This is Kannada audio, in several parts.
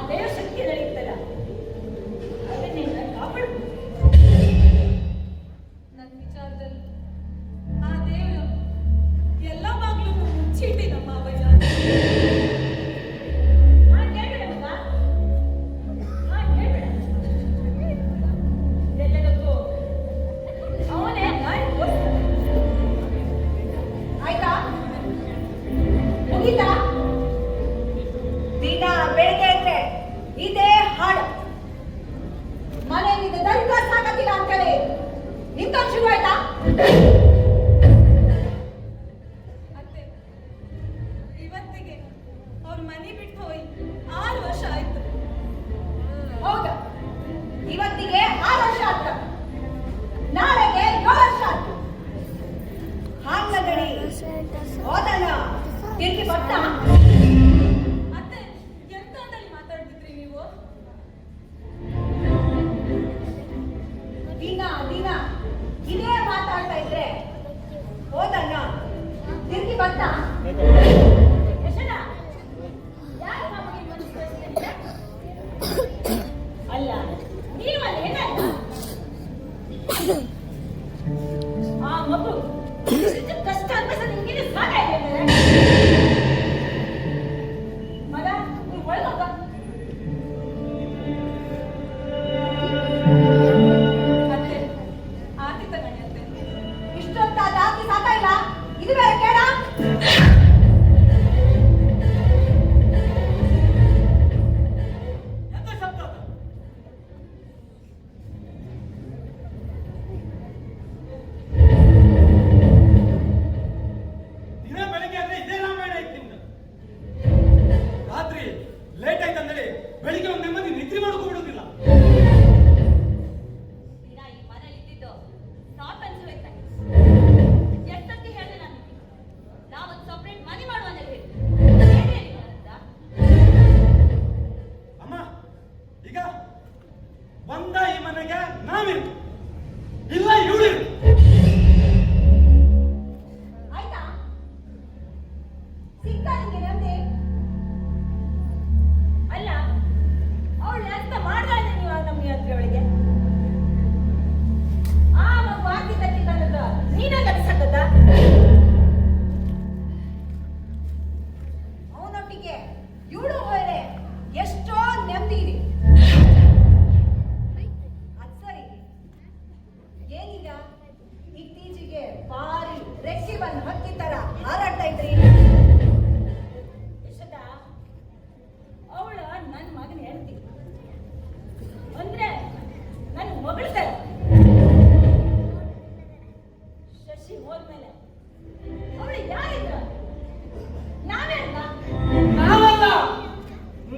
ದೇವ ಶಕ್ತಿ ನಡೆಯುತ್ತಲ್ಲ ಅದನ್ನೆಲ್ಲ ಕಾಪಾಡು. ನನ್ನ ವಿಚಾರದಲ್ಲಿ ಆ ದೇವರು ಎಲ್ಲ ಬಾಗ್ಲೂ ಮುಚ್ಚಿಟ್ಟಿನಮ್ಮ ಅವಯ್ಯ. ಇದೇ ಹಾಡು ಮನೆಯಿಂದ ದರ್ಗ ಸಾಕತ್ತಿಲ್ಲ ಅಂತೇಳಿ ನಿಂತ ಶುರು ಆಯ್ತಾ? ಅತ್ತೆ, ಇವತ್ತಿಗೆ ಅವ್ರ ಮನೆ ಬಿಟ್ಟು ಹೋಗಿ 6 ವರ್ಷ ಆಯ್ತು. ಹೌದಾ? ಇವತ್ತಿಗೆ 6 ವರ್ಷ ಆಯ್ತ, ನಾಳೆಗೆ 7 ವರ್ಷ ಆಯ್ತು. ಹಾಂಗಡಿ ಹೋದನ ತಿರುಗಿ ಬರ್ತಾ ದಿನ ಇದೇ ಮಾತಾಡ್ತಾ ಇದ್ರೆ ಹೋದಣ್ಣ ತಿರುಗಿ ಬಂದ. ಅಲ್ಲ ನೀವಲ್ಲ ಏನಲ್ಲ ಆ ಮಗು ಕಷ್ಟ ಅನ್ಬಸ ನಿಮ್ಗೆ ಸಾಕಾಗಿದೆ ಮಗ ನೀವು ಒಳಗೋಗ. ಇಷ್ಟೊತ್ತಾದ ಆಕಿ ಸಾಕಾಯಿಲ್ಲ, ಇದು ಬೇರೆ ಕೇಳ. ದಿನ ಬೆಳಿಗ್ಗೆ ಆದ್ರೆ ಇದೇ ರಾಮಾಯಣ ಆಯ್ತು ನಿಮ್ದು. ರಾತ್ರಿ ಲೇಟ್ ಆಯ್ತಂದ್ರೆ ಬೆಳಿಗ್ಗೆ ಒಂದು ನೆಮ್ಮದಿ ನಿದ್ರೆ ಮಾಡೋಕ್ಕೂ ಬಿಡುದಿಲ್ಲ. ದಿನ ಈ ಮನೇಲಿ ಇದ್ದಿದ್ದು ಸಾಕು ಅನ್ಸೋಯ್ತಾ? ಎಷ್ಟೊತ್ತಿ ಹೇಳಿದೆ ನಾನು ನಾವೊಂದು ಸಪ್ರೇಟ್ ಮನೆ ಮಾಡುವಂತ ಹೇಳಿ ಅಮ್ಮ, ಈಗ ಬಂದ ಈ ಮನೆಗೆ ನಾವಿರು, ಇಲ್ಲ ಇವಳಿರು. ಆಯ್ತಾ? ಸಿಕ್ಕ ನಿಂಗೆ ನಮ್ದೆ ಅಲ್ಲ ಅವಳು ಎಂತ ಮಾಡ್ದಾಳೆ ನೀವು ನಮ್ಮ ಹತ್ರ ಒಳಗೆ ಆ ಮಗು ಆಕಿ ಕಟ್ಟಿ ತಂದದ ನೀನ ಕಟ್ಟಿಸಕ್ಕದ ಅವನೊಟ್ಟಿಗೆ ಇವಳು ಹೋದ್ರೆ ಎಷ್ಟೋ ನೆಮ್ಮದಿ ಇದೆ. ಅದ್ ಸರಿ, ಏನೀಗ ಇತ್ತೀಚೆಗೆ ಭಾರಿ ರೆಕ್ಕೆ ಬಂದು ಹಕ್ಕಿ ತರ ಹಾರಾಡ್ತಾ ಇದ್ರಿ. ಯಶೋದ ಅವಳ ನನ್ನ ಮಗನ ಹೇಳ್ತಿ ಅಂದ್ರೆ ನನ್ನ ಹೊಗಳ್ತಾರೆ. ಶಶಿ ಹೋದ್ಮೇಲೆ ಅವಳು ಯಾರಿದ್ರ? ನಾವೇ ಅಲ್ಲ. ನಾವಲ್ಲ,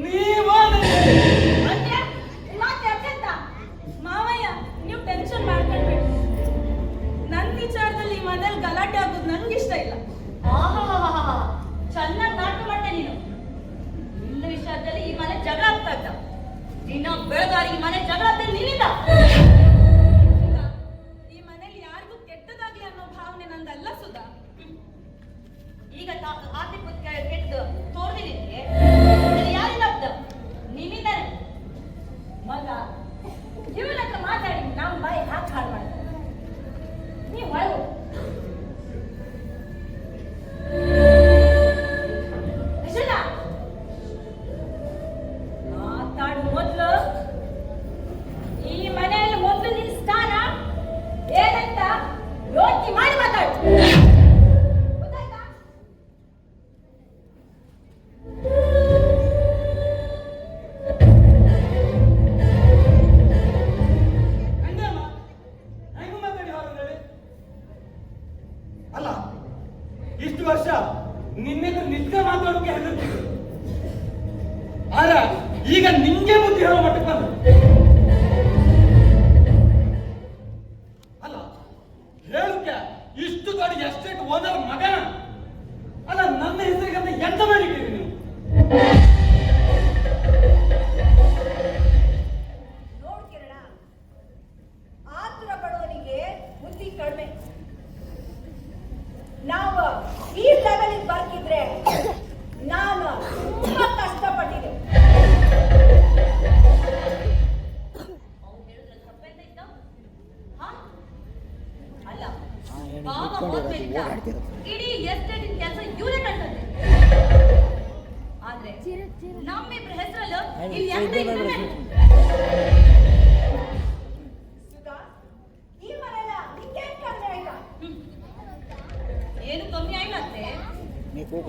ನೀವೇ. ಮತ್ತೆ ಮತ್ತೆ ಅತ್ಯಂತ ಮಾವಯ್ಯ, ನೀವು ಟೆನ್ಷನ್ ಮಾಡ್ಕೊಳ್ಬೇಡಿ. ನನ್ನ ವಿಚಾರದಲ್ಲಿ ಈ ಮನೇಲಿ ಗಲಾಟೆ ಆಗೋದು ನಂಗೆ ಇಷ್ಟ ಇಲ್ಲ. ಚೆನ್ನಾಗಿ ನಾಟಕ ಮಾಡ್ತೆ ನೀನು. ನಿನ್ನ ವಿಷಯದಲ್ಲಿ ಈ ಮನೆ ಜಗಳ ಆಗ್ತಾ ಇದ್ದ. ದಿನ ಬೆಳಗಾರಿ ಈ ಮನೆ ಜಗಳ ಆಗ್ತದೆ ನಿನ್ನಿಂದ. ಈ ಮನೇಲಿ ಯಾರಿಗೂ ಕೆಟ್ಟದಾಗ್ಲಿ ಅನ್ನೋ ಭಾವನೆ ನಂದಲ್ಲ ಸುಧಾ. ಈಗ ಆತಿ ಕೆಟ್ಟು ತೋರ್ದಿ ನಿನ್ಗೆ ಯಾರಿಂದ ಆಗ್ತ? ನಿನ್ನಿಂದಾನೆ. ಮಗ ಇವನ ಹತ್ರ ಮಾತಾಡಿ ನಾವು ಬಾಯಿ ಹಾಕಿ ಹಾಳು ಮಾಡ್ತಾರೆ. ನೀವು ಒಳಗು ಮಾತಾಡು ಮೊದ್ಲು. ಈ ಮನೆಯಲ್ಲಿ ಮೊದ್ಲು ನಿನ್ ಸ್ಥಾನ ಏನಂತ ಯೋಚನೆ ಮಾಡಿ ಮಾತಾಡು. ಗೊತ್ತಾಯ್ತಾ? ಹಂಗಮ್ಮ, ಹೆಂಗ ಮಾತಾಡಿ ಹೊರಗಡೆ? ಅಲ್ಲ, ಇಷ್ಟು ವರ್ಷ ನಿನ್ನೆದು ನಿತ್ಯ ಮಾತಾಡೋಕೆ ಹೆದರ್ತಿದ್ರು. ಆದ್ರೆ ಈಗ ನಿಂಗೆ ಬುದ್ಧಿ ಹೇಳೋ ಮಟ್ಟಕ್ಕೆ ಬಂದ. ಅಲ್ಲ, ಹೇಳಕ್ಕೆ ಇಷ್ಟು ದೊಡ್ಡ ಎಸ್ಟೇಟ್ ಓನರ್ ಮಗನ. ಅಲ್ಲ, ನನ್ನ ಹೆಸರಿಗಂತ ಎಂತ ಮಾಡಿದ್ದೀರಿ ನೀವು? ನೋಡ್ಕಿರಣ, ಆತುರ ಪಡೋರಿಗೆ ಬುದ್ಧಿ ಕಡಿಮೆ. ನಾವು ಈ ಲೆವೆಲಿಗೆ ಬರ್ತಿದ್ರೆ ನಾನು ತುಂಬಾ ಕಷ್ಟಪಟ್ಟಿದ್ದೆ. ನಮ್ಮಿಬ್ರ ಹೆಸರಲ್ಲೂ ಇಲ್ಲಿ ಎಂತ ಇದ್ದಾನೆ? ಸುಧಾ, ಈ ಮನೆಲ್ಲ ನಿಂಗೇನ್ ಕಡಿಮೆ ಆಯ್ತಾ? ಏನು ಕಮ್ಮಿ ಆಯ್ಲತ್ತೆ?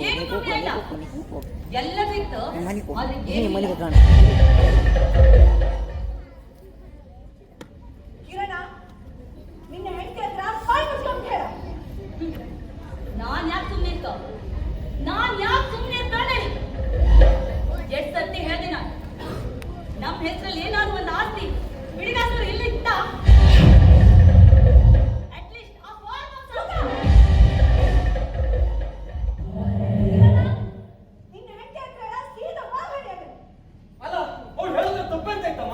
ಏನು ಕಮ್ಮಿ ಆಯ್ಲ? ಎಲ್ಲ ಬಿತ್ತು ಅದಕ್ಕೆ ಕಿರಣ, ನಿನ್ನ ಹೆಂಡತಿ ಹತ್ರ ಬಾಯಿ ಮುಚ್ಕೊಂಡು ಹೇಳ. ನಾನ್ ಯಾಕೆ ಸುಮ್ಮನೆ ಇರ್ತ? ನಾನ್ ಯಾಕೆ ಸುಮ್ಮನೆ ಇರ್ತಾನೆ? ಎಷ್ಟ್ ಸರ್ತಿ ಹೇಳ್ದೆ ನಾನು, ನಮ್ಮ ಹೆಸರಲ್ಲಿ ಏನಾದ್ರು ಒಂದು ಆಸ್ತಿ ಬಿಡಿಗಾಸರು ಇಲ್ಲಿ ಇತ್ತ ಅಟ್ಲೀಸ್ಟ್ ಆ ಫಾರ್ಮ್ ನಿನ್ನ ಹೆಂಡತಿ ಹತ್ರ ಹೇಳ, ಸೀದಾ ಬಾ ಹೊಡೆಯೋದು. ಅಲ್ಲ ಅವ್ಳು ಹೇಳಿದ್ರೆ ತಪ್ಪಂತ ಆಯ್ತಮ್ಮ.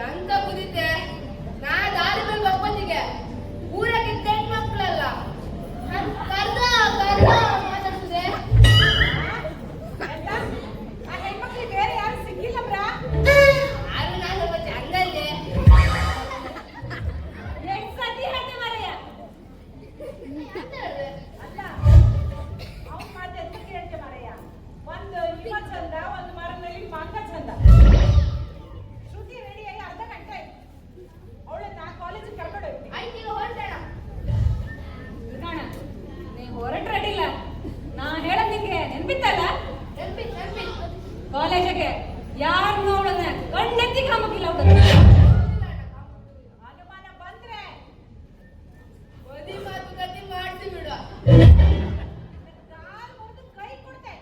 ಎಂತ ಕುದಿತೆ ನಾ ದಾರಿ ಮೇಲೆ ಒಬ್ಬನಿಗೆ ಊರಾಗೆ ತೆಂಟ್ ಮಕ್ಕಳಲ್ಲ ಕರ್ದ ಮಾತಾಡ್ತದೆ ಆ ಹೆಣ್ಮಕ್ಳಿಗೆ ಬೇರೆ ಯಾರು ಸಿಕ್ಕಿಲ್ಲ ಬ್ರಾ. ಆದ್ರೆ ನಾನು ಸ್ವಲ್ಪ ಚಂದಲ್ಲಿ ಎಷ್ಟ್ ಸರ್ತಿ ಹೇಳ್ದೆ ಮಾರಯ್ಯ? ಅಲ್ಲ, ಅವ್ನ್ ಮಾತು ಎಂತ ಕೇಳ್ತೆ ಮಾರಯ್ಯ. ಒಂದು ಹಿಮ ಚಂದ, ಒಂದು ಮರದಲ್ಲಿ ಮಂಗ ಚಂದ. ಶ್ರುತಿ ರೆಡಿಯಾಗಿ ಅರ್ಧ ಗಂಟೆ ಆಯ್ತು. ಅವಳನ್ನ ಕಾಲೇಜಿಗೆ ಕರ್ಕೊಂಡು ಹೋಗ್ತೀನಿ. ಆಯ್ತು ಈಗ ಹೊರಟೋಣ. ಕಾಣ ನೀ ಹೊರಟ್ ರೆಡಿಲ್ಲ. ನಾ ಹೇಳದ್ ನಿಂಗೆ ನೆನ್ಪಿತ್ತಲ್ಲ? ನೆನ್ಪಿತ್ತು ಕಾಲೇಜಿಗೆ ಯಾರು ಅವಳನ್ನ ಕಣ್ಣೆತ್ತಿ ಕಾಮಕ್ಕಿಲ್ಲ ಅವಳು. ಅನುಮಾನ ಬಂದ್ರೆ ಬದಿ ಮಾತುಕತೆ ಮಾಡ್ತಿ ಬಿಡು. ಕಾಲ್ ಮುರಿದು ಕೈ ಕೊಡ್ತೆ.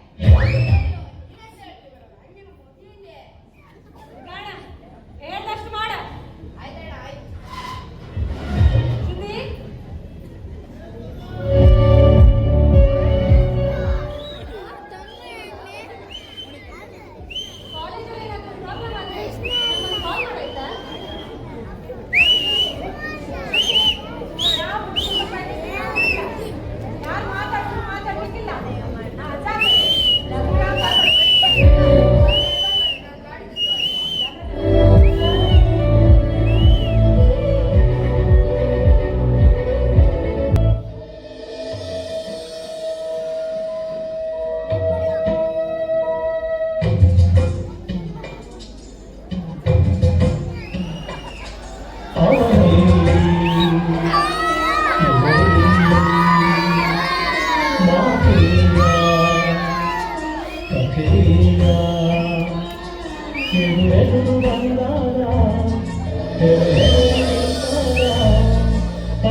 ಕಾಣ ಹೇಳ್ದಷ್ಟು ಮಾಡ. ಆಯ್ತಣ್ಣ ಆಯ್ತು. ಸುದ್ದಿ ಕಾಲೇಜಲ್ಲಿ ಏನಾದ್ರು ಪ್ರಾಬ್ಲಮ್ ಆದ್ರೆ ನಮ್ಮನ್ನ ಕಾಲ್ ಮಾಡಾಯ್ತಾ? ಯಾರು ಮಾತಾಡ್ಲಿಕ್ಕಿಲ್ಲ.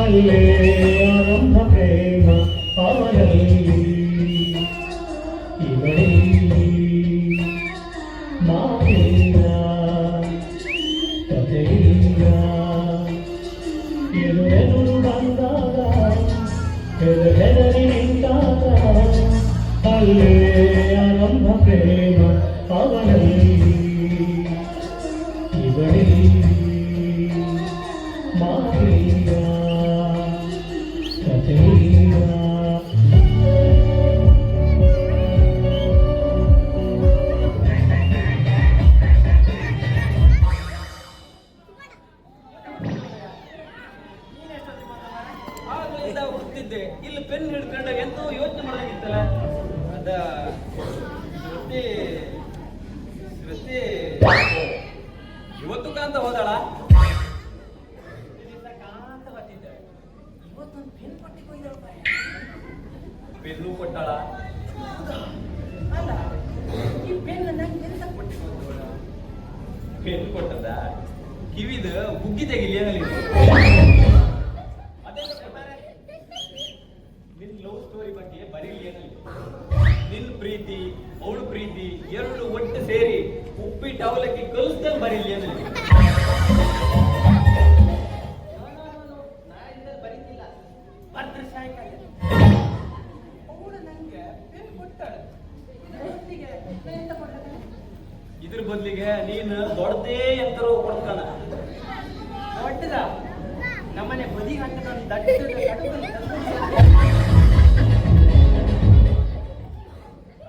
ಅಲ್ಲೇ ಆರಂಭ ಪ್ರೇಮ ಅವನಲ್ಲಿ ಇವಳಲ್ಲಿ ಮಾತಿಲ್ಲ ಕಥೆಯಿಲ್ಲ ಎದುರೆದುರು ಬಂದಾಗ ಹೆದರಿ ನಿಂತಾಗ ಅಲ್ಲೇ ಆರಂಭ ಪ್ರೇಮ ಅವನಲ್ಲಿ ಇವಳಲ್ಲಿ ಮಾತಿಲ್ಲ ಕಥೆಯಿಲ್ಲ. ಆಗ್ಲಿಂದ ಹುಟ್ಟಿದ್ದೆ ಇಲ್ಲಿ ಪೆನ್ ಹಿಡ್ಕೊಂಡ ಎಂತೋ ಯೋಚನೆ ಯೋಚನೆ ಮಾಡಬೇಕಿತ್ತಲ್ಲ. ಅದ ಶ್ರುತಿ ಶ್ರುತಿ ಇವತ್ತು ಕಾಂತ ಹೋದಾಳ. ಕಾಂತ ಬರ್ತಿದ್ದೆ, ಇವತ್ತೊಂದು ಪೆನ್ ಕೊಟ್ಟಿಗೆ ಹೋಯ್ದಳ. ಪೆನ್ನು ಕೊಟ್ಟಾಳ. ಅಲ್ಲ ಈ ಪೆನ್ ನಂಗೆ ಎಂತ ಕೊಟ್ಟಿಗೆ ಹೋದವಳ? ಪೆನ್ ಕೊಟ್ಟದ ಕಿವಿದ ಬುಗ್ಗಿ ತೆಗಿಲಿ ಏನಲ್ಲಿ. ಅದೇ ಕೊಟ್ಟಾರೆ. ನಿನ್ ಲವ್ ಸ್ಟೋರಿ ಬಗ್ಗೆ ಬರೀಲಿ ಏನಲ್ಲಿ. ನಿನ್ ಪ್ರೀತಿ ಅವಳು ಪ್ರೀತಿ ಎರಡು ಒಟ್ಟು ಸೇರಿ ಉಪ್ಪಿಟ್ಟು ಅವಲಕ್ಕಿ ಕಲಿಸ್ದಂಗ್ ಬರೀಲಿ ಏನಲ್ಲಿ. ಬರೀತಿಲ್ಲ, ಬರ್ದ್ರೆ ಸಾಯಂಕಾಲ ಅವಳು ನಂಗೆ ಪೆನ್ ಕೊಟ್ಟಾಳೆ. ಒಟ್ಟಿಗೆ ಎಂತ ಕೊಟ್ಟೆ? ಇದ್ರ ಬದ್ಲಿಗೆ ನೀನು ದೊಡ್ಡದೇ ಎಂತರೋ ಕೊಡ್ತಾನ. ದೊಡ್ಡದ ನಮ್ಮನೆ ಬದಿ ಗಂಟೆ ನಾನು ದಡ್ಡ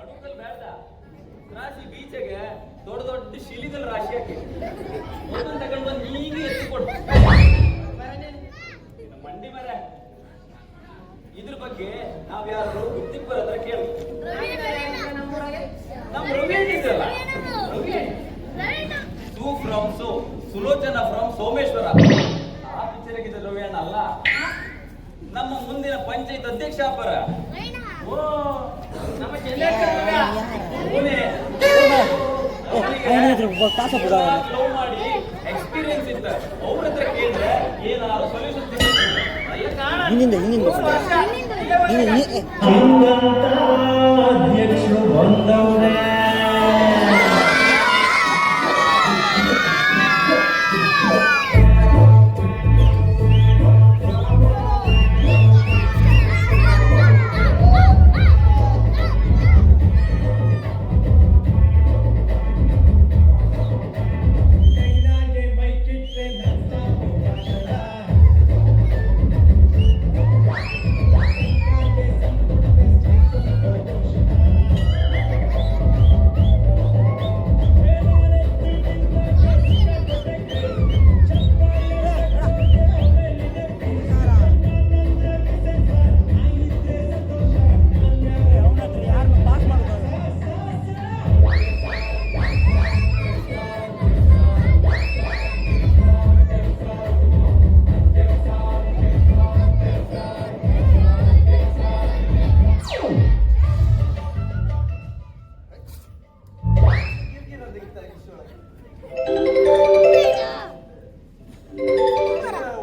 ಅಡುಕಲ್ ಬೇಡ, ರಾಶಿ ಬೀಚಗೆ ದೊಡ್ಡ ದೊಡ್ಡ ಶಿಲಿಗಲ್ ರಾಶಿ ಹಾಕಿ ಒಂದೊಂದು ತಗೊಂಡು ಬಂದು ನೀಗೆ ಎತ್ತಿ ಕೊಡು. ಮಂಡಿ ಮರ. ಇದ್ರ ಬಗ್ಗೆ ನಾವ್ ಯಾರು ಗುತ್ತಿಪ್ಪರ ಹತ್ರ ಕೇಳು. ನಮ್ ರವಿ ಇದ್ದಲ್ಲ, ಸೂ ಫ್ರಮ್ ಸೋ, ಸುಲೋಚನಾ ಫ್ರಮ್ ಸೋಮೇಶ್ವರ. ಆ ಪಿಕ್ಚರ್ ಆಗಿದ್ದ ರವಿ ಅಣ್ಣ ಅಲ್ಲ, ನಮ್ಮ ಮುಂದಿನ ಪಂಚಾಯತ್ ಅಧ್ಯಕ್ಷ ಅಪ್ಪರ. ಓ ನಮ್ಮ ಲವ್ ಮಾಡಿ ಎಕ್ಸ್ಪೀರಿಯನ್ಸ್ ಇತ್ತ ಅವ್ರ ಹತ್ರ ಕೇಳಿದ್ರೆ ಏನಾದ್ರು ಸೊಲ್ಯೂಷನ್ ಅಧ್ಯಕ್ಷರು ಬಂದವರೇ.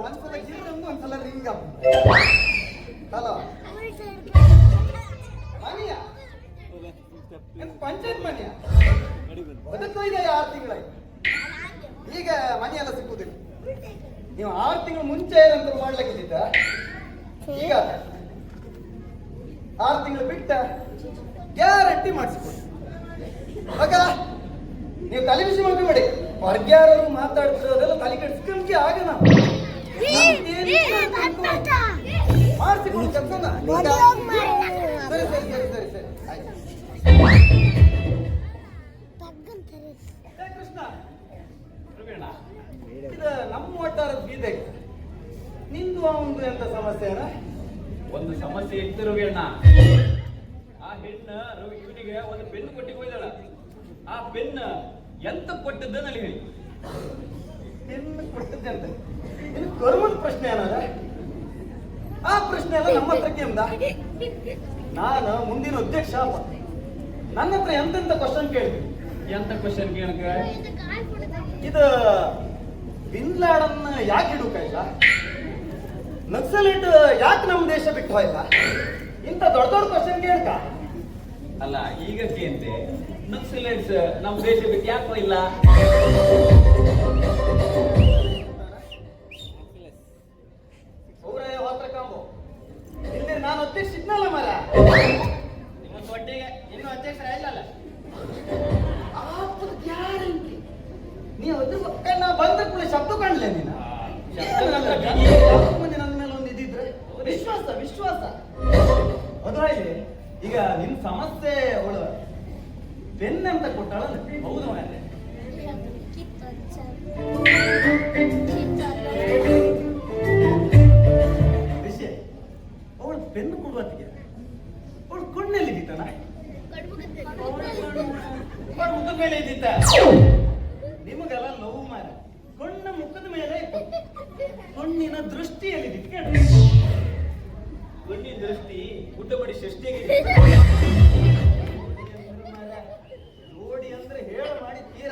ಒಂದ್ಸಲ ಗಿರ್ರಂಗು ಒಂದ್ಸಲ ರಿಂಗಂ. ಹಲೋ ಮನೆಯ ಪಂಚಾಯತ್ ಮನೆಯ ಅದಕ್ಕೋಯ್ದ 6 ತಿಂಗಳಾಯ್ತು. ಈಗ ಮನೆಯೆಲ್ಲ ಸಿಕ್ಕುದಿಲ್ಲ. ನೀವು 6 ತಿಂಗಳು ಮುಂಚೆ ಏನಂತ ಮಾಡ್ಲಿಕ್ಕಿದ್ದ, ಈಗ 6 ತಿಂಗಳು ಬಿಟ್ಟ ಗ್ಯಾರಂಟಿ ಮಾಡಿಸ್ಕೊಡಿ. ಮಗ ನೀವು ತಲೆ ಬಿಸಿ ಮಾಡ್ಕೊಬೇಡಿ. ಹೊರಗ್ಯಾರು ಮಾತಾಡ್ತಿರೋದೆಲ್ಲ ತಲೆ ಕೆಡ್ಸ್ಕೊಂಡ್ಗೆ ಆಗ ನಾವು ಮಾಡಿಸಿಕೊಂಡು ಕೆಲಸನ. ಸರಿ ಸರಿ ಸರಿ ಸರಿ ಸರಿ ಆಯ್ತು. ಕೃಷ್ಣ ಇದು ನಮ್ಮ ಒಟ್ಟಾರದ ಬೀದೆ. ನಿಂದು ಅವನು ಎಂತ ಸಮಸ್ಯೆ ಅಣ್ಣ? ಒಂದು ಸಮಸ್ಯೆ ಇತ್ತು ರವಿ ಅಣ್ಣ. ಆ ಹೆಣ್ಣ ರವಿ ಇವನಿಗೆ ಒಂದು ಪೆನ್ ಕೊಟ್ಟಿಗೆ ಹೋಯ್ದಾಳ. ಆ ಪೆನ್ ಎಂತ ಕೊಟ್ಟದ್ದ ನಲ್ಲಿ ಹೇಳಿ. ಪೆನ್ ಕೊಟ್ಟದ್ದೆ ಅಂತ ಇನ್ನು ಗೌರ್ಮೆಂಟ್ ಪ್ರಶ್ನೆ ಏನದ? ಆ ಪ್ರಶ್ನೆ ಎಲ್ಲ ನಮ್ಮ ಹತ್ರಕ್ಕೆ ಎಂದ. ನಾನು ಮುಂದಿನ ಅಧ್ಯಕ್ಷ, ನನ್ನ ಹತ್ರ ಎಂತೆಂತ ಕ್ವಶನ್ ಕೇಳಿದ್ವಿ. ಎಂತ ಕ್ವಶನ್ ಕೇಳಕ? ಇದು ಬಿನ್ ಲಾಡನ್ ಯಾಕೆ ಹಿಡುಕ ಇಲ್ಲ, ನಕ್ಸಲೈಟ್ ಯಾಕೆ ನಮ್ಮ ದೇಶ ಬಿಟ್ಟು ಹೋಯ್ಲ್ಲ, ಇಂಥ ದೊಡ್ಡ ದೊಡ್ಡ ಕ್ವಶನ್ ಕೇಳ್ಕ. ಅಲ್ಲ ಈಗಕ್ಕೆ ಅಂತೆ ನಕ್ಸಲೈಟ್ಸ್ ನಮ್ಮ ದೇಶ ಬಿಟ್ಟು ಯಾಕೋ ಇಲ್ಲ? ಅವರೇ ಮಾತ್ರ ಕಾಂಬೋ ಇಲ್ಲಿ ನಾನು ಅಧ್ಯಕ್ಷ ಇದ್ನಲ್ಲ ಮರ. ನಿಮ್ಮ ದೊಡ್ಡಿಗೆ ಇನ್ನು ಅಧ್ಯಕ್ಷರ ಇಲ್ಲಲ್ಲ. ಗ್ಯಾರಂಟಿ ನೀವು ಅದ್ರ ನಾ ಬಂದ ಕೂಡ ಶಬ್ದ ಕಾಣಲೆ ನೀನು. ಮಂದಿ ನನ್ನ ಮೇಲೆ ಒಂದು ಇದಿದ್ರೆ ವಿಶ್ವಾಸ ವಿಶ್ವಾಸ ಅದು ಇದೆ. ಈಗ ನಿನ್ ಸಮಸ್ಯೆ ಅವಳು ಪೆನ್ ಅಂತ ಕೊಟ್ಟಾಳ. ಹೌದು ಮಾರ್ರೆ. ವಿಷಯ ಅವಳು ಪೆನ್ ಕೊಡುವತ್ತಿಗೆ ಅವಳು ಇದ್ದಿತ್ತನ ಮುಖದ ಮೇಲೆ ಇದ್ದಿತ್ತ ನಿಮಗೆಲ್ಲ ನೋವು ಮಾರ ಕಣ್ಣ ಮುಖದ ಮೇಲೆ ಇತ್ತು. ಕಣ್ಣಿನ ದೃಷ್ಟಿಯಲ್ಲಿ ಕೇಳಿ ಕಣ್ಣಿನ ದೃಷ್ಟಿ ಗುಡ್ಡಬಡಿ ಷಷ್ಠಿಗೆ ನೋಡಿ ಅಂದ್ರೆ ಹೇಳ ಮಾಡಿ ತೀರ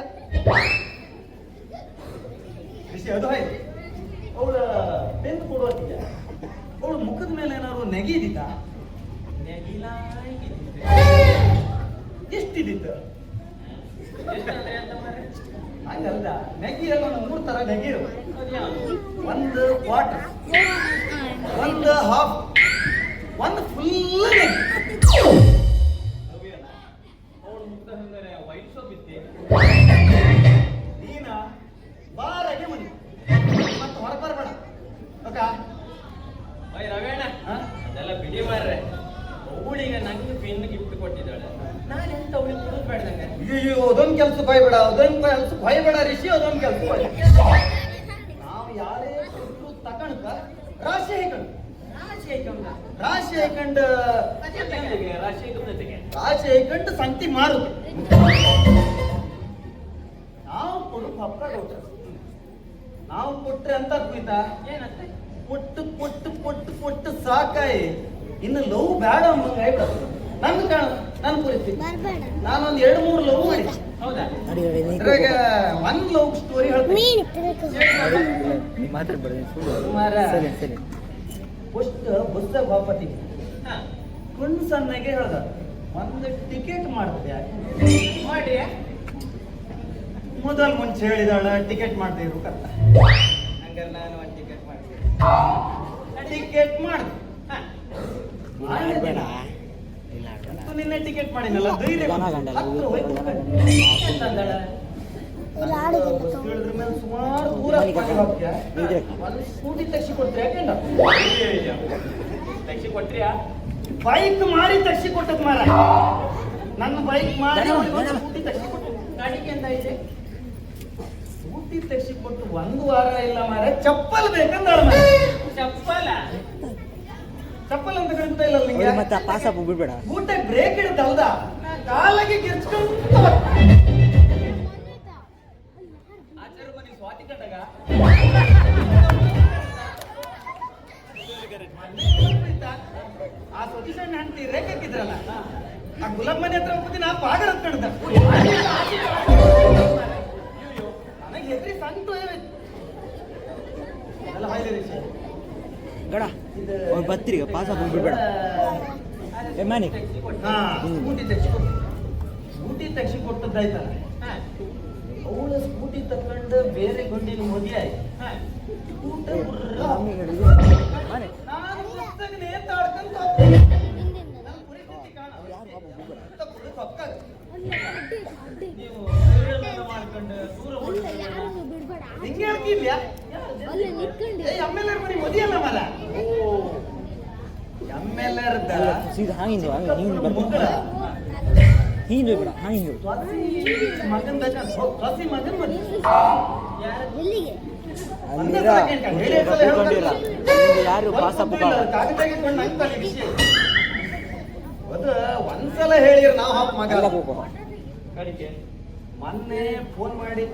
ವಿಷಯ ಅದು ಆಯ್ತು. ಅವಳ ಬೆನ್ನು ಕೊಡುವತ್ತಿಗೆ ಅವಳ ಮುಖದ ಮೇಲೆ ಏನಾದ್ರು ನೆಗಿದಿತ್ತ ಎಷ್ಟಿದ್ದಿತ್ತು ಹಂಗಲ್ಲ ನೆಗಿಯಲ್ಲಿ ಒಂದು 3 ತರ ನೆಗಿರು. ಒಂದು ಕ್ವಾರ್ಟರ್, ಒಂದು ಹಾಫ್, ಒಂದು ಫುಲ್ ನೆಗಿ. ಅವಳು ಮುಕ್ತ ಅಂದರೆ ವೈಟ್ ಸೋಪ್ ಇತ್ತೆ ನೀನ ಬಾರಾಗೆ ಮನಿ ಮತ್ತೆ ಹೊರಗೆ ಬರಬೇಡ ಓಕ ಬೈ ರವೇಣ ಹಾ? ಅದೆಲ್ಲ ಬಿಡಿ ಮಾರ್ರೆ. ಅವಳಿಗೆ ನಂಗೆ ಪೆನ್ ಗಿಫ್ಟ್ ಕೊಟ್ಟಿದ್ದಾಳೆ, ನಾನು ಎಂತ ಅವಳಿಗೆ ಕೊಡೋದು ಬೇಡ್ದಂಗೆ. ಅಯ್ಯೋ ಅದೊಂದು ಕೆಲ್ಸಕ್ಕೆ ಹೋಯ್ಬೇಡ, ಅದೊಂದು ಕೆಲ್ಸಕ್ಕೆ ಹೋಯ್ಬೇಡ ರಿಷಿ, ಅದೊಂದು ಕೆಲ್ಸಕ್ಕೆ ಹೋಯ್. ನಾವು ಯಾರೇ ಕೊಟ್ಟರು ತಕಣಕ ರಾಶಿ ಹಾಕೊಂಡು ರಾಶಿ ಹಾಕೊಂಡು ರಾಶಿ ಹಾಕೊಂಡು ಸಂತಿ ಮಾರುದು. ನಾವು ಕೊಡು ಪಪ್ಪ ಕೊಟ್ಟ ನಾವು ಕೊಟ್ರೆ ಅಂತ ಕುಯ್ತಾ ಏನಂತೆ ಕೊಟ್ಟು ಕೊಟ್ಟು ಕೊಟ್ಟು ಕೊಟ್ಟು ಸಾಕಾಯಿ ಇನ್ನು ಲವ್ ಬೇಡ ಅಂಬಂಗ ಆಯ್ತು. ನಂದು ಕಾಣ ನನ್ನ ಪರಿಸ್ಥಿತಿ ನಾನೊಂದು 2-3 ಲವ್ ಮಾಡಿ. ಹೌದಾ? ಅದ್ರಾಗ ಒಂದ್ ಲವ್ ಸ್ಟೋರಿ ಹೇಳ್ತೀನಿ. ಫಸ್ಟ್ ಬಸ್ಸಾಗ ವಾಪತಿ ಹಾ, ಕಣ್ಣು ಸಣ್ಣಗೆ ಹೇಳ್ದ ಒಂದು ಟಿಕೆಟ್ ಮಾಡ್ತೀಯ ಮಾಡಿ ಮೊದಲು ಮುಂಚೆ ಹೇಳಿದಾಳ ಟಿಕೆಟ್ ಮಾಡ್ತಾ ಇರು ಕತ್ತ ಹಂಗಾರೆ ನಾನು ಒಂದು ಟಿಕೆಟ್ ಮಾಡ್ತೀನಿ. ಟಿಕೆಟ್ ಮಾಡ್ದೆ ಹಾ, ನಿನ್ನೆ ಟಿಕೆಟ್ ಮಾಡಿನಲ್ಲ ಧೈರ್ಯ ಹತ್ರ ಹೋಯ್ತು ಎಂತ ಅಂದಾಳ? ಬಸ್ ಇಳಿದ್ರ ಮೇಲೆ ಸುಮಾರು ದೂರ ಹೋಗ್ತೀಯ ಒಂದು ಸ್ಕೂಟಿ ತೆಗ್ಸಿ ಕೊಡ್ತೀಯ ಯಾಕೆಂಡ ಟ್ಯಾಕ್ಸಿ ಕೊಟ್ರಿಯಾ? ಬೈಕ್ ಮಾರಿ ತೆಗ್ಸಿ ಕೊಟ್ಟದ್ ಮಾರ ನನ್ನ ಬೈಕ್ ಮಾರಿ ಸ್ಕೂಟಿ ತೆಗ್ಸಿ ಕೊಟ್ಟು ಗಾಡಿಗೆ ಎಂತ ಇದೆ? ಸ್ಕೂಟಿ ತೆಗ್ಸಿ ಕೊಟ್ಟು 1 ವಾರ ಇಲ್ಲ ಮಾರ ಚಪ್ಪಲ್ ಬೇಕಂದಾಳ ಮಾರ. ಚಪ್ಪಲ ಚಪ್ಪಲ್ ಅಂತ ಕರೀತಾ ಇಲ್ಲ ನಿಂಗೆ ಮತ್ತೆ ಪಾಸಪ್ ಬಿಡ್ಬೇಡ. ಊಟಕ್ಕೆ ಬ್ರೇಕ್ ಹಿಡಿದಲ್ದ ಕಾಲಿಗೆ ಗಿರ್ಚ್ಕೊಂಡು ಆಚಾರ ಮನೆ ಸ್ವಾತಿ ಕಂಡಾಗ ಆ ಸತೀಶಣ್ಣ ಹೆಂಡತಿ ರೇಖಾಕಿದ್ರಲ್ಲ ಆ ಗುಲಾಬ್ ಮನೆ ಹತ್ರ ಹೋಗ್ತೀನಿ ಆ ಪಾಗರ ಹತ್ಕೊಂಡ ನನಗೆ ಹೆದ್ರಿ ಸಂತು ಎಲ್ಲ ಹಾಯ್ಲಿ ರೀ ಗಡ ಅವ್ರು ಬತ್ತಿರಿಗ ಪಾಸಪ್ ಬಿಡ್ಬೇಡ. ಏ ಮಾನಿ ಹಾ ಸ್ಕೂಟಿ ತೆಗ್ಸಿ ಕೊಟ್ಟದ್ದಾಯ್ತಲ್ಲ ಹಾ, ಅವಳ ಸ್ಕೂಟಿ ತಕೊಂಡು ಬೇರೆ ಗುಂಡಿನ ಮದುವೆ ಆಯ್ತು. ಹಾ, ಊಟ ಬುರ್ರ. ಮಾನಿ ನಾನು ಪುಸ್ತಕ ನೇತಾಡ್ಕೊಂತ ಹೋಗ್ತೀನಿ. ನನ್ನ ಪರಿಸ್ಥಿತಿ ಕಾಣ. ಅಂತ ಕುಡಿದು ಹೊಕ್ಕಾಗ. ನೀವು ಸೀರಿಯಲ್ ಮಾಡ್ಕೊಂಡು ದೂರ ನಿಂಗೆ ಹೇಳ್ತಿದ್ಯಾ ಏ MLR ಮನೆ ಮದುವೆ ಅಲ್ಲ ಮಲ MLR ದ ಸೀದಾ ಹಾಂಗಿಂದು ಹಿಂಗೆ ಮಗಳ ಹಿಂಗೆ ಬಿಡ ಹಿಂಗೆ ಮಗನ್ ಬೇಕಂತ ಸಸಿ ಮಗನ್ ಮದುವೆ ಅಲ್ಲಿರ ತಿಳ್ಕೊಂಡಿಲ್ಲ ನಿಮ್ಗೆ ಯಾರು ಪಾಸಪ್ ಕಾಗದ ಇಟ್ಕೊಂಡು ನಂಗೆ ವಿಷಯ ಅದು ಒಂದ್ಸಲ ಹೇಳಿದ್ರೆ ನಾವು ಹಾಪ್ ಮಗ ಎಲ್ಲ ಹೋಗೋ ಕಡಿಕೆ ಮೊನ್ನೆ ಫೋನ್ ಮಾಡಿ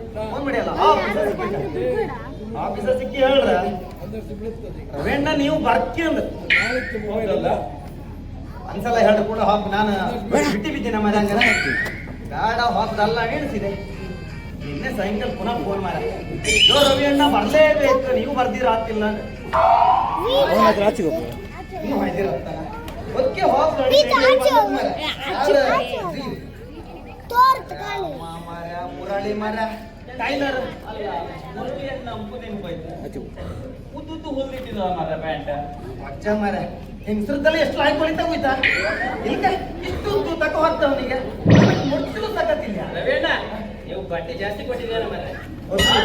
ಅಲ್ಲ ಆಫೀಸರ್ ಸಿಕ್ಕಿ ಹೇಳ್ರ ರವೇಣ್ಣ ನೀವು ಬರ್ಕಿ ಅಂದ ಒಂದ್ಸಲ ಹೇಳ್ದ ಕೂಡ ಹಾಪ್ ನಾನು ಬಿಟ್ಟಿ ಬಿದ್ದೀನಿ ಮನೆ ಹಂಗ ಗಾಡ ಹಾಪ್ದಲ್ಲ ಎಣಿಸಿದೆ. ನಿನ್ನೆ ಸಾಯಂಕಾಲ ಪುನಃ ಫೋನ್ ಮಾಡ ರವಿ ಅಣ್ಣ ಬರ್ಲೇಬೇಕು ನೀವು ಬರ್ದಿರ ಆಗ್ತಿಲ್ಲ ಅವನ ಹತ್ರ ಆಚೆಗೆ ಹೋಗು. ಇನ್ನು ಮಾಡಿದಿರ ಅದಕ್ಕೆ ಹಾಪ್ ಮರ ಮುರಳಿ ಮರ ಟೈಲರ್ ಅಲ್ಲ ಮುರಳಿಯನ್ನು ನಂಬು ನೆನಪಾಯ್ತು. ಆಚೆಗೆ ಹೋಗು. ಉದ್ದುದ್ದು ಹೊಲ್ದಿಟ್ಟಿದ ಮರ ಪ್ಯಾಂಟ್ ಅಜ್ಜ ಮರ ಹೆಂಗಸ್ರದಲ್ಲಿ ಎಷ್ಟು ಹಾಯ್ಕೊಳಿತಾ ಹೋಯ್ತಾ ಇಲ್ಕ ಇಷ್ಟು ಉದ್ದು ತಕ ಹೋಗ್ತಾವನಿಗೆ ಮುಡ್ತಿಲು ತಗತಿಲ್ಲ ರವೇಣ ನೀವು ಬಟ್ಟೆ ಜಾಸ್ತಿ ಕೊಟ್ಟಿದ್ದೀರ ಮರ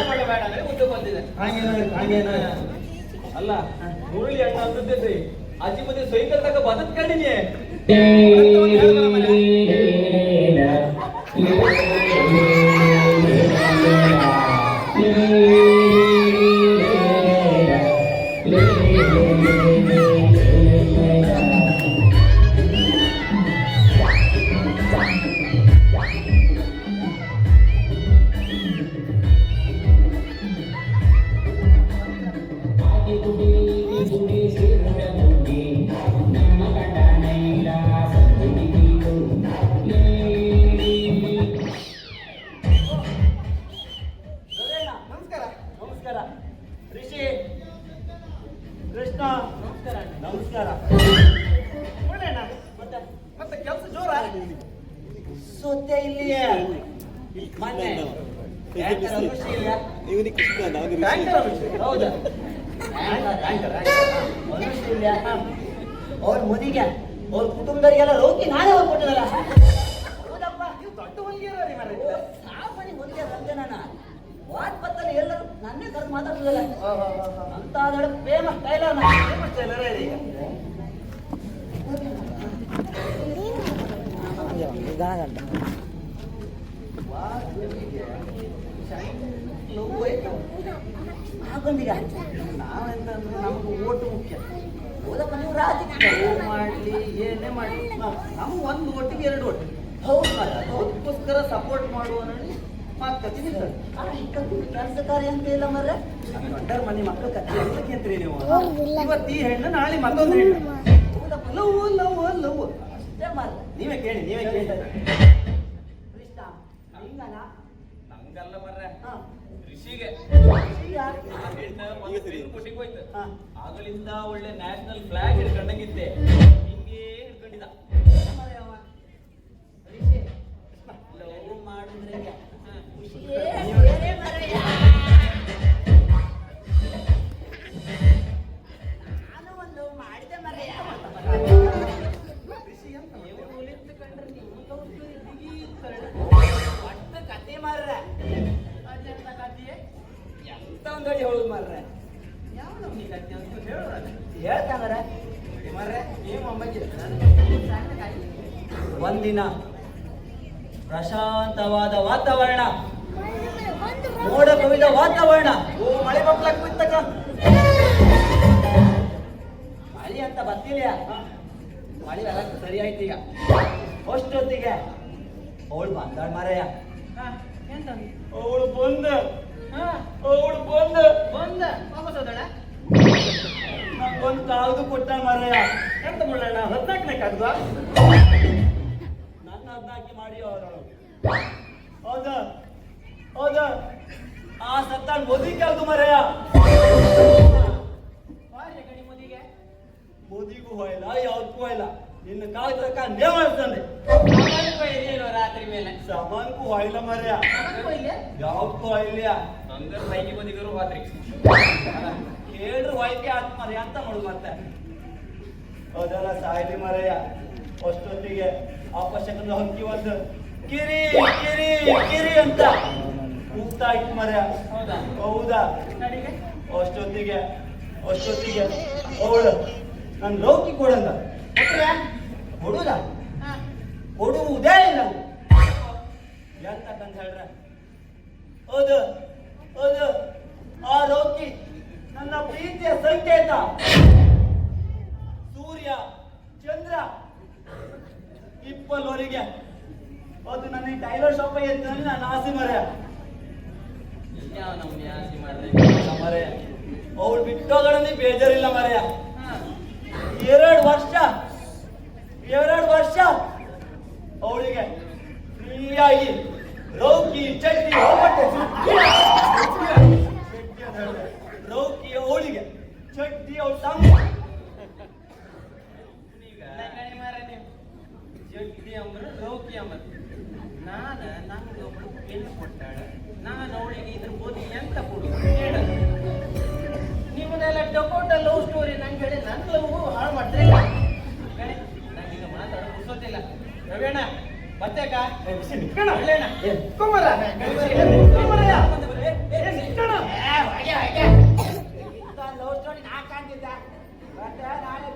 ಮಾಡಬೇಡ ಅಂದ್ರೆ ಉದ್ದು ಬಂದಿದೆ. ಹಾಗೇನೋ ಅಲ್ಲ ಮುರಳಿ ಅಣ್ಣ ಅಂದದ್ದೇ ಅಜ್ಜಿ ಮನೆ ಸೈಕಲ್ ತಕ ಬದತ್ ಕಡಿಮೆ ಸೋತೆ ಇಲ್ಲಿಯೇ ಮೊನ್ನೆ ಟ್ಯಾಂಕರ್ ಅಭಿಷೇಕ ಇಲ್ಯಾ? ಇವನಿಗೆ ಕೃಷ್ಣ ನಾನು ಟ್ಯಾಂಕರ್ ಅಭಿಷೇಕ ಹೌದಾ? ಟ್ಯಾಂಕರ್ ಅಭಿಷೇಕ ಇಲ್ಯಾ? ಅವ್ರ ಮದಿಗೆ ಅವ್ರ ಕುಟುಂಬದವರಿಗೆಲ್ಲ ಲೌಕಿ ನಾನೇ ಹೋಗ್ಕೊಟ್ಟಿದ್ದಲ್ಲ. ಹೌದಪ್ಪ, ನೀವು ದೊಡ್ಡ ಹೊಲಿಗೆಯವ್ರಿ ಮಾರ್ರೆ. ಸಾಮಾನ್ಯ ಹೊಲಿಗೆ ಬಂದೆ ನಾನು. ವಾಟ್ ಪತ್ತಲ್ಲಿ ಎಲ್ಲರೂ ನನ್ನೇ ಕರೆದು ಮಾತಾಡ್ತಿದ್ದಲ್ಲ. ಅಂತ ಫೇಮಸ್ ಟೈಲರ್ ಫೇಮಸ್ ಟೈಲರ್ ಹೇಳಿ. ಗಾನ ಗಂಟ ಹಾಗೊಂದೀಗ ನಾವೆಂತ ಅಂದ್ರೆ ನಮ್ಗೆ ಓಟು ಮುಖ್ಯ. ಹೌದಪ್ಪ, ನೀವು ರಾಜಕೀಯ ಮಾಡಲಿ ಏನೇ ಮಾಡಲಿ ನಮ್ಗೆ ಒಂದು ಓಟಿಗೆ 2 ಓಟು. ಹೌದು ಮರ, ಅದಕ್ಕೋಸ್ಕರ ಸಪೋರ್ಟ್ ಮಾಡುವ ಮಾತು ಕೆಲಸ ಕಾರ್ಯ ಅಂತ ಇಲ್ಲ ಮರ್ರೆ. ದೊಡ್ಡರ ಮನೆ ಮಕ್ಕಳು ಕತ್ತಿ ಅಂತಕ್ಕೆ ಅಂತ್ರಿ ನೀವು. ಇವತ್ತು ಈ ಹೆಣ್ಣು ನಾಳೆ ಮತ್ತೊಂದು ಹೆಣ್ಣು. ಹೌದಪ್ಪ, ಲವ್ ಲವ್ ಲವ್ ಅಷ್ಟೇ ಮರ್ರೆ. ನೀವೇ ಕೇಳಿ ಕೃಷ್ಣ ಹಿಂಗಲ್ಲ ನಂಗಲ್ಲ ಮರ್ರೆ, ಹಾ ಋಷಿಗೆ ಯಾರು? ಖುಷಿಗೆ ಹೋಯ್ತು. ಆಗಲಿಂದ ಒಳ್ಳೆ ನ್ಯಾಷನಲ್ ಫ್ಲಾಗ್ ಹಿಡ್ಕೊಂಡಂಗಿದ್ದೆ, ಹಿಂಗೇ ಹಿಡ್ಕೊಂಡಿದ್ದ. ಲವ್ ಮಾಡಿದ್ರೆ ನಾನು ಒಂದು ಲವ್ ಮಾಡಿದೆ ಮರೆಯ. ಒಟ್ಟು ಕತೆ ಮಾರ್ರೆ. ಅದೆಂತ ಕತೆ? ಎಂತ ಒಂದು ಅಡಿ ಹೇಳುದು ಮಾರ್ರೆ. ಯಾವ ನಮ್ಗೆ ಕತೆ ಅಂತ ಹೇಳೋಣ ಹೇಳ್ತಾಂಗಾರ ಮಾರ್ರೆ. ಏನು ಅಂಬಂಗಿಲ್ಲ. ಒಂದಿನ ಪ್ರಶಾಂತವಾದ ವಾತಾವರಣ, ಮೋಡ ಕವಿದ ವಾತಾವರಣ. ಓ ಮಳೆ ಬಕ್ಲಕ್ ಬಿತ್ತಕ ಮಳೆ ಅಂತ ಬರ್ತಿಲ್ಲ. ಮಳೆ ಎಲ್ಲ ಸರಿ ಆಯ್ತು. ಈಗ ಅಷ್ಟೊತ್ತಿಗೆ ಅವಳು ಬಂದಾಳ ಮಾರಯ್ಯ. ಅವಳು ಬಂದ ವಾಪಸ್ ಹೋದಳ. ನಂಗೊಂದು ಕಾಗದು ಕೊಟ್ಟ ಮಾರಯ್ಯ. ಎಂತ ಮಾಡೋಣ? 14ನೇ ಕಾಗದ ನನ್ನ 14 ಮಾಡಿ ಅವರಳು. ಹೌದ ಆ ಸತ್ತಾಳ್ ಮೋದಿ ಕಾಗದು ಮಾರಯ್ಯ. ಮೋದಿಗೂ ಹೋಯ್ಲ, ಯಾವ್ದಕ್ಕೂ ಹೋಯ್ಲ. ನಿನ್ನ ಕಾಗದಕ್ಕ ನೇಮಳ್ತಂದೆ ರಾತ್ರಿ ಮೇಲೆ ಸಾಮಾನ್ಗೂ ಹೋಯ್ಲ ಮಾರಯ್ಯ. ಯಾವ್ದಕ್ಕೂ ಹೋಯ್ಲ. ಹಂಗ ಬೈಕಿ ಬಂದಿದ್ರು ರಾತ್ರಿ ಕೇಳ್ರು ವೈದ್ಯ ಆತ್ ಮರ್ಯ ಅಂತ ಮಾಡುದು ಮತ್ತೆ. ಅದೆಲ್ಲ ಸಾಯ್ಲಿ ಮರಯ್ಯ. ಅಷ್ಟೊತ್ತಿಗೆ ಅಪಶಕನ ಹಕ್ಕಿ ಒಂದು ಕಿರಿ ಕಿರಿ ಕಿರಿ ಅಂತ ಕೂಗ್ತಾ ಇತ್ತು ಮರ್ಯ. ಹೌದಾ? ಅಷ್ಟೊತ್ತಿಗೆ ಅವಳು ನನ್ ಲೌಕಿ ಕೊಡಂದ. ಕೊಡುದ? ಕೊಡುವುದೇ ಇಲ್ಲ. ಎಂತಕ್ಕಂತ ಹೇಳ್ರ? ಹೌದು ಆ ಲೌಕಿ ನನ್ನ ಪ್ರೀತಿಯ ಸಂಕೇತ. ಸೂರ್ಯ ಚಂದ್ರ ಇಪ್ಪಲ್ವರೆಗೆ ಅದು ನನ್ನ ಟೈಲರ್ ಶಾಪ್ ಎತ್ತಲ್ಲಿ ನಾನು ಆಸೆ ಮರ್ಯ. ಮರ್ಯ ಅವಳು ಬಿಟ್ಟೋಗಳನ್ನೇ ಬೇಜಾರಿಲ್ಲ ಮರ್ಯ. 2 ವರ್ಷ ಅವಳಿಗೆ ಫ್ರೀಯಾಗಿ ಲೌಕಿ ಚಟ್ನಿ ಲೌಕಿ ಅವಳಿಗೆ ಚಟ್ನಿ ಅವಳು ತಮ್ಮ ಜಟ್ಟಿ ಅಂಬರು ಲೌಕಿ ಅಂಬರು. ನಂಗೆ ಒಬ್ಳು ಹೆಣ್ಣು ಕೊಟ್ಟಾಳ. ನಾನು ಅವಳಿಗೆ ಇದ್ರ ಬೋದಿ ಎಂತ ಕೊಡು ಹೇಳ. ನಿಮ್ಮನ್ನೆಲ್ಲ ಡಕೋಟ ಲವ್ ಸ್ಟೋರಿ ನಂಗೆ ಹೇಳಿ ನನ್ನ ಲವ್ ಹಾಳು ಮಾಡ್ತಾರೆ. ನಂಗೀಗ ಮಾತಾಡೋ ಪುರ್ಸೊತ್ತಿಲ್ಲ. ರವೇಣ ಬತ್ತೇಕ ಒಳ್ಳೆಣ ಕುಮಾರ ಲವ್ ಸ್ಟೋರಿ ನಾ ಕಾಣ್ತಿದ್ದ. ನಾಳೆ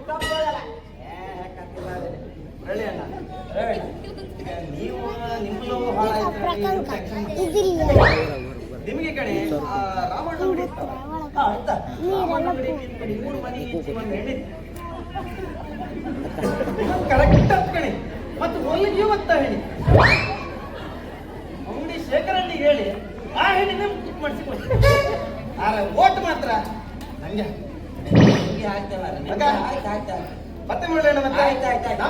ನೀವು ನಿಮ್ಮ ಲವ್ ಹಾಳಾಯ್ತು. ನಿಮಗೆ ಕಣೆ ರಾಮಣ್ಣ ಮೂರು ಮನೆ ಒಂದು ಹೆಣ್ಣಿತ್ತು. ಕರೆಕ್ಟ್ ಕಣೆ. ಮತ್ತು ಹೊಲಿಗೆ ಮತ್ತ ಹೆಣ್ಣಿ ಅಂಗಡಿ ಶೇಖರಣ್ಣಿಗೆ ಹೇಳಿ ಆ ಹೆಣ್ಣಿನ ಮಾಡಿಸಿಕೊಡಿ. ಓಟ್ ಮಾತ್ರ ನಂಗೆ ಆಗ್ತೇವೆ. ಮತ್ತೆ ಮಾಡೋಣ. ಮತ್ತೆ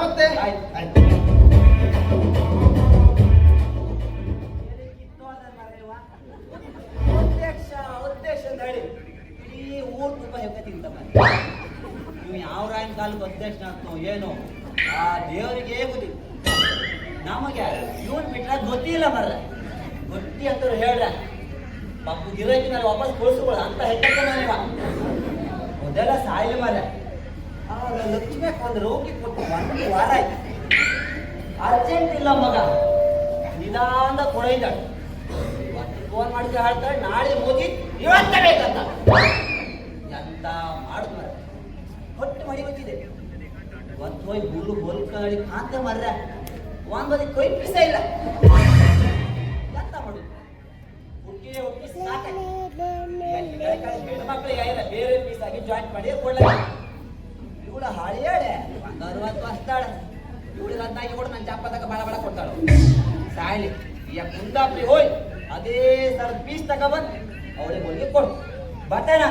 ಮತ್ತೆ ಅಧ್ಯಕ್ಷ ಅಂತ ಹೇಳಿ ಈ ಊರು ತುಂಬ ಹೆಕ್ಕ ತಿಂತ ನೀವು ಯಾವ ರಾಯನ ಕಾಲಕ್ಕೆ ಅಧ್ಯಕ್ಷ ಆಗ್ತೋ ಏನೋ ಆ ದೇವರಿಗೆ ಗೊತ್ತಿಲ್ಲ. ನಮಗೆ ಇವನ್ ಬಿಟ್ರೆ ಗೊತ್ತಿಲ್ಲ ಮರ್ರ ಗೊತ್ತಿ ಅಂತ ಹೇಳ್ರ ಪಾಪು ಗಿರಾಕಿ ನಾನು ವಾಪಸ್ ಕೊಡಿಸ್ಕೊಳ್ಳ ಅಂತ ಹೆಚ್ಚಕ್ಕೆ ಮೊದಲ ಸಾಯಿಲಿ ಮರ ಲಕ್ಷ್ಮಿ ಒಂದು ರೋಗಿ ಕೊಟ್ಟು 1 ವಾರ ಆಯ್ತು ಅರ್ಜೆಂಟ್ ಇಲ್ಲ ಮಗ ನಿಧಾನ ಕೊಡೈದಾಳೆ ಫೋನ್ ಮಾಡಿದ್ರೆ ಹೇಳ್ತಾಳೆ ನಾಳೆ ಮುಗಿ ಇವತ್ತ ಬೇಕಂತ ಎಂತ ಮಾಡುದು ಮರ ಹೊಟ್ಟು ಮಡಿ ಬಂದಿದೆ ಒಂದು ಹೋಯ್ ಹುಲ್ಲು ಗೋಲ್ಕಳಿ ಕಾಂತ ಮರ್ರ ಒಂದ್ ಬದಿ ಕೊಯ್ ಪಿಸ ಇಲ್ಲ ಎಂತ ಮಾಡುದು ಹುಟ್ಟಿಗೆ ಹುಟ್ಟಿ ಸಾಕಾಯ್ತು ಹೆಣ್ಮಕ್ಳಿಗೆ ಆಗಿಲ್ಲ ಬೇರೆ ಪೀಸ್ ಆಗಿ ಜಾಯಿಂಟ್ ಮಾಡಿ ಕೊಡ್ಲ ಇವಳ ಹಾಳಿಯಾಳೆ 160 ವರ್ಷದಾಳೆ ಇವಳಿಗೆ ಅದಾಗಿ ಕೂಡ ನನ್ನ ಚಾಪದಾಗ ಬಾಳ ಬಾಳ ಕೊಡ್ತಾಳು ಸಾಯ್ಲಿ ಈಗ ಕುಂದಾಪುರಿ ಹೋಯ್ ಅದೇ ಸರ್ ಪೀಸ್ ತಗೊಬಂದ್ ಅವಳಿಗೆ ಹೋಗಿ ಕೊಡು ಬರ್ತೇನ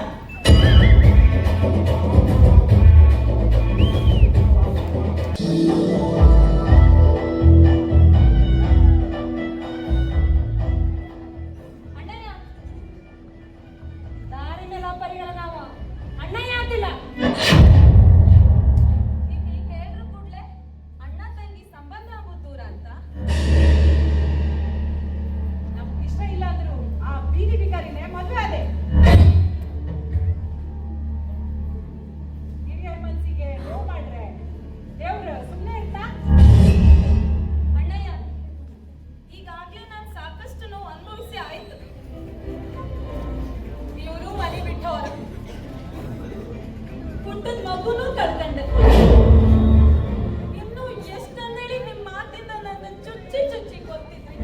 ಅಣ್ಣಯ್ಯ ದಾರಿ ಮೇಲೆ ಅಪ್ಪರಿಗಳ ನಾವು ಅಣ್ಣಯ್ಯ ಅಂತಿಲ್ಲ ಈಗ ಹೇಳಿದ್ರು ಕೂಡ್ಲೆ ಅಣ್ಣ ತಂಗಿ ಸಂಬಂಧ ಅಂಬುದು ದೂರ ಅಂತ ನಮ್ಗೆ ಇಷ್ಟ ಇಲ್ಲ ಅಂದ್ರು ಆ ಬೀದಿ ಬಿಕಾರಿನೇ ಮದುವೆ ಅದೇ ಹಿರಿಯರ ಮನ್ಸಿಗೆ ನೋವು ಮಾಡ್ರೆ ದೇವ್ರು ಸುಮ್ಮನೆ ಇರ್ತಾ ಅಣ್ಣಯ್ಯ ಈಗಾಗ್ಲೇ ನಾನು ಸಾಕಷ್ಟು ನೋವು ಅನುಭವಿಸಿ ಆಯ್ತು ಇವರು ಮನೆ ಬಿಟ್ಟವರು ಹುಟ್ಟದ ಮಗುನೂ ಕಳ್ಕೊಂಡೆ ಇನ್ನು ಎಷ್ಟಂದೇಳಿ ನಿಮ್ಮ ಮಾತಿಂದ ನನ್ನ ಚುಚ್ಚಿ ಚುಚ್ಚಿ ಗೊತ್ತಿದ್ರಿ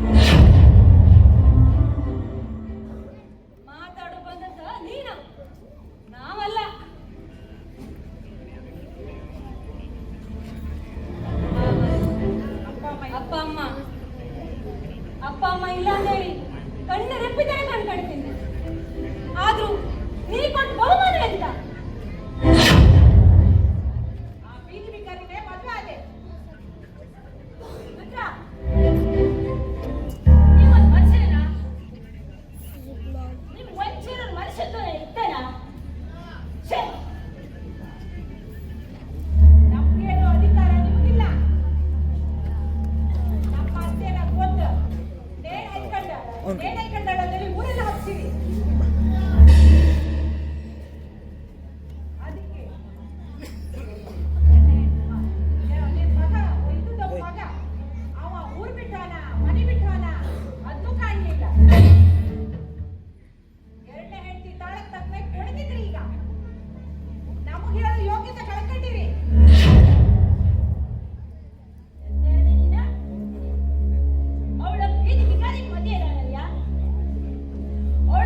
ಮಾತಾಡೋ ಬಂದದ್ದ ನೀನು ನಾವಲ್ಲ ಅಪ್ಪ ಅಮ್ಮ ಅಪ್ಪ ಅಮ್ಮ ಇಲ್ಲ ಅಂತೇಳಿ ಕಣ್ಣ ರೆಪ್ಪಿದಾಗ ಕಣ್ಕಣ್ತೀನಿ ಆದ್ರೂ ನೀ ಕೊಟ್ಟು ಬಹುಮಾನ ಅಂತ ಆ ಬೀದಿ ಬಿಕಾರಿನೇ ಮದುವೆ ಅದೇ ರುದ್ರ, ನೀವೊಂದ್ ಮನುಷ್ಯನೇನಾ? ನಿಮ್ ವಂಚನ ಮನುಷ್ಯತ್ವ ಇತ್ತೇನಾ? ಛೇ! ನಮ್ಗೆ ಹೇಳೋ ಅಧಿಕಾರ ನಿಮಗಿಲ್ಲ ನಮ್ಮ ಅತ್ತೆನ ಗೊತ್ತು ನೇಣ್ ಹೈಕಂಡಳದಲ್ಲಿ ಊರೆಲ್ಲ ಹಚ್ಚಿರಿ ಅದಕ್ಕೆ ನಿನ್ ಮಗ ಇದ್ದ ಮಗ ಅವ ಊರ್ ಬಿಟ್ಟಾನ ಮನೆ ಬಿಟ್ಟಾನ ಅದನ್ನೂ ಕಾಣ್ಲಿಲ್ಲ ಎರಡನೇ ಹೆಂಡತಿ ತಾಳಕ್ ತಕ್ಕ ಕೆಡಗಿದ್ರಿ ಈಗ ನಮಗ್ ಹೇಳೋ ಯೋಗ್ಯತೆ ಕಳ್ಕೊಂಡಿರಿ ಎಂತೇಳಿದೆ ನೀನ? ಅವಳ ಬೀದಿ ಬಿಕಾರಿ ಮದುವೆ ಇದ್ದಾಳಯ್ಯ. ಅವಳ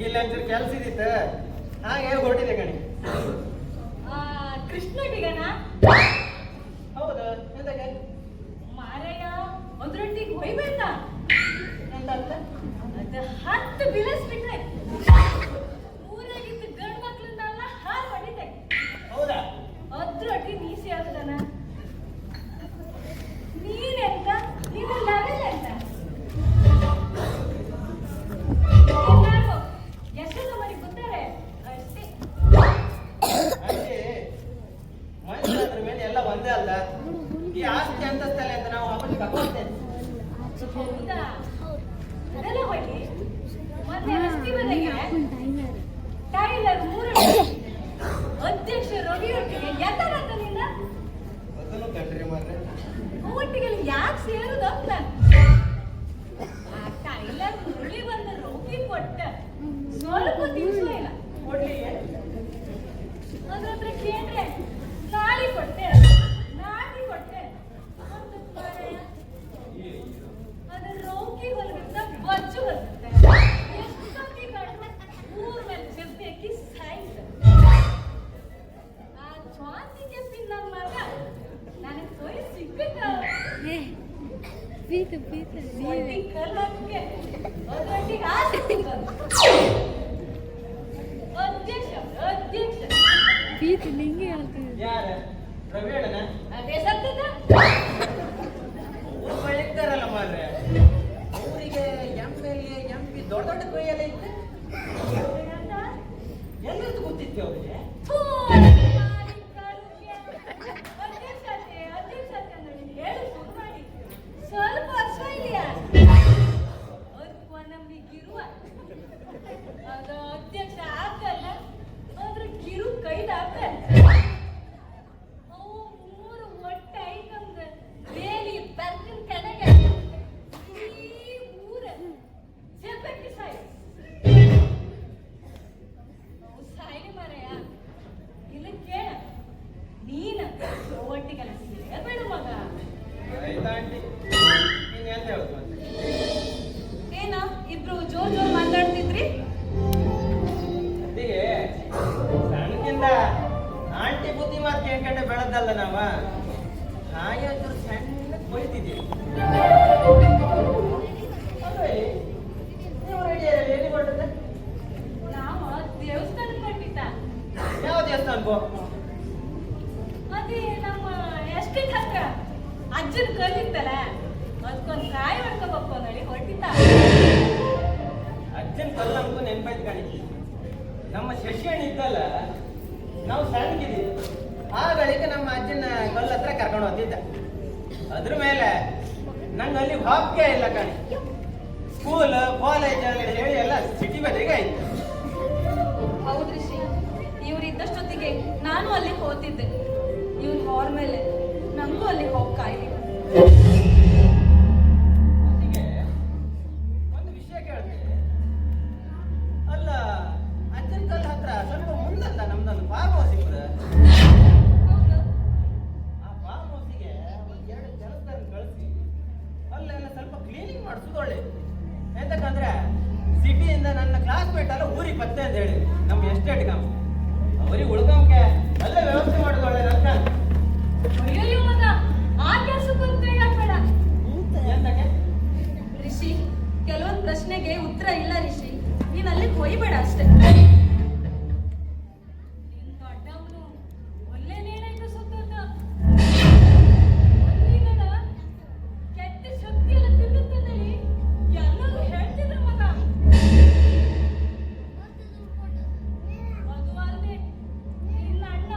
ಇಲ್ಲಿ ಒಂಚೂರು ಕೆಲಸ ಇದ್ದಿತ್ತ ಹಾಗೆ ಹೊರಟಿದೆ ಕಣಿ. ಕೃಷ್ಣಟಿಗನ ಹೌದಾ ಎಂತಕ್ಕೆ ಮಾರಯ್ಯ ಒಂದ್ರೊಟ್ಟಿಗೆ ಹೊಯ್ಬೇಡ ಎಂತ ಅಂತ ಅದು 10 ಬಿಳಿಸ್ಬಿಟ್ರೆ ಊರಾಗಿದ್ದು ಗಂಡು ಮಕ್ಳನ್ನೆಲ್ಲ ಹಾಳು ಮಾಡಿದ್ದೆ. ಹೌದಾ ಅದ್ರೊಟ್ಟಿಗೆ ನೀಸಿ ಆಗ್ತಾನ ನೀನೆಂತ ನೀನು ಲೆವೆಲ್ ಅಂತ ಎಲ್ಲಾರು ಯಶೋದ ಮನೆಗೆ ಗೊತ್ತಾರೆ ಅಷ್ಟೇ. ಅದೇ ಮನುಷ್ಯರ ಮೇಲೆ ಎಲ್ಲ ಒಂದೇ ಅಲ್ಲ. ಈ ಆಸ್ತಿ ಅಂತಸ್ತಲ್ಲ ಅಂತ ನಾವು ಅವನಿಗೆ ತಗೊಳ್ತೇವೆ. ಹೌದಾ ಅದೆಲ್ಲ ಹೋಗಿ ಮತ್ತೆ ರಸ್ತೆ ಬದಿಗೆ ಟೈಲರ್ 3 ಅಧ್ಯಕ್ಷ ರವಿಯೊಟ್ಟಿಗೆ ಎತ್ತರಂತ ನಿನ್ನ ಅದನ್ನು ಕಂಡ್ರಿ ಮಾರ್ರೆ. ಒಟ್ಟಿಗೆ ಯಾಕೆ ಸೇರುದು ಅಂತ ಆ ಟೈಲರ್ ಮುರುಳಿ ಬಂದ ರೋಗಿ ಕೊಟ್ಟ ಸ್ವಲ್ಪ ದಿವಸ ಇಲ್ಲ ಕೊಡ್ಲಿಕ್ಕೆ ಅದ್ರ ಹತ್ರ ಕೇಳ್ರೆ ನಾಳೆ ಕೊಟ್ಟೆ ನಾಳೆ ಕೊಟ್ಟೆ ಅಂತ ಮಾರಾಯ. ಅದ್ರ ರೋಗಿ ಹೊಲಗಿಂದ ಬಜ್ಜು ಬರುತ್ತೆ ಎಷ್ಟು ಕಮ್ಮಿ ಕಡಿಮೆ ಊರ್ ಮೇಲೆ ಚೆಪ್ಪಿ ಹಾಕಿ ಸಾಯ್ತು. ಆ ಸ್ವಾತಿಗೆ ಪಿನ್ನ ಮಗ ನನಗೆ ಹೋಗಿ ಸಿಕ್ಕಿದ್ದ ಒಟ್ಟಿ ಕಲ್ಲಕ್ಕೆ ಅದ್ರೊಟ್ಟಿಗೆ ಆಸೆ ಸಿಕ್ಕದು. ಅಧ್ಯಕ್ಷ ಯಾರ ಪ್ರವೀಣನ ಅದೇ ಸತ್ತದ ಊರು ಬೆಳಿತಾರಲ್ಲ ಮಾರ್ರೆ. ಅವರಿಗೆ ಎಂ.ಎಲ್.ಎ. ಎಂ.ಪಿ. ದೊಡ್ಡ ದೊಡ್ಡ ಕೈಯೆಲ್ಲ ಇತ್ತು. ಎಲ್ಲರದ್ದು ಗೊತ್ತಿತ್ತು ಅವರಿಗೆ. ಥೂ, ಅಧ್ಯಕ್ಷತೆ ನೋಡಿ ಹೇಳು ಶುರು ಮಾಡಿ ಸ್ವಲ್ಪ ವರ್ಷ ಇಲ್ಲ ನಮಗಿರುವ ಅದು ಅಧ್ಯಕ್ಷ ಆಗಲ್ಲ ಅದ್ರ ಕಿರು ಕೈದಾಕ ಅವು 3 ಒಟ್ಟೆ ಐತಂದ ಬೇಲಿ ಬರ್ತಿನ ಕಡೆಗೆ ಈ ಊರ ಚೆಪ್ಪಕ್ಕೆ ಸಾಯಿ ಸಾಯಿಗೆ ಮಾರಾಯ. ಇಲ್ಲ ಕೇಳ ನೀನ ಒಟ್ಟಿಗೆಲ್ಲ ಸೇರ್ಬೇಡ ಮಗ. ಆಯ್ತಾ ಆಂಟಿ ನೀನ್ ಎಂತ ಹೇಳುದು ಮತ್ತೆ? ಏನ ಇಬ್ರು ಜೋರ್ ಮಾತಾಡ್ತಿದ್ರಿ? ಅದಿಗೆ ಸಣ್ಣದಿಂದ ಆಂಟಿ ಬುದ್ಧಿ ಮಾತು ಕೇಳ್ಕೊಂಡೆ ಬೆಳೆದಲ್ಲ ನಾವ ಹಾಗೆ ಒಂಚೂರು ಸಣ್ಣ ಕೊಯ್ತಿದ್ದೀವಿ. ನೀವು ರೆಡಿಯಾಗಿ ಎಲ್ಲಿ ಹೊರಟದ? ನಾವು ದೇವಸ್ಥಾನಕ್ಕೆ ಹೊರಟಿದ್ದ. ಯಾವ ದೇವಸ್ಥಾನಕ್ಕೋ? ಅದೇ ನಮ್ಮ ಎಸ್ಟೇಟ್ ಹತ್ರ ಅಜ್ಜನ ಕಲಿತ್ತಲ್ಲ ಅದಕ್ಕೊಂದು ಕಾಯಿ ಹೊಡ್ಕೋಬೇಕು ಅನ್ನಿ ಹೊರಟಿದ್ದ. ಅಜ್ಜನ ಕಲ್ಲು ನಮಗೂ ನೆನಪಾಯ್ತು ಕಾಣಿ. ನಮ್ಮ ಶಶಿಯಣ್ಣ ಇದ್ದಲ್ಲ ನಾವು ಸಣ್ಣಗಿದ್ದೀವಿ ಆ ಗಳಿಗೆ ನಮ್ಮ ಅಜ್ಜನ ಕಲ್ಲು ಹತ್ರ ಕರ್ಕೊಂಡು ಹೋಗ್ತಿದ್ದ. ಅದ್ರ ಮೇಲೆ ನಂಗೆ ಅಲ್ಲಿ ಹಾಪ್ಗೆ ಇಲ್ಲ ಕಾಣಿ. ಸ್ಕೂಲ್ ಕಾಲೇಜ್ ಅಲ್ಲಿ ಹೇಳಿ ಎಲ್ಲ ಸಿಟಿ ಬದಿಗೆ ಆಯ್ತು. ಹೌದ್ರಿ ಶ್ರೀ, ಇವ್ರು ಇದ್ದಷ್ಟೊತ್ತಿಗೆ ನಾನು ಅಲ್ಲಿ ಹೋಗ್ತಿದ್ದೆ. ಇವ್ರು ಹೋರ ಮೇಲೆ ನಮಗೂ ಅಲ್ಲಿ ಹೋಗಿ ಕಾಯ್ಲಿ. ಅದಕ್ಕೆ ಒಂದು ವಿಷಯ ಕೇಳ್ತೀನಿ. ಅಲ್ಲ ಅಜ್ಜನ ಕಲ್ಲು ಹತ್ರ ಸ್ವಲ್ಪ ಮುಂದಲ್ಲ ನಮ್ದೊಂದು ಫಾರ್ಮ್ ಹೌಸ್ ಇತ್ತು. ಹೌದು, ಆ ಫಾರ್ಮ್ ಹೌಸಿಗೆ ಒಂದು 2 ಕೆಲಸದಾರನ್ನ ಕಳಿಸಿ ಅಲ್ಲೆಲ್ಲ ಸ್ವಲ್ಪ ಕ್ಲೀನಿಂಗ್ ಮಾಡಿಸೋದು ಒಳ್ಳೇದು. ಎಂತಕ್ಕಂದ್ರೆ ಸಿಟಿಯಿಂದ ನನ್ನ ಕ್ಲಾಸ್ಮೇಟ್ ಎಲ್ಲ ಊರಿಗೆ ಬತ್ತೆ ಅಂತ ಹೇಳಿ ನಮ್ಮ ಎಸ್ಟೇಟ್ ಗಮ್ ಅವ್ರಿಗೆ ಉಳ್ಕೊಂಬಕ್ಕೆ ಎಲ್ಲ ವ್ಯವಸ್ಥೆ ಮಾಡೋದು ಒಳ್ಳೇದಂತ. ಅಯ್ಯೋ ಮಗ ಆ ಕೆಲಸಕ್ಕೊಂದು ಕೈ ಹಾಕ್ಬೇಡ ಎಂತಕ್ಕೆ? ರಿಷಿ. ಕೆಲವೊಂದು ಪ್ರಶ್ನೆಗೆ ಉತ್ತರ ಇಲ್ಲ ರಿಷಿ, ನೀನ್ ಅಲ್ಲಿ ಕೊಯ್ಬೇಡ ಅಷ್ಟೇ. ನಿನ್ ದೊಡ್ಡವನು ಒಳ್ಳೆನೇನಾಯ್ತು ಸುತ್ತ ಕೆಟ್ಟ ಶಕ್ತಿ ಎಲ್ಲ ತಿನ್ನುತ್ತಂದೇಳಿ ಎಲ್ಲರೂ ಹೇಳ್ತಿದ್ರು ಮಗ. ಅದು ಅಲ್ಲದೆ ನಿನ್ನ ಅಣ್ಣ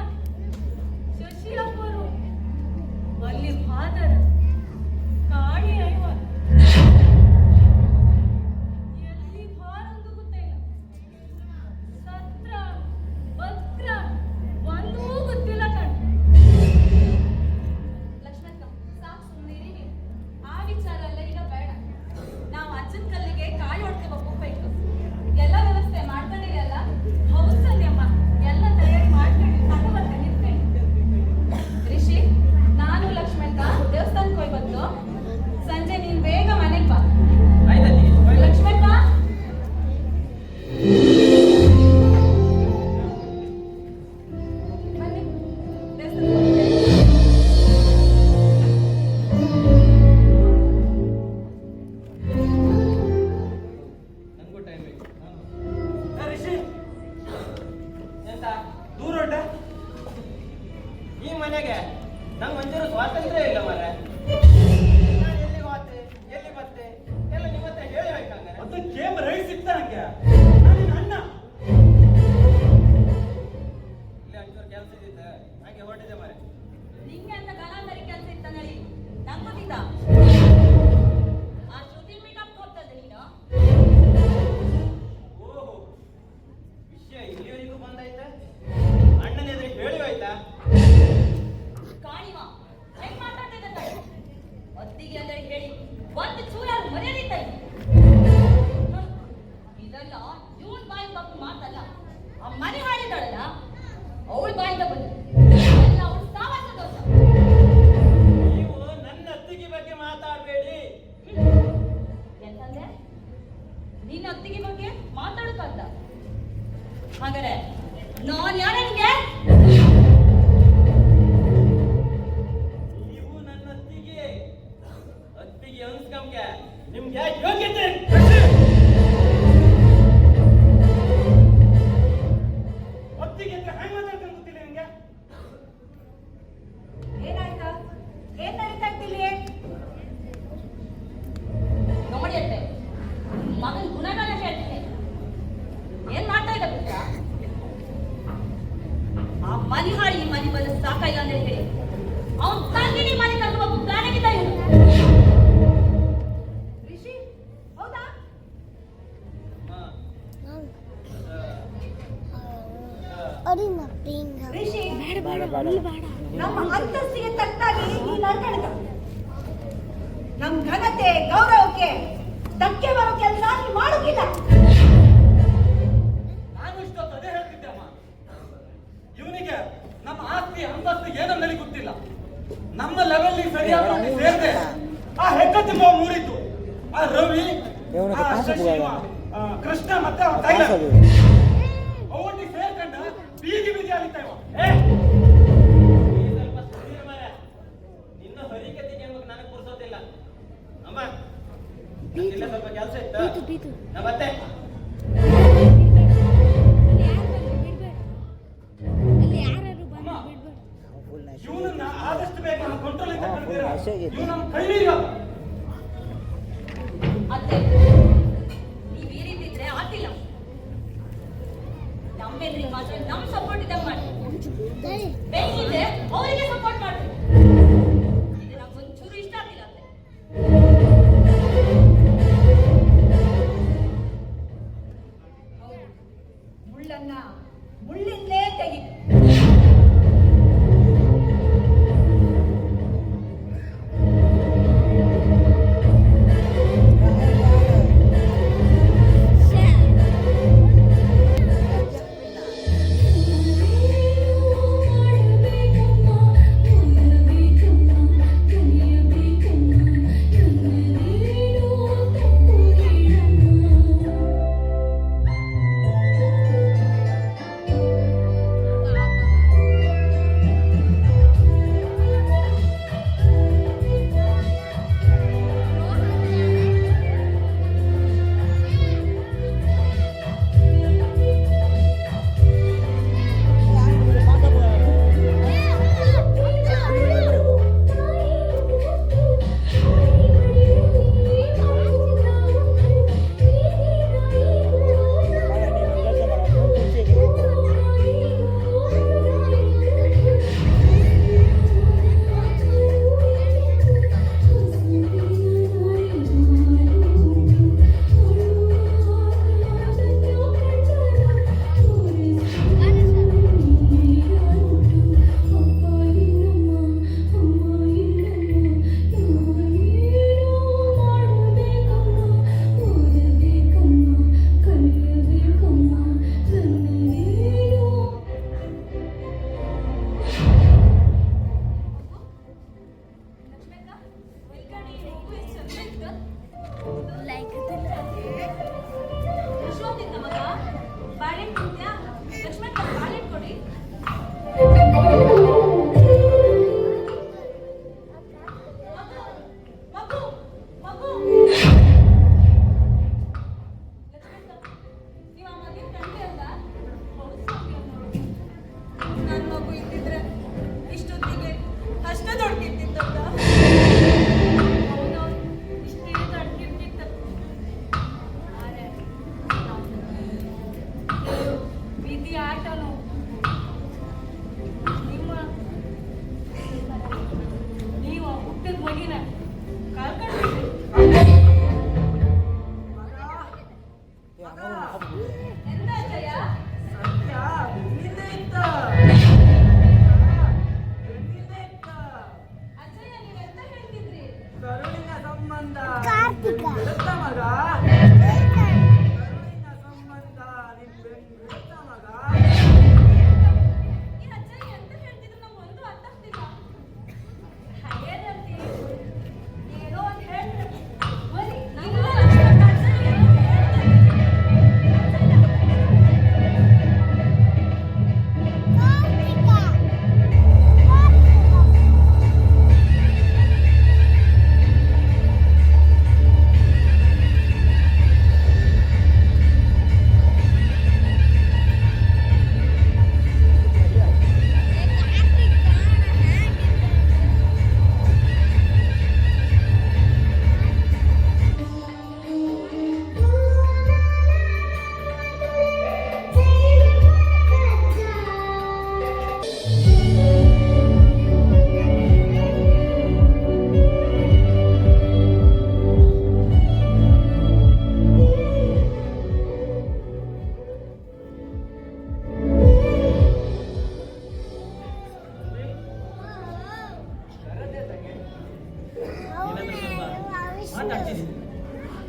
ಶಶಿ ಅಪ್ಪರು ಅಲ್ಲಿ ಫಾದರ್ ಕಾಳಿ ಅಯ್ಯವ ಎಲ್ಲಿ ಭಾರ ಅಂತ ಗೊತ್ತಿಲ್ಲ. ಗೊತ್ತಿಲ್ಲ ನಂಗೆ. ನಾನು ನಿನ್ನ ಅಣ್ಣ. ಇಲ್ಲಿ ಒಂಚೂರು ಕೆಲಸ ಇದ್ದಿತ್ತು ಹಾಗೆ ಹೊರಟಿದೆ ಮಾರೆ. ನಿಂಗೆ ಅಂತ ಗಲಾಂತರಿ ಕೆಲಸ ಇತ್ತ ನಳಿ ನಂಗೆ ಗೊತ್ತಿದ್ದ. ಆ ಶ್ರುತಿ ಮೀಟಪ್ ಹೋಗ್ತದೆ ನೀನು. ಓಹೋ ವಿಷಯ ಇಲ್ಲಿವರೆಗೂ ಬಂದಾಯ್ತಾ? ಅಣ್ಣನ ಎದುರು ಹೇಳಿ ಆಯ್ತಾ? ಕಾಣಿವ ಹೆಂಗ್ ಮಾತಾಡ್ತಿದ್ದ ತಾಯಿ ಒತ್ತಿಗೆ ಅಂದ್ರೆ ಹೇಳಿ ಒಂದು ಚೂರಾರು ಮರ್ಯಾದಿತ್ತ ಇದೆಲ್ಲ ಇವನ್ ಬಾಯಿಂದ ಬಂದು ಮಾತಲ್ಲ. ಆ ಮನೆ ಹಾಡಿದಾಳಲ್ಲ ಅವಳ ಬಾಯಿಂದ ಬಂದು ಎಲ್ಲ ಅವಳು ಸಾವಾಸ ದೋಷ. ನೀವು ನನ್ನ ಅತ್ತಿಗೆ ಬಗ್ಗೆ ಮಾತಾಡಬೇಡಿ. ಎಂತಂದ್ರೆ ನಿನ್ನ ಅತ್ತಿಗೆ ಬಗ್ಗೆ ಮಾತಾಡಕ್ಕಂತ ಹಾಗಾದ್ರೆ ನಾನ್ ಯಾರ ನಿಂಗೆ? ನೀವು ನನ್ನ ಅತ್ತಿಗೆ ಅನ್ಸ್ಕಂಗೆ ನಿಮ್ಗೆ ಯೋಗ್ಯತೆ ಒತ್ತಿಗೆ ಅಂತ ಹ್ಯಾಂಗ್ ಮಾತಾಡ್ತಾನೆ ಗೊತ್ತಿಲ್ಲ ನಿಂಗೆ. ಏನಾಯ್ತು? ಏನ್ ನಡೀತಾ ಇದ್ದಿಲ್ಲಿ? ನೋಡಿ ಅತ್ತೆ ಮಗನ ಗುಣಗಾನ ಹೇಳ್ತೀನಿ. ಏನ್ ಮಾಡ್ತಾ ಇದ್ದ ಗೊತ್ತಾ? ಆ ಮನೆ ಹಾಡಿ ಈ ಮನೆ ಬಂದು ಸಾಕಾಯಿಲ್ಲ ಅಂದ್ರೆ ಹೇಳಿ ಅವನ್ ತಂಗಿ ಈ ಮನೆ ಕರ್ಕೊಂಡು ಹೋಗೋ ಪ್ಲಾನ್ ಆಗಿದ್ದ ಇವನು. ರಿಷಿ ಹೌದಾ? ರಿಷಿ ನಮ್ಮ ಅಂತಸ್ತಿಗೆ ತಕ್ಕಾಗಿ ಈ ನಡ್ಕಣಕ ನಮ್ ಘನತೆ ಗೌರವಕ್ಕೆ ಧಕ್ಕೆ ಬರೋ ಕೆಲಸ ನೀ ಮಾಡೋದಿಲ್ಲ. ನಾನು ಇಷ್ಟೊತ್ತು ಅದೇ ಹೇಳ್ತಿದ್ದೆ ಅಮ್ಮ. ಇವನಿಗೆ ನಮ್ಮ ಆಸ್ತಿ ಅಂತಸ್ತು ಏನನ್ನಲಿ ಗೊತ್ತಿಲ್ಲ. ನಮ್ಮ ಲೆವೆಲ್ ಸರಿಯಾಗಿ ಸೇರಿದೆ. ಆ ಹೆಕ್ಕತ್ತಿಂಬ ಮೂರಿದ್ದು ಆ ರವಿ, ಆ ಶಶಿ, ಕೃಷ್ಣ ಮತ್ತೆ ಅವ್ರ ಟೈಲರ್ ಅವನಿಗೆ ಸೇರ್ಕೊಂಡ ಬೀದಿ ಬೀದಿ ಆಲಿತಾ ಇವ. ಸ್ವಲ್ಪ ಸುಮ್ಮನೆ ಮಾರ. ನಿನ್ನ ಹರಿಕತೆ ನಿಮಗೆ ನನಗೆ ಪುರ್ಸೋದಿಲ್ಲ ಅಮ್ಮ. ಇಲ್ಲ ಸ್ವಲ್ಪ ಕೆಲಸ ಇತ್ತು ನಾ ಮತ್ತೆ ಇವನನ್ನ ಆದಷ್ಟು ಬೇಗ ಕಂಟ್ರೋಲ್ ಅಷ್ಟೇ. ಇವ್ ನಮ್ಮ ಕೈಲಿಲ್ಲ. ಅತ್ತೆ ನೀವ್ ಈ ರೀತಿ ಇದ್ರೆ ಆಗಿಲ್ಲ. ನಮ್ಮೆದ್ರಿಗೆ ಮಾತ್ರ ನಮ್ ಸಪೋರ್ಟ್ ಇದೆ ಮಾಡಿ ಬೇಕಿದ್ರೆ ಅವರಿಗೆ ಸಪೋರ್ಟ್ ಮಾಡಿ. ಇದು ನಂಗೆ ಒಂಚೂರು ಇಷ್ಟ ಆಗಿಲ್ಲ ಅತ್ತೆ. ಹೌದು. ಮುಳ್ಳನ್ನ ಮುಳ್ಳಿಂದೇ ತೆಗಿ.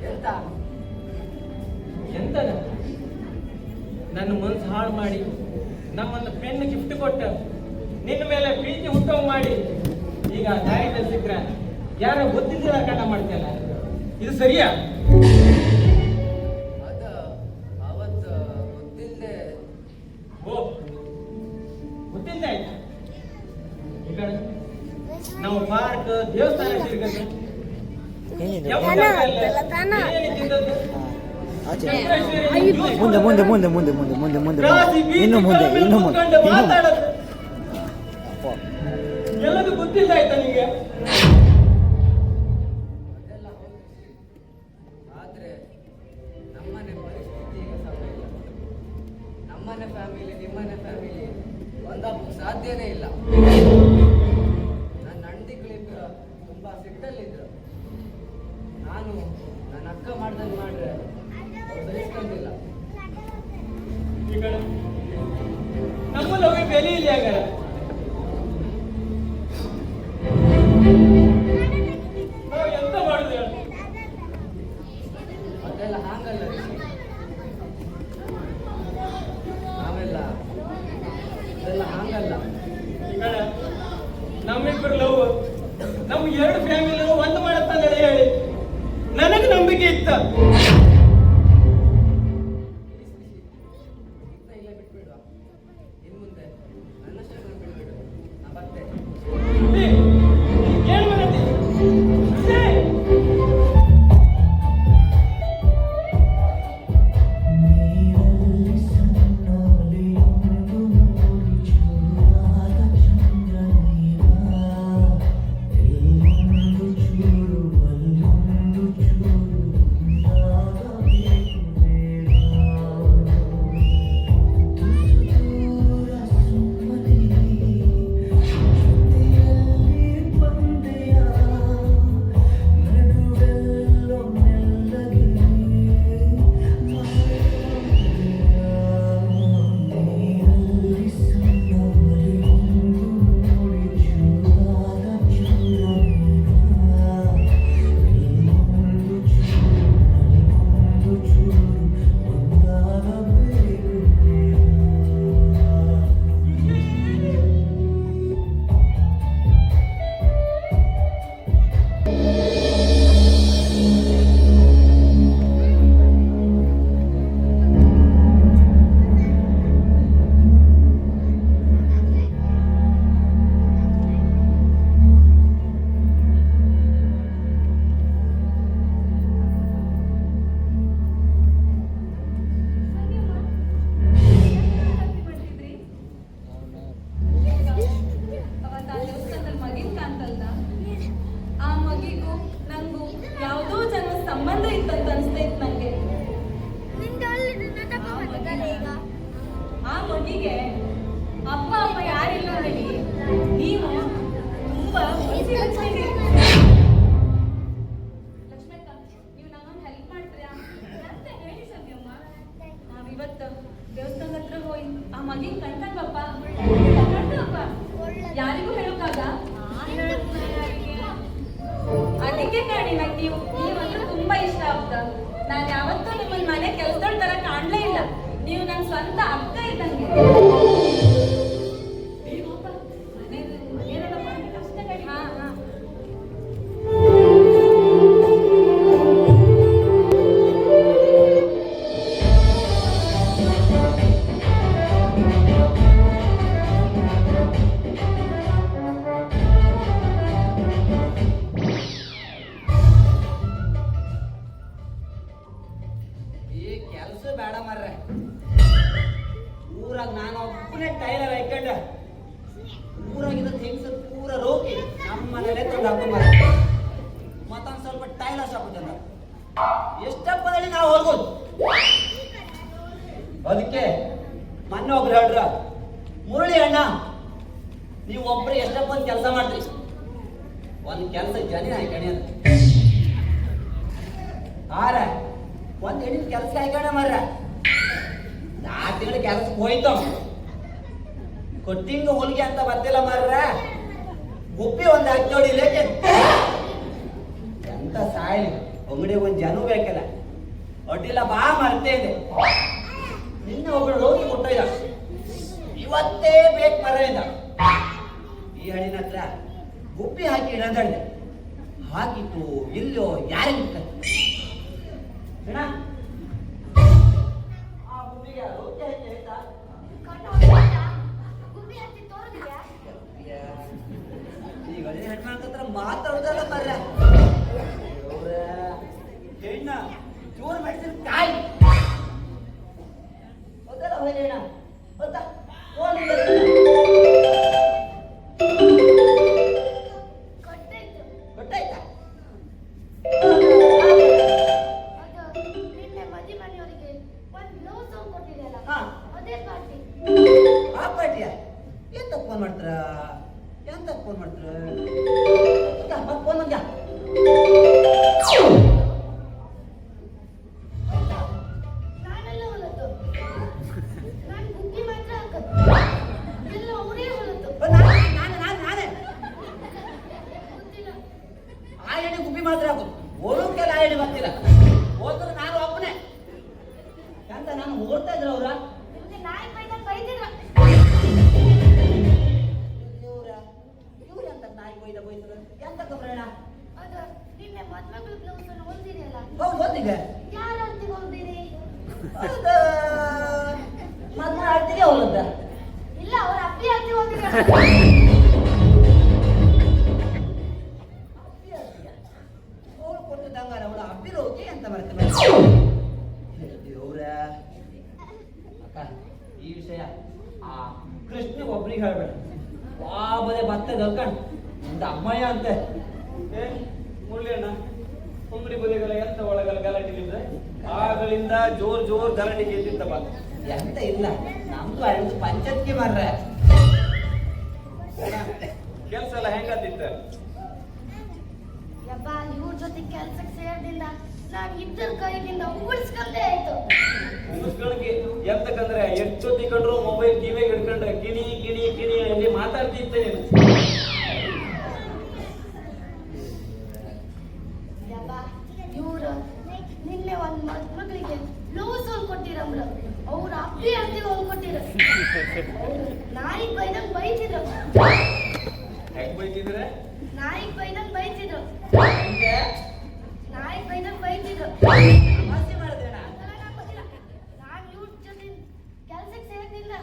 ಎಂತ ಎಂತದ ನನ್ನ ಮನ್ಸು ಹಾಳು ಮಾಡಿ ನಮ್ಮೊಂದು ಪೆನ್ ಗಿಫ್ಟ್ ಕೊಟ್ಟ ನಿನ್ನ ಮೇಲೆ ಪ್ರೀತಿ ಹುಟ್ಟವ್ ಮಾಡಿ ಈಗ ದಾರಿದಲ್ಲಿ ಸಿಕ್ಕ್ರ ಯಾರೋ ಗೊತ್ತಿದ್ದಿಲ್ಲ ಕಂಡ ಮಾಡ್ತಿಯಲ್ಲ ಇದು ಸರಿಯಾ? ಅದ ಅವತ್ತು ಗೊತ್ತಿಲ್ಲದೆ ಓ ಗೊತ್ತಿಲ್ಲ ಆಯ್ತಾ ಈ ಕಡೆ ನಾವು ಪಾರ್ಕ್ ದೇವಸ್ಥಾನ ತಿರ್ಗದು ಏನಿದೆ ಯಾವ ಬಿರಿಯಾನಿ ತಿಂದದ್ದು ಆಚೆ ಚಂದ್ರೇಶ್ವರಿ ಮುಂದೆ ಮುಂದೆ ಮುಂದೆ ಮುಂದೆ ಮುಂದೆ ಮುಂದೆ ಮುಂದೆ ರಾಸಿ ಬೀದಿ ಇನ್ನು ಮುಂದೆ ಕಬ್ಬಲ್ಲಿ ಇನ್ನು ಮುಂದೆ ಕೂತ್ಕೊಂಡು ಇನ್ನು ಮುಂದೆ ಮಾತಾಡೋದು ಅಪ್ಪ. ಎಲ್ಲದು ಗೊತ್ತಿಲ್ಲ ಆಯ್ತಾ ನಿಂಗೆ? ಅದೆಲ್ಲ ಹೌದು. ಆದ್ರೆ ನಮ್ಮನೆ ಪರಿಸ್ಥಿತಿ ಈಗ ಸಮ ಇಲ್ಲ. ನಮ್ಮನೆ ಫ್ಯಾಮಿಲಿ ನಿಮ್ಮನೆ ಫ್ಯಾಮಿಲಿ ಒಂದಾಗಕ್ಕೆ ಸಾಧ್ಯನೇ ಇಲ್ಲ. ನನ್ನ ಅಣ್ಣಿಗಳಿಬ್ರು ತುಂಬಾ ಸಿಟ್ಟಲ್ಲಿದ್ರು. ನಾನು ನನ್ನ ಅಕ್ಕ ಮಾಡ್ದಂಗೆ ಮಾಡ್ರೆ ಅವ್ರು ಸಹಿಸ್ಕೊಂಡಿಲ್ಲ. ಈ ಕಡೆ ನಮ್ಮ ಲವ್ ಬೆಲೆ ಇಲ್ಲ ಹಾಗಾದ್ರೆ ನಾವು ಎಂತ ಮಾಡುದು ಹೇಳು? ಅದೆಲ್ಲ ಹಾಗಲ್ಲ ರಿಷಿ. ನಾವೆಲ್ಲ ಅದೆಲ್ಲ ಹಾಗಲ್ಲ. ಈ ಕಡೆ ನಮ್ಮಿಬ್ಬರು ಲವ್ ನಮ್ಮ ಎರಡು ಫ್ಯಾಮಿಲಿ ಒಂದು ಮಾಡತ್ತಂದ್ರೆ ಹೇಳಿ ನನಗೆ ನಂಬಿಕೆ ಇತ್ತ. ಇಲ್ಲೇ ಬಿಟ್ಬಿಡುವ. ಇನ್ ಮುಂದೆ ನನ್ನಷ್ಟೇ ಬಿಟ್ಬಿಡು. ನಾ ಬರ್ತೇನೆ. ಏನ್ ಮಾಡತ್ತಿ? ಸಂಬಂಧ ಇತ್ತಂತ ಅನ್ಸ್ತೈತ್ ನಂಗೆ. ಆ ಮಗಿಗೆ ಅಪ್ಪ ಅಮ್ಮ ಯಾರಿಲ್ಲ ಹೇಳಿ ನೀವು ತುಂಬಾ ಲಕ್ಷ್ಮಕ್ಕ, ನೀವು ನಮ್ಮನ್ನು ಹೆಲ್ಪ್ ಮಾಡ್ತೀರಾ ಅಂತ ಹೇಳಿ ಸಂಧ್ಯಮ್ಮ. ನಾವಿವತ್ತು ದೇವಸ್ಥಾನದ ಹತ್ರ ಹೋಗಿ ಆ ಮಗಿನ ಕಣ್ಕಂಡ್ವಪ್ಪ. ಯಾರಿಗೂ ಹೇಳೋಕ್ಕಾಗ ಅದಕ್ಕೆ ಕಾಣಿ ನಂಗೆ ನೀವಂದ್ರೆ ತುಂಬಾ ಇಷ್ಟ ಆಗ್ತ. ನಾನು ಯಾವತ್ತೂ ನಿಮ್ಮನ್ನ ಮನೆ ಕೆಲಸದೊಳ ತರ ಕಾಣ್ಲೇ ಇಲ್ಲ. ನೀವು ನನ್ನ ಸ್ವಂತ ಅಕ್ಕ ಇದ್ದಂಗೆ. ಬೇಡ ಮರ್ರೆ. ಊರಾಗ ನಾನು ಒಬ್ಬನೇ ಟೈಲರ್ ಹಾಕೊಂಡ ಊರಾಗಿದ್ದ ಹೆಂಗಸರು ಪೂರ ರೋಗಿ ನಮ್ಮ ಮನೇಲೆ ತಂದು ಹಾಕೊಂಬಾರ. ಮತ್ತೊಂದು ಸ್ವಲ್ಪ ಟೈಲರ್ ಶಾಪ್ ಜನ ಎಷ್ಟಪ್ಪದಲ್ಲಿ ನಾವು ಹೋಗ್ಬೋದು. ಅದಕ್ಕೆ ಮೊನ್ನೆ ಒಬ್ರು ಹೇಳ್ರ, ಮುರಳಿ ಅಣ್ಣ ನೀವು ಒಬ್ರು ಎಷ್ಟಪ್ಪ ಒಂದು ಕೆಲಸ ಮಾಡ್ತೀರಿ, ಒಂದು ಕೆಲಸ ಜನ ಹಾಕಣಿ ಅಂತ. ಆರ ಒಂದ್ ಹೆಣ್ಣಿನ ಕೆಲಸ ಹಾಕೋಣ ಮರ್ರ. 4 ತಿಂಗಳ ಕೆಲಸಕ್ಕೆ ಹೋಯ್ತು. ಕೊಟ್ಟಿಂಗ ಹೊಲಿಗೆ ಅಂತ ಬರ್ತಿಲ್ಲ ಮರ್ರ. ಗುಪ್ಪಿ ಒಂದು ಹಾಕಿ ನೋಡಿ ಎಂತ ಸಾಯಲಿ ಅಂಗಡಿಗೆ ಒಂದು ಜನ ಬೇಕಲ್ಲ ಅಡ್ಡಿಲ್ಲ ಬಾ ಮರ್ತೇ ಇದೆ ನಿನ್ನೆ ಒಬ್ಬಳು ರೋಗಿ ಕೊಟ್ಟಿಲ್ಲ ಇವತ್ತೇ ಬೇಕು ಮರ ಇದ್ದ ಈ ಹಳ್ಳಿನ ಹತ್ರ ಗುಪ್ಪಿ ಹಾಕಿ ಇಡಂದೆ ಹಾಕಿತ್ತು ಇಲ್ಲೋ ಯಾರಿಗೆ ಆ ಗುಬ್ಬಿಗೆ ರೋಗಿ ಹಾಕಿ ಆಯ್ತಾ ಈಗ ಹೆಣ್ಮಕ್ಳ ಹತ್ರ ಮಾತಾಡುದಲ್ಲ ಮರ್ರ ಹೆಣ್ಣ ಚೂರು ಮೆಡಿಸಿನ್ ಕಾಯಿ ಹೌದಲ್ಲ ಹೋಯ್ನ ಹೌದಾ ಗೊತ್ತಾಯ್ತಾ ಆ ಪಾರ್ಟಿಯ ಎಂತ ಫೋನ್ ಮಾಡ್ತಾರ ಎಂತ ಫೋನ್ ಮಾಡ್ತಾರ ಫೋನ್ ಮಂಜ ನಾನೇ ಆ ಎಣ್ಣೆ ಗುಬ್ಬಿ ಮಾತ್ರ ಹಾಕೋದು ಓಡೋಕೆಲ್ಲ ಆ ಎಣ್ಣೆ ಬರ್ತೀರ ಹೋದ್ರೆ ನಾನು ಒಬ್ಬನೇ ಅಂತ ನಾನು ಓಡ್ತಾ ಇದ್ರ ಅವ್ರ ಇವ್ರೆಂತ ನಾಯಿ ಕೊಯ್ದ ಬೈದ್ರು ಎಂತ ಕಬ್ರಣ ಹೌದು ಓದಿಗೆ ಮದ್ವೆ ಆಡ್ತಿಗೆ ಅವಳದ್ದ ಇಲ್ಲ ಅವ್ರ ಅಪ್ಪಿ ಅತ್ತಿ ಹೋಗಿದ್ದಾರೆ ಅವಳು ಕೊಟ್ಟಿದ್ದಂಗಾರ ಅವಳು ಅಬ್ಬಿರೋಕೆ ಅಂತ ಬರ್ತದೆ ದೇವ್ರ ಅಕ್ಕ ಈ ವಿಷಯ ಆ ಕೃಷ್ಣ ಒಬ್ರಿಗೆ ಹೇಳ್ಬೇಡ ಬಾಬದೇ ಬತ್ತೆ ದಲ್ಕಂಡು ಒಂದು ಅಮ್ಮಯ್ಯ ಅಂತೆ ಮುರಳಿ ಅಣ್ಣ ಅಂಗಡಿ ಬದಿಗೆಲ್ಲ ಎಂತ ಒಳಗಲ್ಲ ಗಲಾಟೆಲಿದ್ರೆ ಆಗಳಿಂದ ಜೋರ್ ಗಲಾಟೆಗೆ ಎದ್ದಿತ್ತಪ್ಪ ಎಂತ ಇಲ್ಲ ನಮ್ದು ಅಳಿದು ಪಂಚಾಯತ್ಗೆ ಮಾರ್ರೆ ಕೆಲ್ಸ ಎಲ್ಲ ಹೆಂಗಾತಿತ್ತ ಯಪ್ಪ ಇವ್ರ ಜೊತೆ ಕೆಲ್ಸಕ್ಕೆ ಸೇರ್ದಿಂದ ನಾನ್ ಇದ್ದರ ಕೈಗಿಂದ ಉಗುಳ್ಸ್ಕೊಂಡೇ ಆಯ್ತು ಮುಸ್ಗಳಿಗೆ ಎಂತಕಂದ್ರೆ ಎಷ್ಟೊತ್ತಿ ಕಂಡ್ರು ಮೊಬೈಲ್ ಕಿವಿಗೆ ಹಿಡ್ಕೊಂಡ್ರೆ ಕಿಣಿ ಕಿಣಿ ಕಿಣಿ ಅಲ್ಲಿ ಮಾತಾಡ್ತಿದ್ದೆ ನೀನು ಯಪ್ಪ ಇವ್ರು ನಿನ್ನೆ ಒಂದ್ ಮಕ್ಳಿಗೆ ಬ್ಲೌಸ್ ಹೊಲ್ಕೊಟ್ಟಿರಮ್ರು ಅವ್ರ ಅಪ್ಪಿ ಅತ್ತಿ ಹೊಲ್ಕೊಟ್ಟಿರ ನಾಯಿಗ್ ಬೈದಂಗ್ ಬೈತಿದ್ರು ಹೆಂಗ್ ಬೈತಿದ್ರೆ ನಾಯಿಗ್ ಬೈದಂಗ್ ಬೈತಿದ್ರು ಹೆಂಗೆ ನಾಯಿಗ್ ಬೈದಂಗ್ ಬೈತಿದ್ರು ತಮಾಷೆ ಮಾಡಿದ್ರೇನ ನಾನ್ ಇವ್ರ ಜೊತೆ ಕೆಲ್ಸಕ್ಕೆ ಸೇರದಿಂದ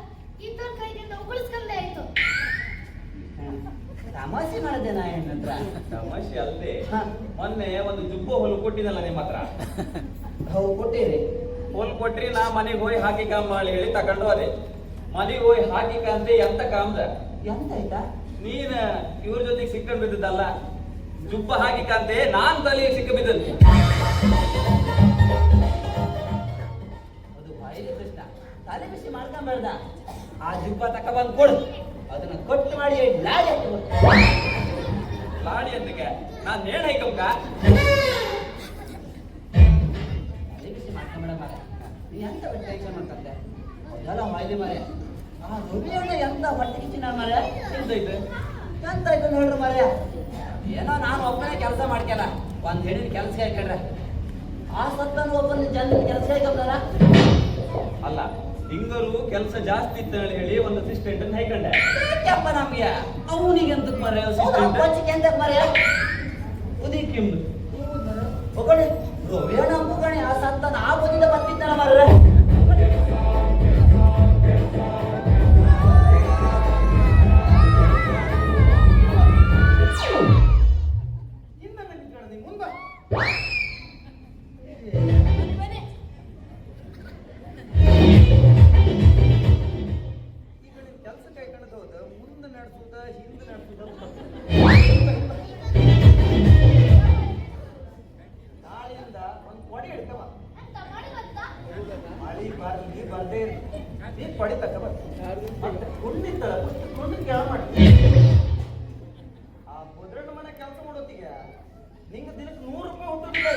ಇದ್ದರ ಕೈಗಿಂದ ಉಗುಳ್ಸ್ಕೊಂಡೇ ಆಯ್ತು ತಮಾಷೆ ಮಾಡಿದ್ದೇನ ಹೆಣ್ಣತ್ರ ತಮಾಷೆ ಅಲ್ಲದೆ ಮೊನ್ನೆ ಒಂದು ಜುಬ್ಬ ಹೊಲು ಕೊಟ್ಟಿದ್ದಲ್ಲ ನಿಮ್ಮ ಹತ್ರ ಹೌದು ಕೊಟ್ಟಿರಿ ಹೊಲ್ ಕೊಟ್ರಿ ನಾ ಮನೆಗೆ ಹೋಗಿ ಹಾಕಿ ಕಾಮ್ ಮಾಡಿ ಹೇಳಿ ತಗೊಂಡು ಹೋದೆ ಮನೆಗೆ ಹೋಗಿ ಹಾಕಿ ಕಾಂತೆ ಎಂತ ಕಾಮ್ದ ಎಂತ ಆಯ್ತಾ ನೀನ್ ಇವ್ರ ಜೊತೆಗೆ ಸಿಕ್ಕಂಡ್ ಬಿದ್ದಲ್ಲ ಜುಬ್ಬ ಹಾಕಿ ಕಾಂತೆ ನಾನ್ ತಲೆಗೆ ಸಿಕ್ಕ ಬಿದ್ದಂತೆ ಅದು ಬಾಯಿಗೆ ಕೃಷ್ಣ ತಲೆ ಬಿಸಿ ಮಾಡ್ಕೊಂಬೇಡ್ದ ಆ ಜುಬ್ಬ ತಕ ಬಂದು ಕೊಡು ಅದನ್ನ ಕಟ್ ಮಾಡಿ ಲಾಡಿ ಹಾಕಿ ಲಾಡಿ ಅಂತಕ್ಕೆ ನಾನ್ ನೇಣ್ ಹೈಕಂಕ ತಲೆ ಬಿಸಿ ಮಾಡ್ಕೊಂಬೇಡ ಮಾರ ನೀ ಎಂತ ಬಿಟ್ಟು ಟೆನ್ಷನ್ ಮಾಡ್ಕೊಂಡೆ ಅದೆಲ್ಲ ಮಾಯ್ಲಿ ಮಾರೆ ಆ ರವಿಯಣ್ಣ ಎಂತ ಹೊಟ್ಟೆ ಕಿಚ್ಚಿನ ಮಾರೆ ಎಂತೈತೆ ಎಂತ ಆಯ್ತು ನೋಡ್ರಿ ಮಾರ್ಯ ಏನೋ ನಾನು ಒಬ್ಬನೇ ಕೆಲಸ ಮಾಡ್ಕಲ್ಲ ಒಂದ್ ಹೆಣ್ಣಿನ ಕೆಲಸ ಹಾಕೊಂಡ್ರೆ ಆ ಸತ್ತನು ಒಬ್ಬನ ಜನ ಕೆಲಸ ಹಾಕಲ್ಲ ಅಲ್ಲ ಹಿಂಗರು ಕೆಲಸ ಜಾಸ್ತಿ ಇತ್ತು ಹೇಳಿ ಒಂದು ಅಸಿಸ್ಟೆಂಟ್ ಅನ್ನು ಹೈಕಂಡೆ ಯಾಕಪ್ಪ ನಮ್ಗೆ ಅವನಿಗೆ ಎಂತಕ್ ಮರೆ ಅಸಿಸ್ಟೆಂಟ್ ಬಚ್ಚಿಗೆ ಎಂತ ಮಾರ್ಯ ಉದಿಕ್ಕಿಂದು ಒಗಣಿ ರವಿಯಣ್ಣ ಮುಗಣಿ ಆ ಸತ್ತನ ಆ ಬದಿದ ಬರ್ತಿದ್ದಾನ ಮಾರ್ರೆ ಕೆಲಸ ಕೈ ಕಣದ ಮುಂದೆ ನಡೆಸುದ ಹಿಂದೆ ನಡೆಸುದ ನಾಳೆಯಿಂದ ಒಂದು ಕೊಡಿ ಹಿಡ್ಕವ ಮಳಿ ಬರ್ಲಿ ಬರ್ದೇ ನೀ ಕೊಡಿ ತಕ್ಕ ಕುಂಡಿತ್ತಳ ಕುಂಡಿ ಕೆಳ ಮಾಡಿ ಆ ಭದ್ರಣ್ಣ ಮನೆ ಕೆಲಸ ಮಾಡೋತ್ತಿಗೆ ನಿಂಗೆ ದಿನಕ್ಕೆ 100 ರೂಪಾಯಿ ಹುಟ್ಟಿಲ್ಲ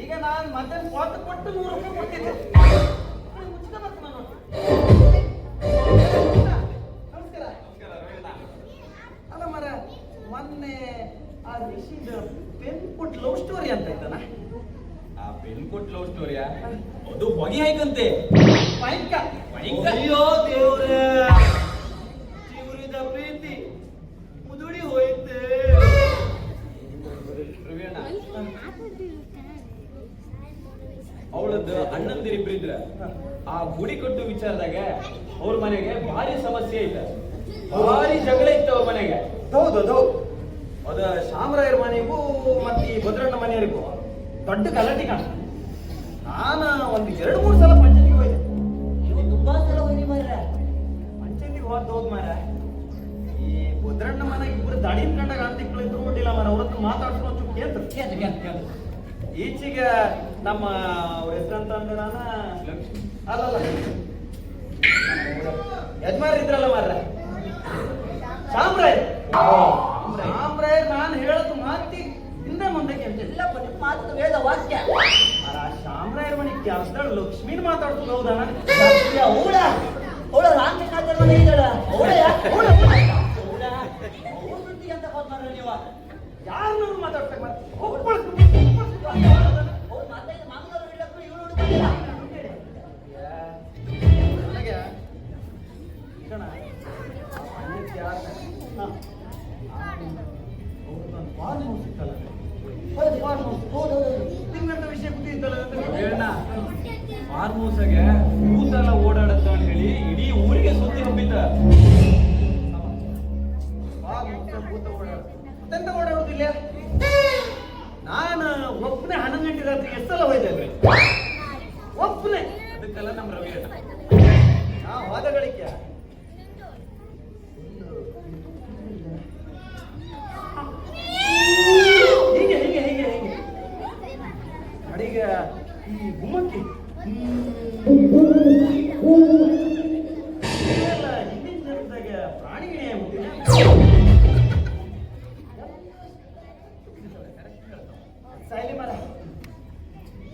ಈಗ ನಾನು ಮಧ್ಯಾಹ್ನ ಕೊಟ್ಟು 100 ರೂಪಾಯಿ ಕೊಡ್ತಿದ್ದೆ ಮುಚ್ಚಿದ ಬರ್ತ ನಾನು ನಮಸ್ಕಾರ ಅಲ್ಲ ಮರ ಮೊನ್ನೆ ಆ ರಿಷಿದ ಪೆನ್ ಕೊಟ್ಟು ಲವ್ ಸ್ಟೋರಿ ಅಂತ ಆಯ್ತಾನ ಪೆನ್ ಕೊಟ್ಟು ಲವ್ ಸ್ಟೋರಿಯಾ ಅದು ಹೊಗೆ ಹೇಗಂತೆ ಭಯಂಕ ಭಯಂಕ. ಅಯ್ಯೋ ದೇವ್ರೇ, ಚಿಗುರಿದ ಪ್ರೀತಿ ಮುದುಡಿ ಹೋಯ್ತೆ. ಪ್ರವೀಣ ಅವಳದ್ದು ಅಣ್ಣಂದಿರಿಬ್ರಿದ್ರ ಆ ಗುಡಿ ಕಟ್ಟು ವಿಚಾರದಾಗ ಅವ್ರ ಮನೆಗೆ ಭಾರಿ ಸಮಸ್ಯೆ ಐತೆ, ಭಾರಿ ಜಗಳ ಇತ್ತು ಅವ್ರ ಮನೆಗೆ. ಹೌದು ಹೌದು, ಅದ ಶಾಮರಾಯರ ಮನೆಗೂ ಮತ್ತೆ ಈ ಭದ್ರಣ್ಣ ಮನೆಯವರಿಗೂ ದೊಡ್ಡ ಗಲಾಟೆ ಕಾಣ. ನಾನು ಒಂದು 2-3 ಸಲ ಪಂಚಾಯತಿಗೆ ಹೋಯ್ದೆ. ನೀವು ತುಂಬಾ ಸಲ ಹೋಗಿ ಮಾರ್ರೆ. ಪಂಚಾಯತಿಗೆ ಹೋದ್ ಮಾರ, ಈ ಭದ್ರಣ್ಣ ಮನೆ ಇಬ್ರು ದಾಡಿನ ಕಂಡಾಗ ಅಂತಿಕ್ಳು ಇದ್ರು ನೋಡಿಲ್ಲ ಮಾರ, ಅವ್ರ ಹತ್ರ ಮಾತಾಡ್ಸ್ಕೊಂಡು ಚುಕ್ಕಿ ಅಂತ ಕೇಳ್ರಿ. ಈಚೆಗೆ ನಮ್ಮ ಅವ್ರ ಹೆಸರಂತ ಅಂದ್ರೆ ಅಲ್ಲಲ್ಲ ಯಜಮಾನ್ ಇದ್ರಲ್ಲ ಮಾರ್ರೆ, ಶಾಮರಾಯ್. ನಾನು ಹೇಳೋದು ಮಾತಿ ಹಿಂದೆ ಮುಂದಕ್ಕೆ ಅಂತ ಇಲ್ಲಪ್ಪ, ನಿಮ್ಮ ಮಾತು ವೇದ ವಾಕ್ಯ. ಶಾಮರಾಯರ ಮನೆ ಕೆಲಸದಳು ಲಕ್ಷ್ಮೀನ ಮಾತಾಡ್ತು ಹೌದಣ? ಅವಳ ರಾಮಕೃಷ್ಣ ಮನೆ ಇದ್ದಾಳ. ಅಂತ ಹೋದ್ ಮಾರ್ರೆ ನೀವು. ಯಾರನ್ನೂ ಮಾತಾಡ್ತಾರೆ ಅವ್ರು ಮಾತಾಡಿದ ಮಂಗಳೂರು ಇಲ್ಲಕ್ಕೂ ಇವಳು ಹುಡುಗಿಲ್ಲ. ನನಗೆ ಕಣ ಫಾರ್ಮ್ ಹೌಸ್ ಸಿಕ್ಕಲ್ಲ, ಫಾರ್ಮ್ ಹೌಸ್ ನಿಮ್ಗಂತ ವಿಷಯ ಗೊತ್ತಿದ್ದಲ್ಲ ಹೇಳಣ್ಣ, ಫಾರ್ಮ್ ಹೌಸ್ಗೆ ಭೂತೆಲ್ಲ ಓಡಾಡುತ್ತ ಅಂತ ಹೇಳಿ ಇಡೀ ಊರಿಗೆ ಸುದ್ದಿ ಹಬ್ಬಿದ್ದ. ಭೂತ ಓಡಾಡುತ್ತೆ ಮತ್ತೆಂತ ಓಡಾಡುದಿಲ್ಲ. ನಾನು ಒಬ್ಬನೇ 11 ಗಂಟೆ ರಾತ್ರಿ ಎಷ್ಟೆಲ್ಲ ಹೋಯ್ತೇವೆ, ಒಬ್ಬನೇ. ಅದಕ್ಕೆಲ್ಲ ನಮ್ಮ ರವಿ ಅಣ್ಣ ನಾ ಹೋದಗಳಿಗೆ ಹೀಗೆ ಹೀಗೆ ಹೀಗೆ ಹೀಗೆ ಅಡಿಗೆ ಈ ಗುಮ್ಮಕ್ಕಿ ಇದೆಲ್ಲ ಹಿಂದಿನ ಜನದಾಗ ಪ್ರಾಣಿಗಳೇ ಸಾಯ್ಲಿ ಮರ.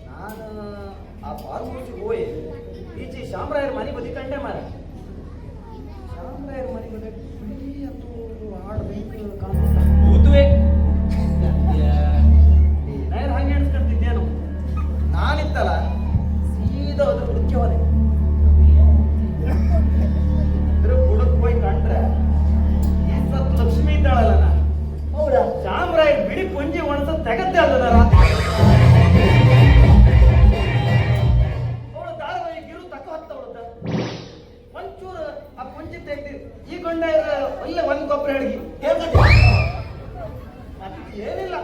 ನಾನು ಆ ಫಾರ್ಮ್ ಹೌಸಿಗೆ ಹೋಗಿ ಈಚೆ ಶಾಮರಾಯರ ಮನೆ ಬದಿ ಕಂಡೆ ಮಾರ. ಶಾಮರಾಯರ ಮನೆ ಬದಿ ಅದು ಆಡ್ಬೇಕು ಕಾಣ್ತಾ ಭೂತವೇ ನಾನು ಹಂಗೆ ಎಣಿಸ್ಕೊಳ್ತಿದ್ದೇನು. ನಾನಿತ್ತಲ್ಲ ಸೀದಾ ಅದ್ರ ಬುಡಕ್ಕೆ ಹೋದೆ. ಅದ್ರ ಬುಡಕ್ಕೆ ಹೋಗಿ ಕಂಡ್ರೆ ಈ ಸತ್ತು ಲಕ್ಷ್ಮೀ ಇದ್ದಾಳಲ್ಲ ನಾ, ಹೌದಾ? ಶಾಮರಾಯರ್ ಬಿಡಿ ಪುಂಜಿ ಒಣಸ ತೆಗದ್ದೆ ಅಲ್ಲ ರಾತ್ರಿ. ಅವಳು ಧಾರಾವಾಹಿ ಗಿರು ತಕ್ಕ ಹೊತ್ತ ಅವಳದ ಒಂಚೂರು ಆ ಪುಂಜಿ ತೆಗ್ದಿ ಈ ಗೊಂಡ ಒಳ್ಳೆ ಒಂದ್ ಗೊಬ್ಬರ ಹಿಡಿಗಿ ಏನಿಲ್ಲ.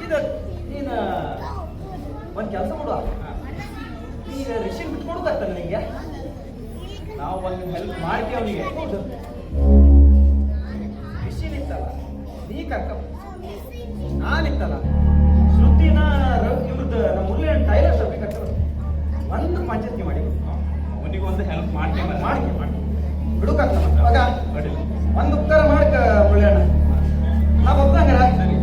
ಇದು ನೀನು ಒಂದ್ ಕೆಲಸ ಮಾಡುವ, ಈಗ ರಿಷಿನ್ ಬಿಟ್ಕೊಡುತ್ತಾಗ್ತಾನೆ ನಿಂಗೆ. ನಾವು ಒಂದು ಹೆಲ್ಪ್ ಮಾಡ್ತೀವಿ ಅವನಿಗೆ. ರಿಷಿನ್ ಇತ್ತಲ್ಲ ನೀ ಕರ್ಕ, ನಾನಿತ್ತಲ್ಲ ಶ್ರುತಿನ ಇವ್ರದ್ದು ನಮ್ಮ ಮುಳ್ಳಿನ ಟೈಲರ್ ಶಾಪಿಗೆ ಕರ್ಕ ಒಂದು ಪಂಚಾಯತಿ ಮಾಡಿ ಅವನಿಗೆ ಒಂದು ಹೆಲ್ಪ್ ಮಾಡ್ತೀವಿ ಮಾಡಿ ಬಿಡುಕಾಗ್ತಾನ ಮಗ. ಅಡ್ಡಿಲ್ಲ. ಒಂದು ಉಪಕಾರ ಮಾಡಕ ಮುಳ್ಳಿಯಣ್ಣ, ನಾ ಒಪ್ಪಂಗಾರ. ಸರಿ.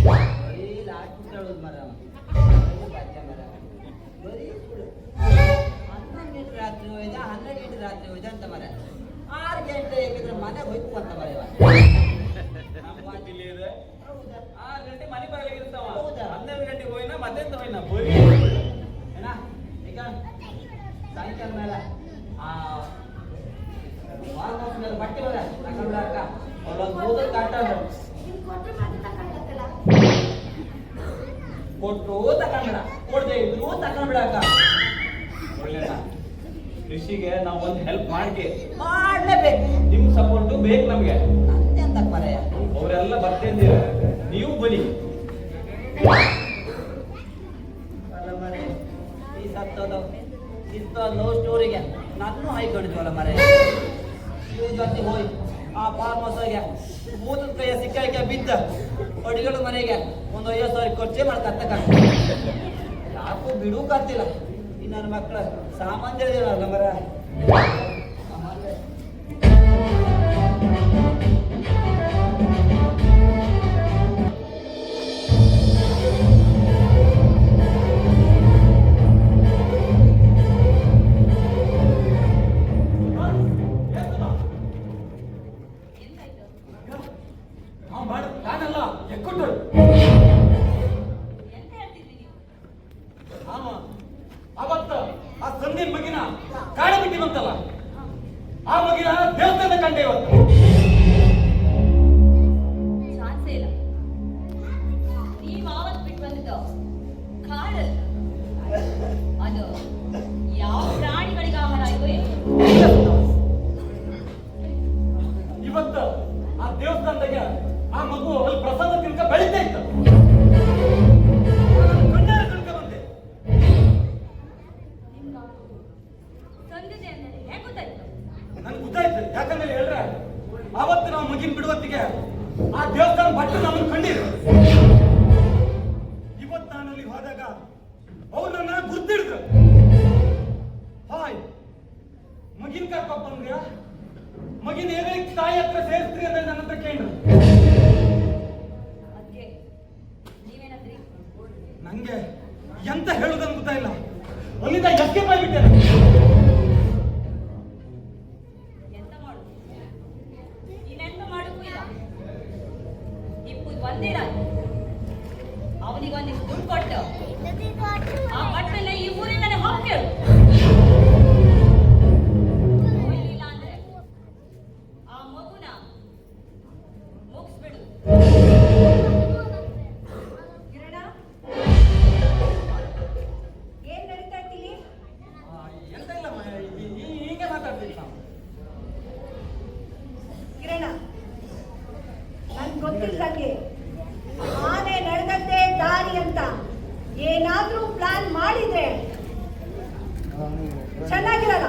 ಬರೀ ಲಾಟ್ ಬಿಟ್ಟಾಳೋದು ಮರ. ಬರೀ ಸುಳ್ಳು. 11 ಗಂಟೆ ರಾತ್ರಿ ಹೋಯ್ದ, 12 ಗಂಟೆ ರಾತ್ರಿ ಹೋಯ್ದ ಅಂತ ಮರ. 6 ಗಂಟೆ ಬೇಕಿದ್ರೆ ಮನೆಗೆ ಹೋಯ್ತು ಅಂತ ಮರ ಇವ. ಇಲ್ಲಿ ಇದೆ. ಹೌದಾ? 6 ಗಂಟೆ ಮನೆ ಬರಲಿಕ್ಕೆ ಇರ್ತಾವ. ಹೌದಾ? 12 ಗಂಟೆಗೆ ಹೋಯ್ನ ಮತ್ತೆಂತ ಹೋಯ್ನ ಬರೀ ಏನ ಈಗ ಸಾಯಂಕಾಲ ಮೇಲೆ ಆ ವಾರ ಮೇಲೆ ಬಟ್ಟೆ ಹೋದ ತಗೊಂಡ್ಬಿಡಕ್ಕ. ಅವಳೊಂದು ಕೂದಲು ಕಾಟ ಕೊಟ್ಟು ತಗೊಂಡ್ಬಿಡ, ಕೊಡದೆ ಇದ್ರು ತಗೊಂಡ್ಬಿಡಕ್ಕ. ಒಳ್ಳೆಣ್ಣ, ಕೃಷಿಗೆ ನಾವು ಒಂದು ಹೆಲ್ಪ್ ಮಾಡ್ಕೆ ಮಾಡ್ಲೇಬೇಕು. ನಿಮ್ ಸಪೋರ್ಟು ಬೇಕು ನಮ್ಗೆ. ಎಂತ ಮರೆಯ ಅವರೆಲ್ಲ ಬರ್ತಿದ್ದೀರ, ನೀವು ಬನ್ನಿ. ಅಲ್ಲ ಮರೆ, ಈ ಸತ್ತೋದ ಇಂಥ ಲವ್ ಸ್ಟೋರಿಗೆ ನಾನು ಹೈಕೊಂಡಿದ್ವಲ್ಲ ಮರೆ. ಇವ್ ಜೊತೆ ಹೋಯ್ ಆ ಫಾರ್ಮ್ ಹೌಸ್ಗೆ ಮೂತದ ಕೈಯ ಸಿಕ್ಕಾಯ್ಕೆ ಬಿದ್ದ ಅಡಿಗಳು ಮನೆಗೆ ಒಂದು 50,000 ಖರ್ಚೆ ಮಾಡ್ಕತ್ತ. ಯಾಕೋ ಬಿಡು ಕತ್ತಿಲ್ಲ. ಈ ನನ್ನ ಮಕ್ಕಳ ಸಾಮಾನ್ಯ ಮರ. ಆಮ ಅವತ್ತ ಆ ಸಂದಿನ ಮಗಿನ ಕಾಡ ಬಿಟ್ಟಿ ಬಂತಲ್ಲ, ಆ ಮಗಿನ ದೇವಸ್ಥಾನ ಕಂಡೆ ಇವತ್ತು. ಚಾನ್ಸೇ ಇಲ್ಲ. ನೀವ್ ಆವತ್ ಬಿಟ್ಟು ಬಂದಿದ್ದು ಕಾಡಲ್ಲ, ಅದು ಯಾವ ಪ್ರಾಣಿಗಳಿಗೆ ಆಹಾರ ಆಯ್ತು ಏನು? ಇವತ್ತು ಆ ದೇವಸ್ಥಾನದಾಗ ಆ ಮಗು ಅಲ್ಲಿ ಪ್ರಸಾದ ತಿನ್ಕ ಬೆಳಿತಾ ಇತ್ತು. ಕಣ್ಣಾರೆ ತಿನ್ಕ ಬಂದೆ. ನಿಮ್ಗ ಸಂದಿದೆ ಅಂದ್ರೆ ಹೇಗೆ ಗೊತ್ತಾಯ್ತು? ನನ್ಗೆ ಗೊತ್ತಾಯ್ತು. ಯಾಕಂದ್ರೆ ಹೇಳ್ರೆ ಅವತ್ತು ನಾವು ಮಗಿನ ಬಿಡುವತ್ತಿಗೆ ಆ ದೇವಸ್ಥಾನ ಭಟ್ರು ನಮ್ಮನ್ನು ಕಂಡಿರು. ಇವತ್ತು ನಾನು ಅಲ್ಲಿ ಹೋದಾಗ ಅವ್ರು ನನ್ನ ಗುರ್ತಿಡಿದ್ರು. ಹಾಯ್, ಮಗಿನ ಕರ್ಕೊಂಡ್ ಬಂದ್ಯ, ಮಗಿನ ಹೇಗೆ ತಾಯಿ ಹತ್ರ ಸೇರಿಸ್ತೀರಿ ಅಂತ ನನ್ನ ಹತ್ರ ಕೇಳಿದ್ರು. ಅದಕ್ಕೆ ನೀವೇನಂದ್ರಿ? ನಂಗೆ ಎಂತ ಹೇಳುದಂತ ಗೊತ್ತಾಯಿಲ್ಲ. ಅಲ್ಲಿಂದ ಎಸ್ಕೇಪ್ ಆಗಿಬಿಟ್ಟೆ. ಎಂತ ಮಾಡುದು? ಇನ್ನೆಂತ ಮಾಡೋಕ್ಕೂ ಇಲ್ಲ. ಇಪ್ಪುದು ಒಂದೇ ರಾಜ. ಅವನಿಗೊಂದಿಷ್ಟು ದುಡ್ಡು ಕೊಟ್ಟು ಆ ಬಟ್ಟೆನ ಈ ಊರಿಂದನೇ ಹೋಗ್ತೇಳು. ಇಲ್ಲ ಅಂದ್ರೆ ಆ ಮಗುನ ಮುಗಿಸ್ಬಿಡು. ಕಿರಣ, ಏನ್ ನಡೀತಾ ಇದ್ದೀನಿ? ಎಂತ ಇಲ್ಲ, ಹೀಗೆ ಮಾತಾಡ್ತೀನಿ ನಾವು. ಕಿರಣ, ನನ್ ಗೊತ್ತಿಲ್ಲದಂಗೆ ಆನೆ ನಡೆದದ್ದೇ ದಾರಿ ಅಂತ ಏನಾದ್ರೂ ಪ್ಲಾನ್ ಮಾಡಿದ್ರೆ ಚೆನ್ನಾಗಿರಲ್ಲ.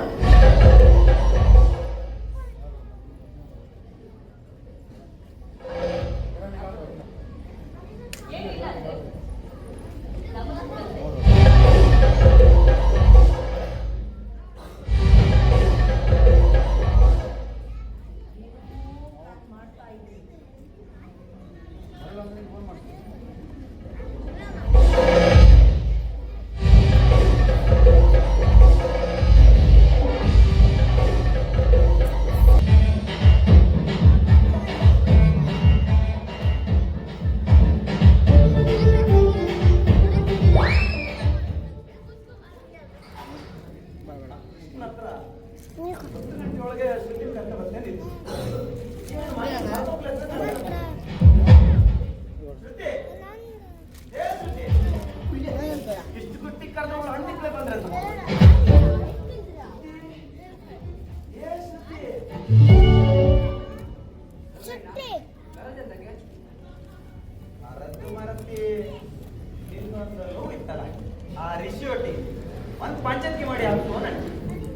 ಏನಿಲ್ಲ ಅಂದ್ರೆ ನಮಗ್ ಬಂದ್ರೆ ಮಾಡ್ತಾ ಇದ್ದೀನಿ. ನನ್ನ ಹತ್ರ 10 ಗಂಟೆ ಒಳಗೆ ಸುದ್ದಿ ಕರ್ಕೊಂಡು ಬರ್ತೇನೆ. ಏನು ಮಾಡಿ ಮಾತಾಡ್ಲಿಕ್ಕೆ ಅಂತ ಶ್ರುತಿ, ಏ ಶ್ರುತಿ, ಇಷ್ಟು ಗುಟ್ಟಿ ಕರೆದವಳು ಹಣ್ಣಿಕ್ಲೆ ಬಂದ್ರಲ್ಲ. ಏ ಶ್ರುತಿ, ರದ್ದು ಮರತಿ ಇನ್ನೊಂದು ನೋವು ಇತ್ತಲ್ಲ, ಆ ರಿಷಿ ಒಟ್ಟಿಗೆ ಒಂದು ಪಂಚಾಯತ್ಗೆ ಮಾಡಿ ಹಾಕ್ತು ನನಗೆ.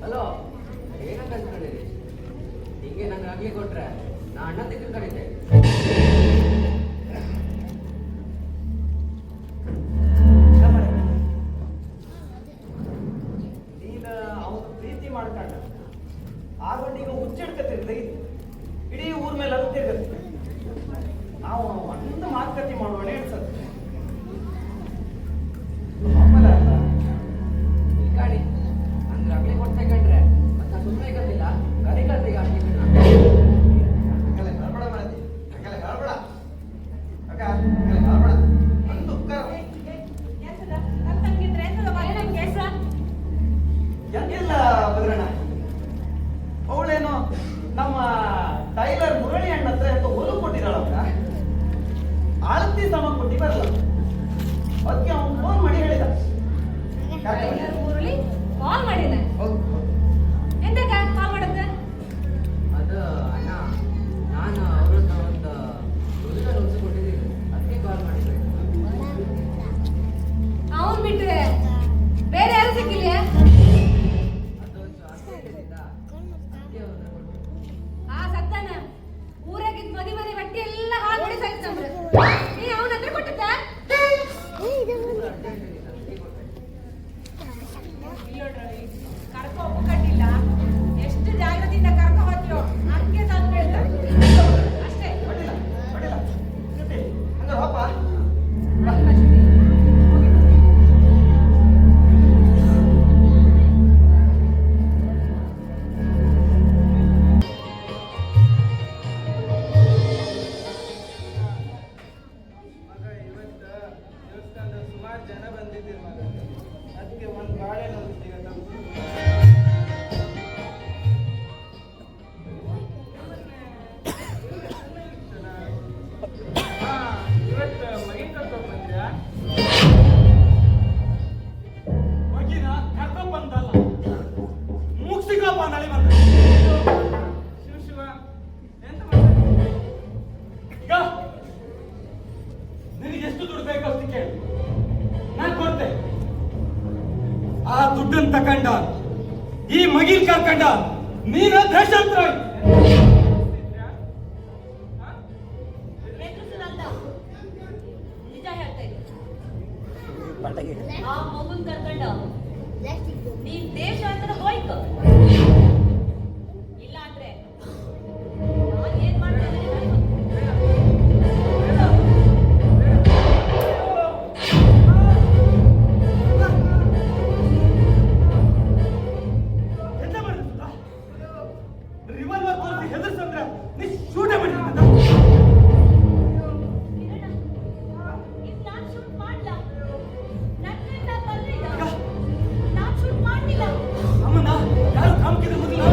ಹಲೋ, ಏನಂತ ಅನ್ಕೊಂಡಿರಿ? ಹಿಂಗೆ ನಂಗೆ ಆಗ್ಲಿ ಕೊಟ್ರೆ ನಾ ಅಣ್ಣ ತೆಗೆದು ಕರೀತೆ. ನೀನು ಅವನು ಪ್ರೀತಿ ಮಾಡ್ಕೊಂಡ ಆಗೊಂಡು ಈಗ ಹುಚ್ಚಿಡ್ಕತ್ತಿರ್ಲಿ, ಇಡೀ ಊರ್ ಮೇಲೆ ಅದು ತಿರ್ಗತ್ತೆ. ನಾವು ಒಂದು ಮಾತುಕತೆ ಮಾಡೋಣ ಅನ್ಸತ್ತೆ. ಆಮೇಲೆ ಅಲ್ಲ ಈ ಗಾಡಿ ನಂಗೆ ಆಗ್ಲಿ ಕೊಡ್ತಾ ಕಂಡ್ರೆ ಮತ್ತೆ ಸುಮ್ಮನೆ ಕತ್ತಿಲ್ಲ ಕರಿಕತ್ತೀಗ ಹಂಗೆಲ್ಲ ಹೇಳ್ಬೇಡ ಮಾಡತಿ, ಹಂಗೆಲ್ಲ ಹೇಳ್ಬೇಡ ಅಕ್ಕ, ಹಂಗೆಲ್ಲ ಹೇಳ್ಬೇಡ. ಒಂದು ಎಂತದ? ನನ್ ತಂಗಿದ್ರೆ ಎಂತದ ಮನೆ ನನ್ ಕೆಲ್ಸ? ಎಂತಿಲ್ಲ ಬದ್ರಣ್ಣ, ಅವಳೇನು ನಮ್ಮ ಟೈಲರ್ ಮುರಳಿ ಅಣ್ಣ ಹತ್ರ ಎಂತ ಹೊಲು ಕೊಟ್ಟಿದ್ದಾಳಕ್ಕ, ಆಳತಿ ಸಮ ಕೊಟ್ಟಿ ಬರಲ್ಲ. ಅದಕ್ಕೆ ಅವ್ನು ಫೋನ್ ಮಾಡಿ ಹೇಳಿದ. ಮುರಳಿ ಕಾಲ್ ಮಾಡಿದ. ಎಂತಕ ಕಾಲ್ ಮಾಡದ? ಅದು ಅಣ್ಣ, ನಾನು ಅವ್ರನ್ನ ಒಂದು ಹುಡುಗ ರೋಲ್ಸ್ ಕೊಟ್ಟಿದ್ದೀನಿ, ಅದಕ್ಕೆ ಕಾಲ್ ಮಾಡಿದ್ದೆ. ಅವನ್ ಬಿಟ್ರೆ ಬೇರೆ ಯಾರು ಸಿಕ್ಕಿಲ್ಲ? ಅದು ಅಷ್ಟೇನಿಲ್ಲ, ಅದಕ್ಕೆ ಅವ್ರನ್ನ ಕೊಟ್ಟೆ. ಆ ಸತ್ತಾನ ಊರಾಗಿದ್ ಮದಿ ಬಟ್ಟೆ ಎಲ್ಲ ಹಾಳು ಮಾಡಿ ಸಾಯ್ತಂದ್ರ. ನೀ ಅವನ ಹತ್ರ ಕೊಟ್ಟಿದ್ದ? ಅರ್ಜೆಂಟ್ ಅದಕ್ಕೆ ಕೊಟ್ಟೆ. ಕರ್ಕೊ ಒಪ್ಪಕಟ್ಟಿಲ್ಲ. ಎಷ್ಟು ಜಾಗದಿಂದ ಕರ್ಕೊ ಹೋಗ್ತೀವೋ ಹಂಗೆ ತಂದು ಬೀಳ್ತಾರೆ ಅಷ್ಟೇ. ಅಡ್ಡಿಲ್ಲ ಅಡ್ಡಿಲ್ಲ ಶ್ರುತಿ, ಹಂಗಾರೆ ಹೋಪ. ಮಗ ಇವತ್ತು ದೇವಸ್ಥಾನದ ಸುಮಾರು ಜನ ಬಂದಿದ್ದೀರಿ ಮಗ. ಅದಕ್ಕೆ ಒಂದು ಬಾಳೆಹಣ್ಣು ಸಿಗತ್ತಾ? ಹಾ, ಇವತ್ತು ಮಗನ್ ಕರ್ಕೊಂಡ್ ಬಂದ್ಯಾ? ಮಗಿನ ಕರ್ಕೊಂಡ್ ಬಂದಲ್ಲ ಮುಗ್ಸಿಕಪ್ಪ ನಳಿ ಬಂದ ಶಿವ ಎಂತ ಮಾಡ್ತಾ ಈಗ ನಿನಗೆ ಎಷ್ಟು ದುಡ್ಡು ಬೇಕು ಅಷ್ಟು ಕೇಳು ನಾನು ಕೊಡ್ತೆ. ಆ ದುಡ್ಡನ್ನು ತಕೊಂಡ ಈ ಮಗಿಲ್ ಕರ್ಕೊಂಡ ನೀನ ದೇಶಾಂತರ ಹೆದರ್ಸೋದಲ್ಲ. ನಿಜ ಹೇಳ್ತಾ ಇದ್ದೀನಿ. ಪಟಾಕಿ ಆ ಮಗುನ್ ಕರ್ಕೊಂಡ ನೀನ್ ದೇಶಾಂತರ ಹೋಯ್ತು. ಇಲ್ಲ ಅಂದ್ರೆ ನಾನ್ ಏನ್ ಮಾಡ್ತಾ ಇದ್ದೀನಿ ಎಂತ ಮಾಡಿದ ರಿವಾಲ್ವರ್ ತೋರಿಸಿ ಹೆದರ್ಸಂದ್ರ ನೀ ಶೂಟ ಮಾಡಿದ ಇದು ನಾನ್ ಶೂಟ್ ಮಾಡ್ಲ. ನನ್ನಿಂದ ಬರ್ಲಿಲ್ಲ. ನಾನ್ ಶೂಟ್ ಮಾಡ್ಲಿಲ್ಲ. ಅಮ್ಮನ ಯಾರು ಕಾಮಕಿದ್ರೆ ಮೊದಲು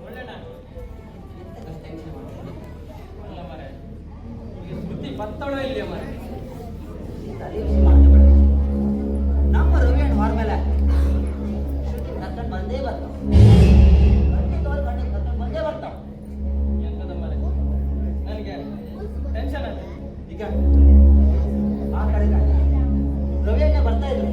ಒಳ್ಳೆನಾ? ಅಲ್ಲ ಮಾರ್ರೆ, ಈಗ ಸ್ಮೃತಿ ಬತ್ತಳೋ ಇಲ್ಲಿಯ ಮಾರ್ರೆ? ನಮ್ಮ ರವಿಯಣ್ಣ ಹೊರ ಮೇಲೆ ಕರ್ಕೊಂಡು ಬಂದೇ ಬರ್ತಾವ ಕರ್ಕೊಂಡು ಬಂದೇ ಬರ್ತಾವ. ಎಂತದ ಮಾರ್ರೆ? ನನಗೆ ಟೆನ್ಷನ್ ಆಯ್ತು. ಈಗ ಆ ಕಡೆ ರವಿಯಣ್ಣ ಬರ್ತಾ ಇದ್ರು.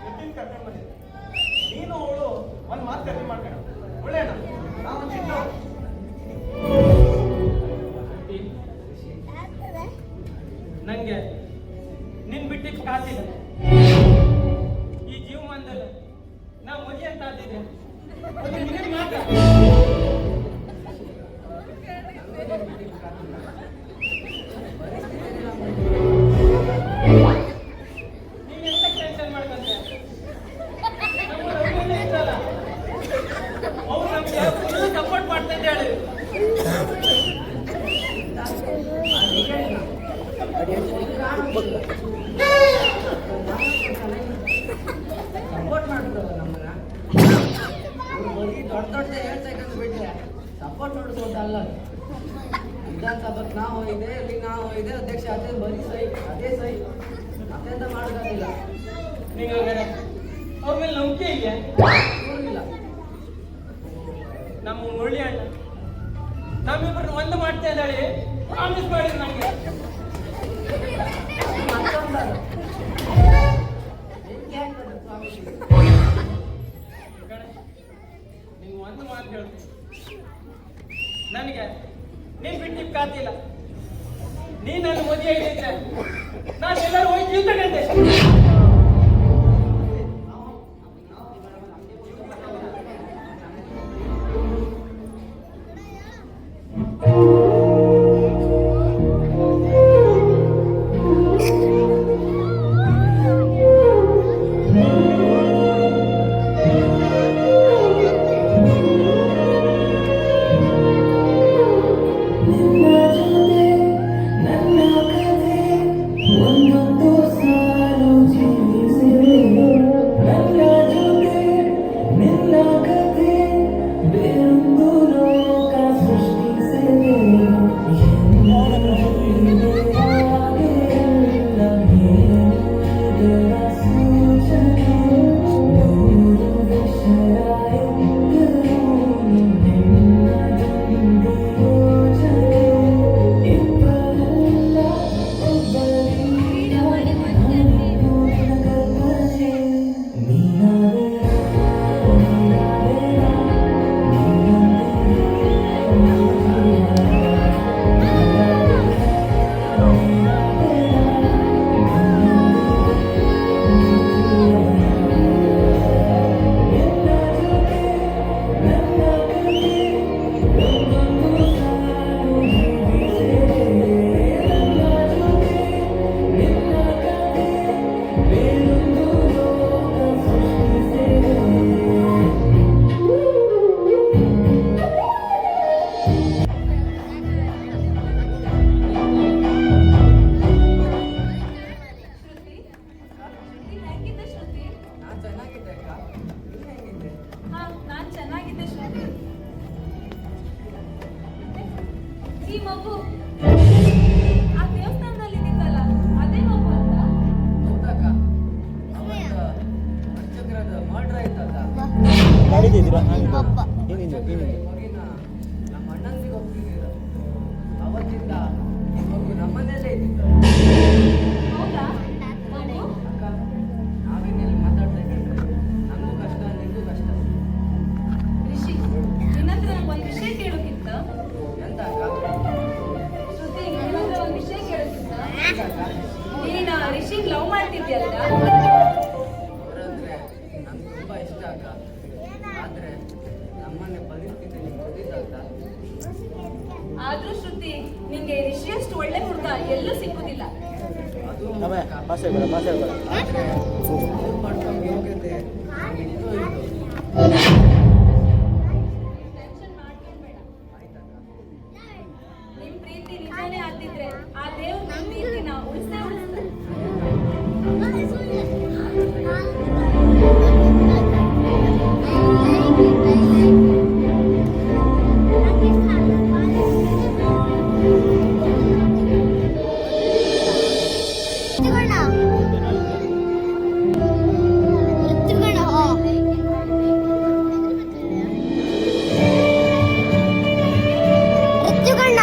ನಿತಿನ್ ಕರ್ಕೊಂಡು ಬಂದಿದ್ದೆ ನೀನು ಅವಳು ಒಂದು ಮಾತು ಕಮ್ಮಿ ಮಾಡ್ಬೇಡ ಒಳ್ಳೆಯ ನಾವು ಚಿಕ್ಕ ನಂಗೆ ನಿನ್ ಬಿಟ್ಟಿದ್ದು ಕಾತಿಲ್ಲ. ಈ ಜೀವಮಾನದಲ್ಲಿ ನಾ ಮದುವೆ ಅಂತ ಆದಿದ್ದೆ ಅದು ನಿನಗೆ ಮಾತ್ರ. ನೀನ್ ಎಂತ ಟೆನ್ಷನ್ ಮಾಡ್ಕೊಂಡೆ? ನಮ್ಮ ರವಿಯಣ್ಣ ಇದ್ದಲ್ಲ, ಅವ್ರು ನಮ್ಗೆ ಫುಲ್ ಸಪೋರ್ಟ್ ಮಾಡ್ತಾ ಇದ್ದಾಳೆ. ಸಪೋರ್ಟ್ ಮಾಡಿದ್ರು ನಮ್ಮನ್ನ. ಬರೀ ದೊಡ್ಡ ಹೇಳ್ತಕ್ಕಂಥ ಬಿಟ್ಟರೆ ಸಪೋರ್ಟ್ ನೋಡಿಸೋದು ಅಲ್ಲ. ವಿಧಾನಸಭೆಗೆ ನಾವು ಹೋಗಿದೆ, ಇಲ್ಲಿ ನಾವು ಹೋಗಿದೆ, ಅಧ್ಯಕ್ಷ ಅದೇ ಬರೀ ಸೈ ಅದೇ ಸೈ ಮತ್ತೆಂತ ಮಾಡೋದಾಗಿಲ್ಲ. ನೀವು ಅವ್ರ ಮೇಲೆ ನಂಬಿಕೆ ಇದೆಯಾ? ಇಲ್ಲ ನಮ್ಮ ಮುರಳಿ ಅಣ್ಣ ನಮ್ಮಿಬ್ಬರನ್ನ ಒಂದು ಮಾಡ್ತಾ ಇದ್ದಾಳೆ. ಪ್ರಾಮಿಸ್ ಮಾಡಿದ್ರು ನನಗೆ. ಮತ್ತೊಂದು ಹೆಂಗೆ ಆಗ್ತದೆ ಸ್ವಾಮಿ? ನೀವು ಒಂದು ಮಾತು ಹೇಳ್ತೀನಿ, ನನಗೆ ನೀನ್ ಬಿಟ್ಟಿದ್ದು ಕಾತಿಲ್ಲ. ನೀನ್ ನನ್ನ ಮದುವೆ ಆಗಿದ್ದೆ ನಾನು ಎಲ್ಲರೂ ಹೋಗಿ ನಿಂತಕಂಡೆ. ಮಗು ಆ ದೇವಸ್ಥಾನದಲ್ಲಿ ಇದ್ದಿದ್ದಲ್ಲ ಅದೇ ಮಗು ಅಂತ? ಹೌದಕ್ಕ ಅವತ್ತು ಅರ್ಚಕರದ ಮರ್ಡರ್ ಆಯ್ತಲ್ಲ ಮಾಡಿದ್ದೀರಾ ಅರ್ಚಕರ ಮಗಿನ ನಮ್ಮ ಅಣ್ಣಂದಿಗೆ ಒಪ್ಪಿದ್ದೀರ ಅವತ್ತಿಂದ ಈ ಮಗು ನಮ್ಮನೆಯಲ್ಲೇ ಇದ್ದಿತ್ತು. ಹೌದಾ ಮಗು? ಅಕ್ಕ ನಾವೇನೆಲ್ಲಿ ಮಾತಾಡ್ತಾ ಇದ್ದೀವಿ, ನಮಗೂ ಕಷ್ಟ ನಿಮಗೂ ಕಷ್ಟ. ರಿಷಿ ನಿನ್ನತ್ರ ನಂಗೊಂದು ವಿಷಯ ಕೇಳೋಕ್ಕಿತ್ತ? ಎಂತ ಅಕ್ಕ? ಶ್ರುತಿ ನಿನ್ನತ್ರ ಒಂದು ವಿಷಯ ಕೇಳೋಕ್ಕಿತ್ತ? ಎಂತ ಅಕ್ಕ? ನೀನು ರಿಷಿಗ್ ಲವ್ ಮಾಡ್ತಿದ್ಯಲ್ಲ? ಅವರಂದ್ರೆ ನಂಗೆ ತುಂಬಾ ಇಷ್ಟ ಅಕ್ಕ. ಆದ್ರೆ ನಮ್ಮನೆ ಪರಿಸ್ಥಿತಿ ನಿಮ್ಗೆ ಗೊತ್ತಿದ್ದಕ್ಕ. ಆದ್ರೂ ಶ್ರುತಿ ನಿಂಗೆ ರಿಷಿಯಷ್ಟು ಒಳ್ಳೆ ಹುಡುಗ ಎಲ್ಲೂ ಸಿಕ್ಕುದಿಲ್ಲ. ಅದು ಅಮ್ಮ ಅಕ್ಕ. ಪಾಸ್ ಆಗ್ಬೇಡ ಆದ್ರೆ ಲವ್ ಮಾಡ್ಕೊಂಡು ಯೋಗ್ಯತೆ ನಂಗೆ ಇತ್ತು ಇತ್ತು. ಟೆನ್ಷನ್ ಮಾಡ್ಕೊಂಬೇಡ. ಆಯ್ತಕ್ಕ. ನಿಮ್ ಪ್ರೀತಿ ನಿಜಾನೇ ಆಗ್ತಿದ್ರೆ ಆ ದೇವ್ರ ನಿಮ್ ಪ್ರೀತಿನ ಉಳಿಸೇ ಉಳಿಸ್ತಾರೆ. ಹೋಗ್ಬೇಡ ನೀವೇನಿಲ್ಲ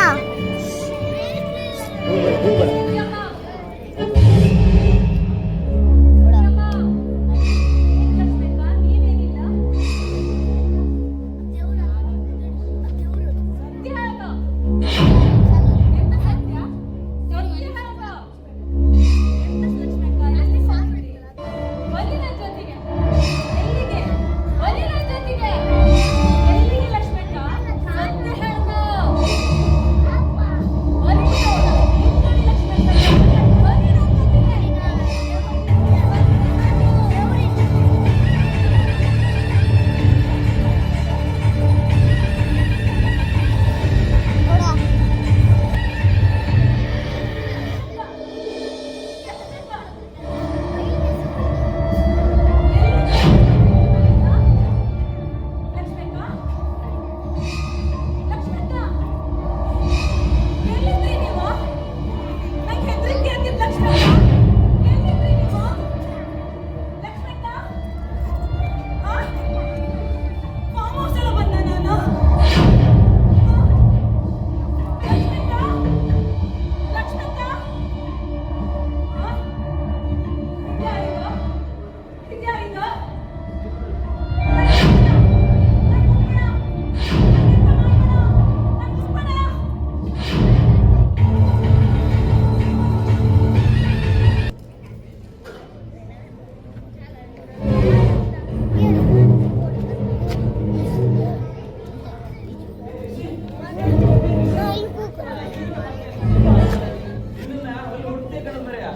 ನಿನ್ನ ಅಲ್ಲಿ ಹುಡುಕ್ತೆ ಕಣ ಮರೆಯ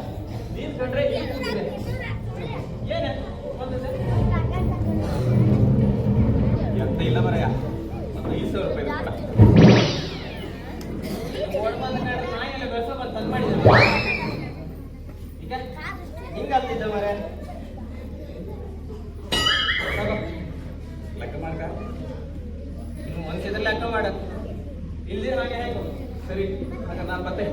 ನೀನ್ ಕಂಡ್ರೆ ಏನ ಎಂತ ಇಲ್ಲ ಮರೆಯ ಒಂದು 5,000 ರೂಪಾಯಿ ಓಡ್ಬಂದ ನಾಯಿಲ್ಲ ಬೆಸ ಬಂದು ತಂದು ಮಾಡಿದ ಈಗ ಹಿಂಗಲ್ತಿದ್ದ ಮರೆ ಲೆಕ್ಕ ಮಾಡ್ಕ ಇನ್ನು ಒಂದ್ಸದಲ್ಲಿ ಲೆಕ್ಕ ಮಾಡ ಇಲ್ಲಿ ಹಾಗೆ ಹೇಗೋ ಸರಿ ಹಾಗಾದ್ರೆ ನಾನು ಮತ್ತೆ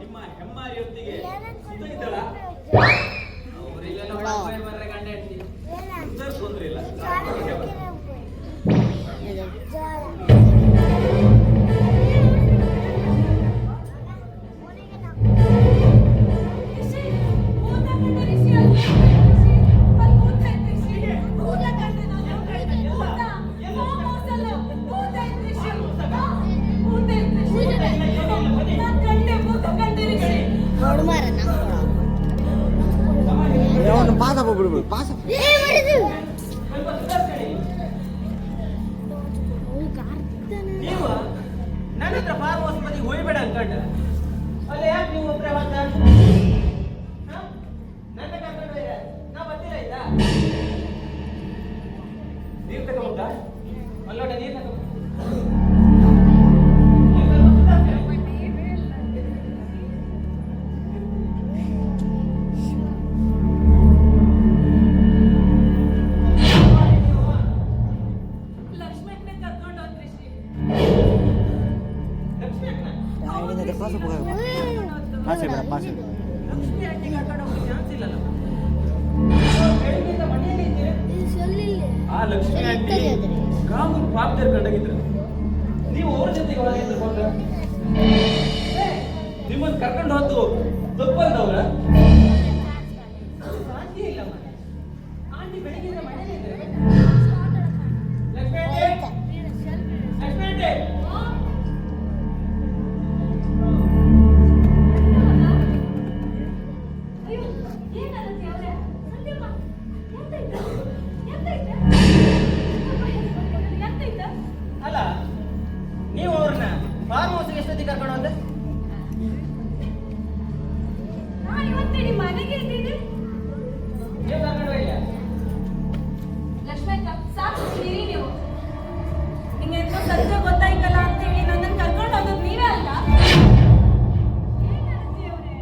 ನಿಮ್ಮ ಹೆಮ್ಮಾರಿಯೊತ್ತಿಗೆ ಇದ್ದಲ್ಲ ಅವರಿಗೆಲ್ಲ ಬರ್ರೆ ಗಂಡ ಹೆಂಡತಿ ತೊಂದ್ರೆ ಇಲ್ಲ ಅವನು ಪಾಸ್ ಬಿಡ್ಬೋದು ಪಾಸ್ ನೀವು ನನ್ನ ಹತ್ರ ಫಾರ್ಮ್ ಹೌಸ್ ಬದಿಗೆ ಹೋಗ್ಬೇಡ ಅನ್ಕೊಂಡ ಅಲ್ಲ ಯಾಕೆ ನೀವು ಒಬ್ಬರೇ ಬಂದ ನನ್ನ ಕರ್ಕೊಂಡು ನಾ ಬರ್ತೀರ ಆಯ್ತಾ ನೀವ್ ತಗೊಂಡ ಅಲ್ಲ ಒಂದು ಲೋಟ ನೀರು ತಗೋ. ಲಕ್ಷ್ಮಿ ಅಕ್ಕನ ಕರ್ಕೊಂಡು ಹೋದ್ರಿ ಶ್ರೀ. ಲಕ್ಷ್ಮಿ ಅಕ್ಕ ಪಾಸ್ ಪಾಸ್ ಬೇಡ ಪಾಸ್ ಲಕ್ಷ್ಮಿ ಅಕ್ಕಿ ಕರ್ಕೊಂಡು ಹೋಗೋ ಚಾನ್ಸ್ ಇಲ್ಲಲ್ಲ. ಬೆಳಗ್ಗೆಯಿಂದ ಮನೆಯಲ್ಲಿ ಇದ್ದೀರಿ. ಆ ಲಕ್ಷ್ಮಿ ಆಂಟಿ ಕಾಮನ್ ಪಾಪ್ದೇರ್ ಕಂಡಾಗಿದ್ರು. ನೀವು ಅವ್ರ ಜೊತೆಗೆ ಹೋಗಿದ್ರು ಬಂದ್ರೆ ನಿಮ್ಮನ್ನು ಕರ್ಕೊಂಡು ಹೋದ್ದು ತಪ್ಪಲ್ದವ್ರ ಶಾಂತಿ ಇಲ್ಲ ಮನೆ. ಆಂಟಿ ಬೆಳಗ್ಗೆಯಿಂದ ಮನೆಯಲ್ಲಿ ಇದ್ದಾರೆ. Lakshmi aunty, Lakshmi aunty. ಅಯ್ಯೋ ಏನಾಗುತ್ತೆ ಅವ್ರೆ? ಸತ್ಯಮ್ಮ ಎಂತಾಯ್ತು? ಎಂತಾಯ್ತು? ಎಂತಾಯ್ತು? ಅಲ್ಲ ನೀವು ಅವ್ರನ್ನ ಫಾರ್ಮ್ ಹೌಸ್ಗೆ ಎಷ್ಟೊತ್ತಿಗೆ ಕರ್ಕೊಂಡು ಹೋದೆ? ನಾ ಇವತ್ತಿಡೀ ಮನೆಗೆ ಇದ್ದೀನಿ. ನೀವು ಕರ್ಕೊಂಡು ಹೋಗಿಲ್ಲ? ಲಕ್ಷ್ಮಕ್ಕ ಸಾಕು ಇರಿ ನೀವು. ನಿಂಗೆಂತ ಸತ್ಯ ಗೊತ್ತಾಯ್ತಲ್ಲ ಅಂತೇಳಿ ನನ್ನನ್ನು ಕರ್ಕೊಂಡು ಹೋಗೋದು ನೀವೇ ಅಲ್ಲ. ಏನಾಗುತ್ತೆ ಅವ್ರೆ?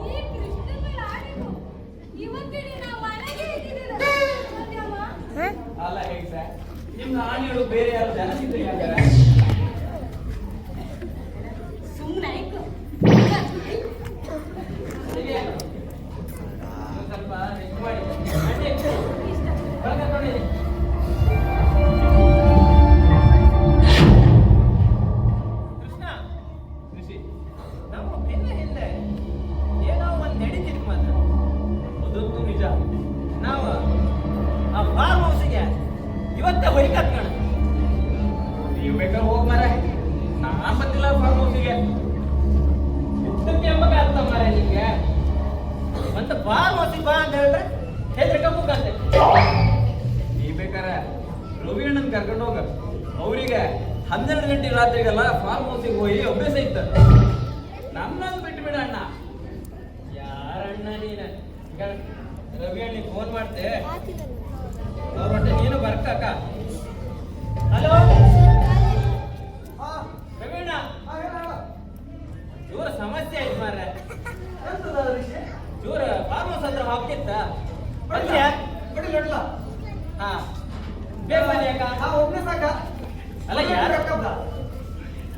ಈ ಕೃಷ್ಣನ ಮೇಲೆ ಆಡಿದ್ದು ಇವತ್ತಿಡೀ ನಾವು ಮನೆಗೆ ಇದ್ದೀರಲ್ಲ ಸತ್ಯಮ್ಮ. ಅಲ್ಲ ಹೇಗೆ ಸರ್ ನಿಮ್ಮ ಆಣಿಗಳು ಬೇರೆ ಯಾರು ಜನ ಸಿಗ್ತಾರೆ ಯಾಕಂದ್ರೆ ಸುಮ್ಮನೆ ಆಯ್ತು. ಹೀಗೆ ಒಂದ್ ಸ್ವಲ್ಪ ರೆಸ್ಟ್ ಮಾಡಿ ಆಂಟಿ, ಒಳಗೆ ಕರ್ಕೊಂಡು ಹೋಗಿ. ಕೃಷ್ಣ ಋಷಿ ನಮ್ಮ ಬೆನ್ನ ಹಿಂದೆ ಏನೋ ಒಂದು ನಡೀತಿತ್ತು ಮಾತ್ರ. ಅದಂತೂ ನಿಜ. ನಾವು ಆ ಫಾರ್ಮ್ ಹೌಸಿಗೆ ಇವತ್ತೇ ಬೈಕತ್ಕೋಣ. ನೀವು ಬೇಕಾದ್ರೆ ಹೋಗ್ ಮಾರ, ನಾನ್ ಬಂದಿಲ್ಲ ಫಾರ್ಮ್ ಹೌಸಿಗೆ. ಇಷ್ಟಕ್ಕೆ ಎಂಬಕ್ಕೆ ಅರ್ಥ ಮಾರ ನಿಮ್ಗೆ. ಮತ್ತೆ ಫಾರ್ಮ್ ಹೌಸಿಗೆ ಬಾ ಅಂತ ಹೇಳಿದ್ರೆ ಹೆದರ್ಕೊಂಬಂತೆ. ನೀವ್ ಬೇಕಾರೆ ರವಿ ಅಣ್ಣನ್ ಕರ್ಕೊಂಡು ಹೋಗ. ಅವರಿಗೆ 12 ಗಂಟೆ ರಾತ್ರಿಗೆಲ್ಲ ಫಾರ್ಮ್ ಹೌಸಿಗೆ ಹೋಗಿ ಅಭ್ಯಾಸ ಇತ್ತ. ನಮ್ಮನ್ನು ಬಿಟ್ಟು ಬಿಡ ಅಣ್ಣ. ಯಾರಣ್ಣ ನೀನ? ಈಗ ರವಿ ಅಣ್ಣಿಗೆ ಫೋನ್ ಮಾಡ್ತೆ, ಅವ್ರ ಹೊಟ್ಟೆ ನೀನು ಬರ್ಕಕ್ಕ. ಹಲೋ ರವೀಣ, ಚೂರ ಸಮಸ್ಯೆ ಆಯ್ತು ಮಾರ್ರೆ. ಚೂರ ಫಾರ್ಮ್ ಹೌಸ್ ಹತ್ರ ಹೋಗ್ತಿತ್ತ ಬರ್ತೀಯಾ? ಹಾ ಬೇಗ ಬನ್ನಿ ಅಕ್ಕ. ಅಲ್ಲ ಯಾರು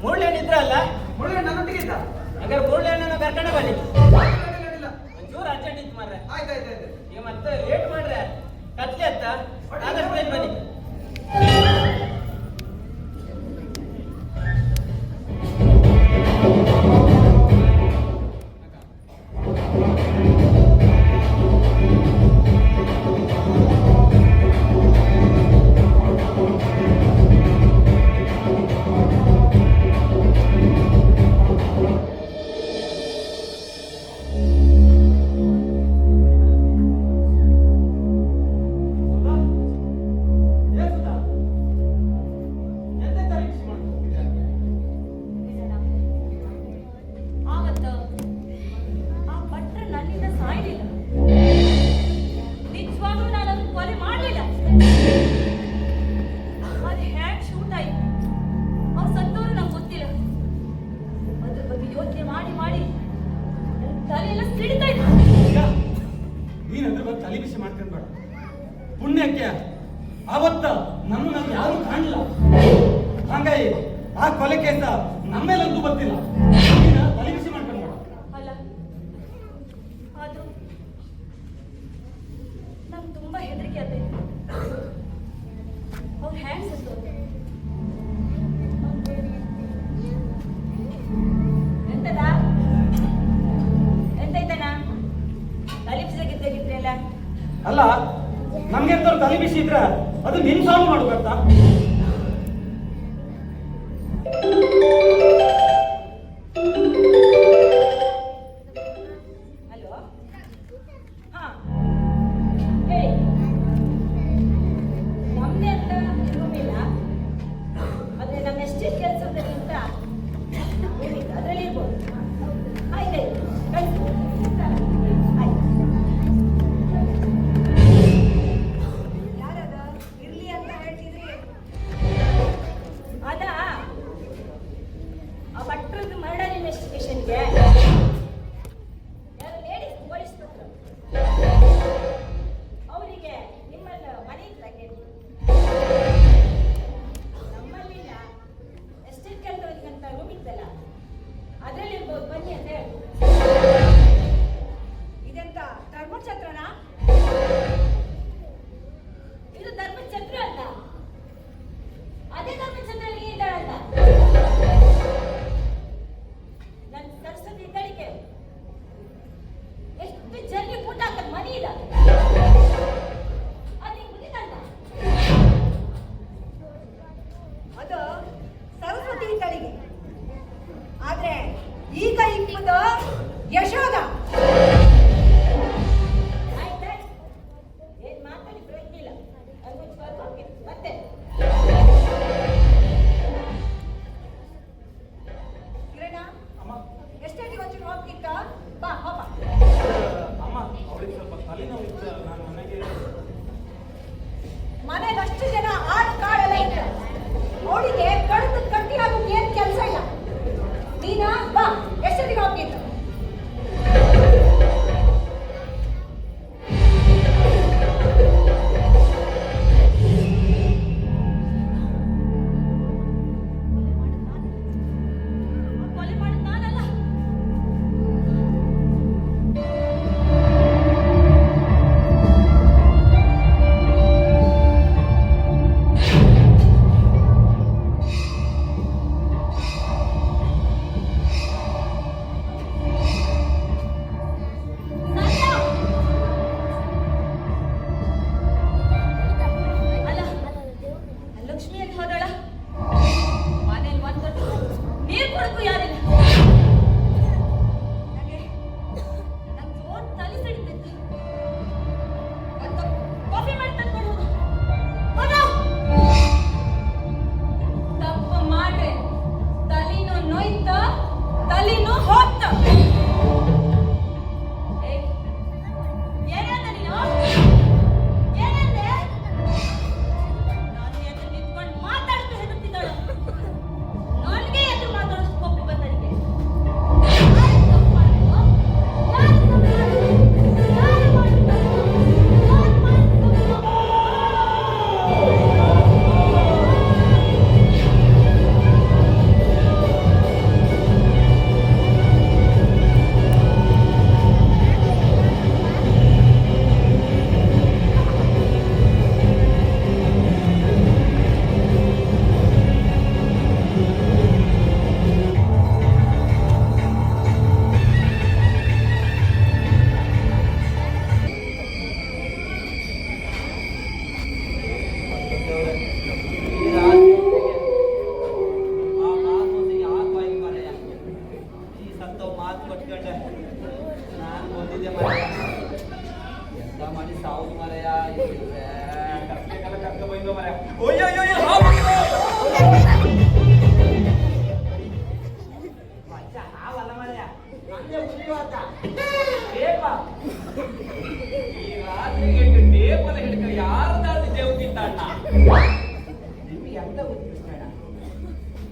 ಮುರಳಿ ಹಣ್ಣು ಇದ್ರಲ್ಲ, ಹಾಗಾದ್ರೆ ಮುರಳಿ ಹಣ್ಣನ್ನು ಕರ್ಕೊಂಡೆ ಬನ್ನಿ. ಒಂಚೂರು ಅರ್ಜೆಂಟ್ ಇತ್ತು ಮಾರ್ರೆ. ಈಗ ಮತ್ತೆ ಲೇಟ್ ಮಾಡ್ರೆ ಕತ್ಲೆ ಅತ್ತ. ಆದಷ್ಟು ಬೇಗ ಬನ್ನಿ. ಆವತ್ತು ಆ ಭಟ್ರು ನನ್ನಿಂದ ಸಾಯ್ಲಿಲ್ಲ. ನಿಜವಾಗ್ಲೂ ನಾನು ಅದನ್ನ ಕೊಲೆ ಮಾಡಲಿಲ್ಲ. ಅದು ಹ್ಯಾಕ್ ಶೂಟ್ ಆಯ್ತು, ಅವ್ರು ಸತ್ತವರು ನಂಗೆ ಗೊತ್ತಿಲ್ಲ. ಅದ್ರ ಬಗ್ಗೆ ಯೋಚನೆ ಮಾಡಿ ಮಾಡಿ ನನ್ನ ತಲೆಯೆಲ್ಲ ಸಿಡಿತಾ ಇತ್ತು. ನೀನ್ ಅದ್ರ ಬಗ್ಗೆ ತಲೆ ಬಿಸಿ ಮಾಡ್ಕೊಂಡ್ಬೇಡ. ಪುಣ್ಯಕ್ಕೆ ಅವತ್ತ ನಮ್ಮನ್ನ ಯಾರು ಕಾಣಲಿಲ್ಲ. ಹಂಗಾಗಿ ಆ ಕೊಲೆ ಕೇಸ ನಮ್ಮೇಲಂತೂ ಬರ್ತಿಲ್ಲ. ನೀನ ತಲೆ ಬಿಸಿ ಮಾಡ್ಕೊಂಡ್ಬೇಡ. ಅಲ್ಲ ಆದ್ರೂ ನಂಗೆ ತುಂಬಾ ಹೆದರಿಕೆ ಆಗ್ತೈತೆ. ಅವ್ರು ಹ್ಯಾಂಡ್ ಸತ್ತು ಎಂತದ ಎಂತೈತನ ತಲಿಪ್ಸಾಗಿದ್ದಾಗಿದ್ರಲ್ಲ. ಅಲ್ಲ ನಮ್ಗೆ ತಲೆ ಬಿಸಿ ಇದ್ರ ಅದು ನಿನ್ ಸಾಲ್ವ್ ಮಾಡ್ಬೇಕಾ? ಹಲೋ ಹಾ ಹೇಳಿ. ನಮ್ದೇ ಅಂತ ರೂಮಿಲ್ಲ, ಆದ್ರೆ ನಮ್ಮ ಎಷ್ಟೇ ಕೆಲಸದಲ್ಲಿಂತ ಅದರಲ್ಲಿ ಇರ್ಬೋದು. ಆಯ್ತಾಯ್ತು ಕಳಿಸಿ. ಆಯ್ತು ಯಾರದ ಇರ್ಲಿ ಅಂತ ಹೇಳ್ತಿದ್ರು. ತಲೆನೋವು ಇತ್ತು, ನಾನು ಮನೆಗೆ ಮನೇಲಿ ಅಷ್ಟು ಜನ ಆಟ ಕಾಡೆಲ್ಲ ಇಟ್ಟ ಅವಳಿಗೆ ಕಡ್ದು ಕಟ್ಟಿ ಆಗೋಕೆ ಏನ್ ಕೆಲಸ ಇಲ್ಲ. ನೀನಾ ಬಾ, ಎಷ್ಟೊತ್ತಿಗೆ ಹೋಗ್ತಿತ್ತು? ಕೊಲೆ ಮಾಡಿದ್ ನಾನಲ್ಲ. ಅಲ್ಲ, ಲಕ್ಷ್ಮಿ ಎಲ್ಲಿ ಹೋದಳ? ಮನೇಲಿ ಒಂದು ನೀರು ಕೊಡಕ್ಕೂ ಯಾರಿಲ್ಲ. ನಂಗೆ ಜೋರ್ ತಲೆ ಸಿಡಿತಿತ್ತು. ಒಂದು ಕಾಫಿ ಮಾಡಿ ತಂದ್ಕೊಡು ಹೋಗು. ತಪ್ಪು ಮಾಡ್ರೆ ತಲೆನೂ ನೋಯ್ತ, ತಲೆನೂ ಹೋಗ್ತ. ಏನಂದ ನೀನು? ಏನಂದೆ? ನಾನು ಎದುರು ನಿಂತ್ಕೊಂಡು ಮಾತಾಡ್ತಾ ಹೆದರ್ತಿದ್ದಾಳು. ನನಗೆ ಎದುರು ಮಾತಾಡೋಷ್ಟು ಕೋಪ ಬಂದನಿಗೆ. ಯಾರು ತಪ್ಪು ಮಾಡಿದ್ರು? ಯಾರು ತಪ್ಪು ಮಾಡಿದ್ರು? ಯಾರು ಮಾಡಿದ್ರು ತಪ್ಪು? ಯಾರು ಮಾಡಿದ್ರು ತಪ್ಪು? ಆ ಮಾತು ಯಾಕೆ ಮಾರಯ್ಯ? ಈ ಸತ್ತವ್ ಮಾತು ಕಟ್ಕೊಂಡೆ ನಾನು ಬಂದಿದ್ದೆ ಮಾರಯ್ಯ. ಎಂತ ಮಾಡಿ ಸಾವು ಮಾರಯ್ಯ. ಕರ್ಕೆಲ್ಲ ಕರ್ಕ ಬಂದು ಮರ ಮಚ್ಚ ಹಾವಲ್ಲ ಮಾರಯ್ಯ, ನಂದೇ ಉಳಿಯುವಾತ ಟೇಪ. ಈ ರಾತ್ರಿಗೆ ಟೇಬಲ್ ಹಿಡ್ಕ ಯಾರ್ದಾದ್ರು ದೇವ್ತಿದ್ದ ಅಣ್ಣ. ನಿಮ್ಗೆ ಎಂತ ಗೊತ್ತಿಲ್ಲ ಬೇಡ.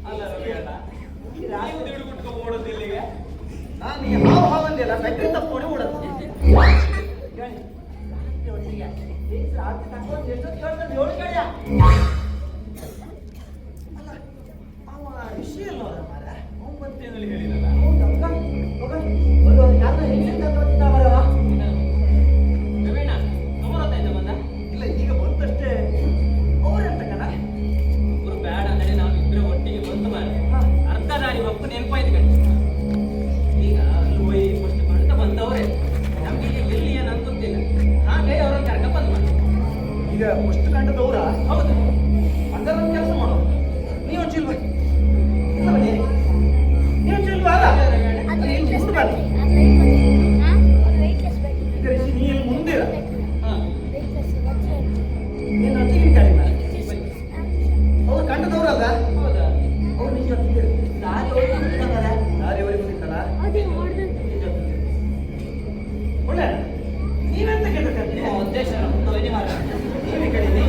ಅಲ್ಲ ರವಿ ಅಣ್ಣ, ನೀವು ದಿಡುಗುಟ್ಕೊ ಓಡೋದು ಇಲ್ಲಿಗೆ. ನಾನು ಈ ಹಾವು ಹಾವಂದಿಲ್ಲ ಸಕ್ಕರೆ ತಪ್ಪೋಡಿ ಓಡೋದು. ಅಲ್ಲ, ಅವ ವಿಷಯ ಅಲ್ಲವರ ಮಾರ. ಒಂಬತ್ತೇನಲ್ಲಿ ಹೇಳಿದಲ್ಲ. ರವೀಣ ತೊಂಬರತ್ತೈದು ಬಂದ. ಇಲ್ಲ, ಈಗ ಬಂತಷ್ಟೇ. ಅವ್ರೆಂತ ಕಣ? ಒಬ್ರು ಬೇಡ ಅಂದ್ರೆ ನಾವು ಇಬ್ಬರು ಒಟ್ಟಿಗೆ ಬಂದು ಮಾರೆ ಅರ್ಧ ದಾರಿ ಒಪ್ಪು ನೆನಪಾಯ್ತು ಕಣೆ. ಈಗ ಅಲ್ಲಿ ಹೋಗಿ ಫಸ್ಟ್ ಬಂತ ಬಂದವ್ರೆ. ನಮ್ಗೆ ಈಗ ಎಲ್ಲಿ ಏನು ಅಂತ ಗೊತ್ತಿಲ್ಲ. ಹಾಗೆ ಅವ್ರನ್ನ ಕರ್ಕ ಬಂದ್ ಮಾಡಿ. ಈಗ ಫಸ್ಟ್ ಗಂಟದವ್ರ ಹೌದು, ಹಂಗಾರ ಒಂದು ಕೆಲಸ ಮಾಡು. ನೀವೊಂಚಿಲ್ವ? ಇಲ್ಲ ಬನ್ನಿ, ನೀವೊಂಚಿಲ್ವ? ಅಲ್ಲ ಅಲ್ಲಿ ಇಲ್ಲಿ ಕೂತ್ಬೇಡ. ಈಗ ರಿಷಿ, ನೀ ಇಲ್ಲಿ ಮುಂದಿರ. ಹಾ ನೀನು ಅತ್ತಿಗೆ ಕಾಡಿನ ಅವ್ರು ಕಂಡದವ್ರಲ್ಲ, ಹೌದಾ? ಅವ್ರು ನಿಜ ಅತ್ತಿಗೆ ದಾರಿ ದಾರಿಯವರೆಗೂ ಸಿಕ್ಕಲ್ಲ. ಒಳ್ಳೆ ನೀವೆಂತ ಕೇಳ್ಬೇಕಂತ ಉದ್ದೇಶ ಮುಂದೆ ಮಾರ. ನೀವೇ ಕಡೀನಿ.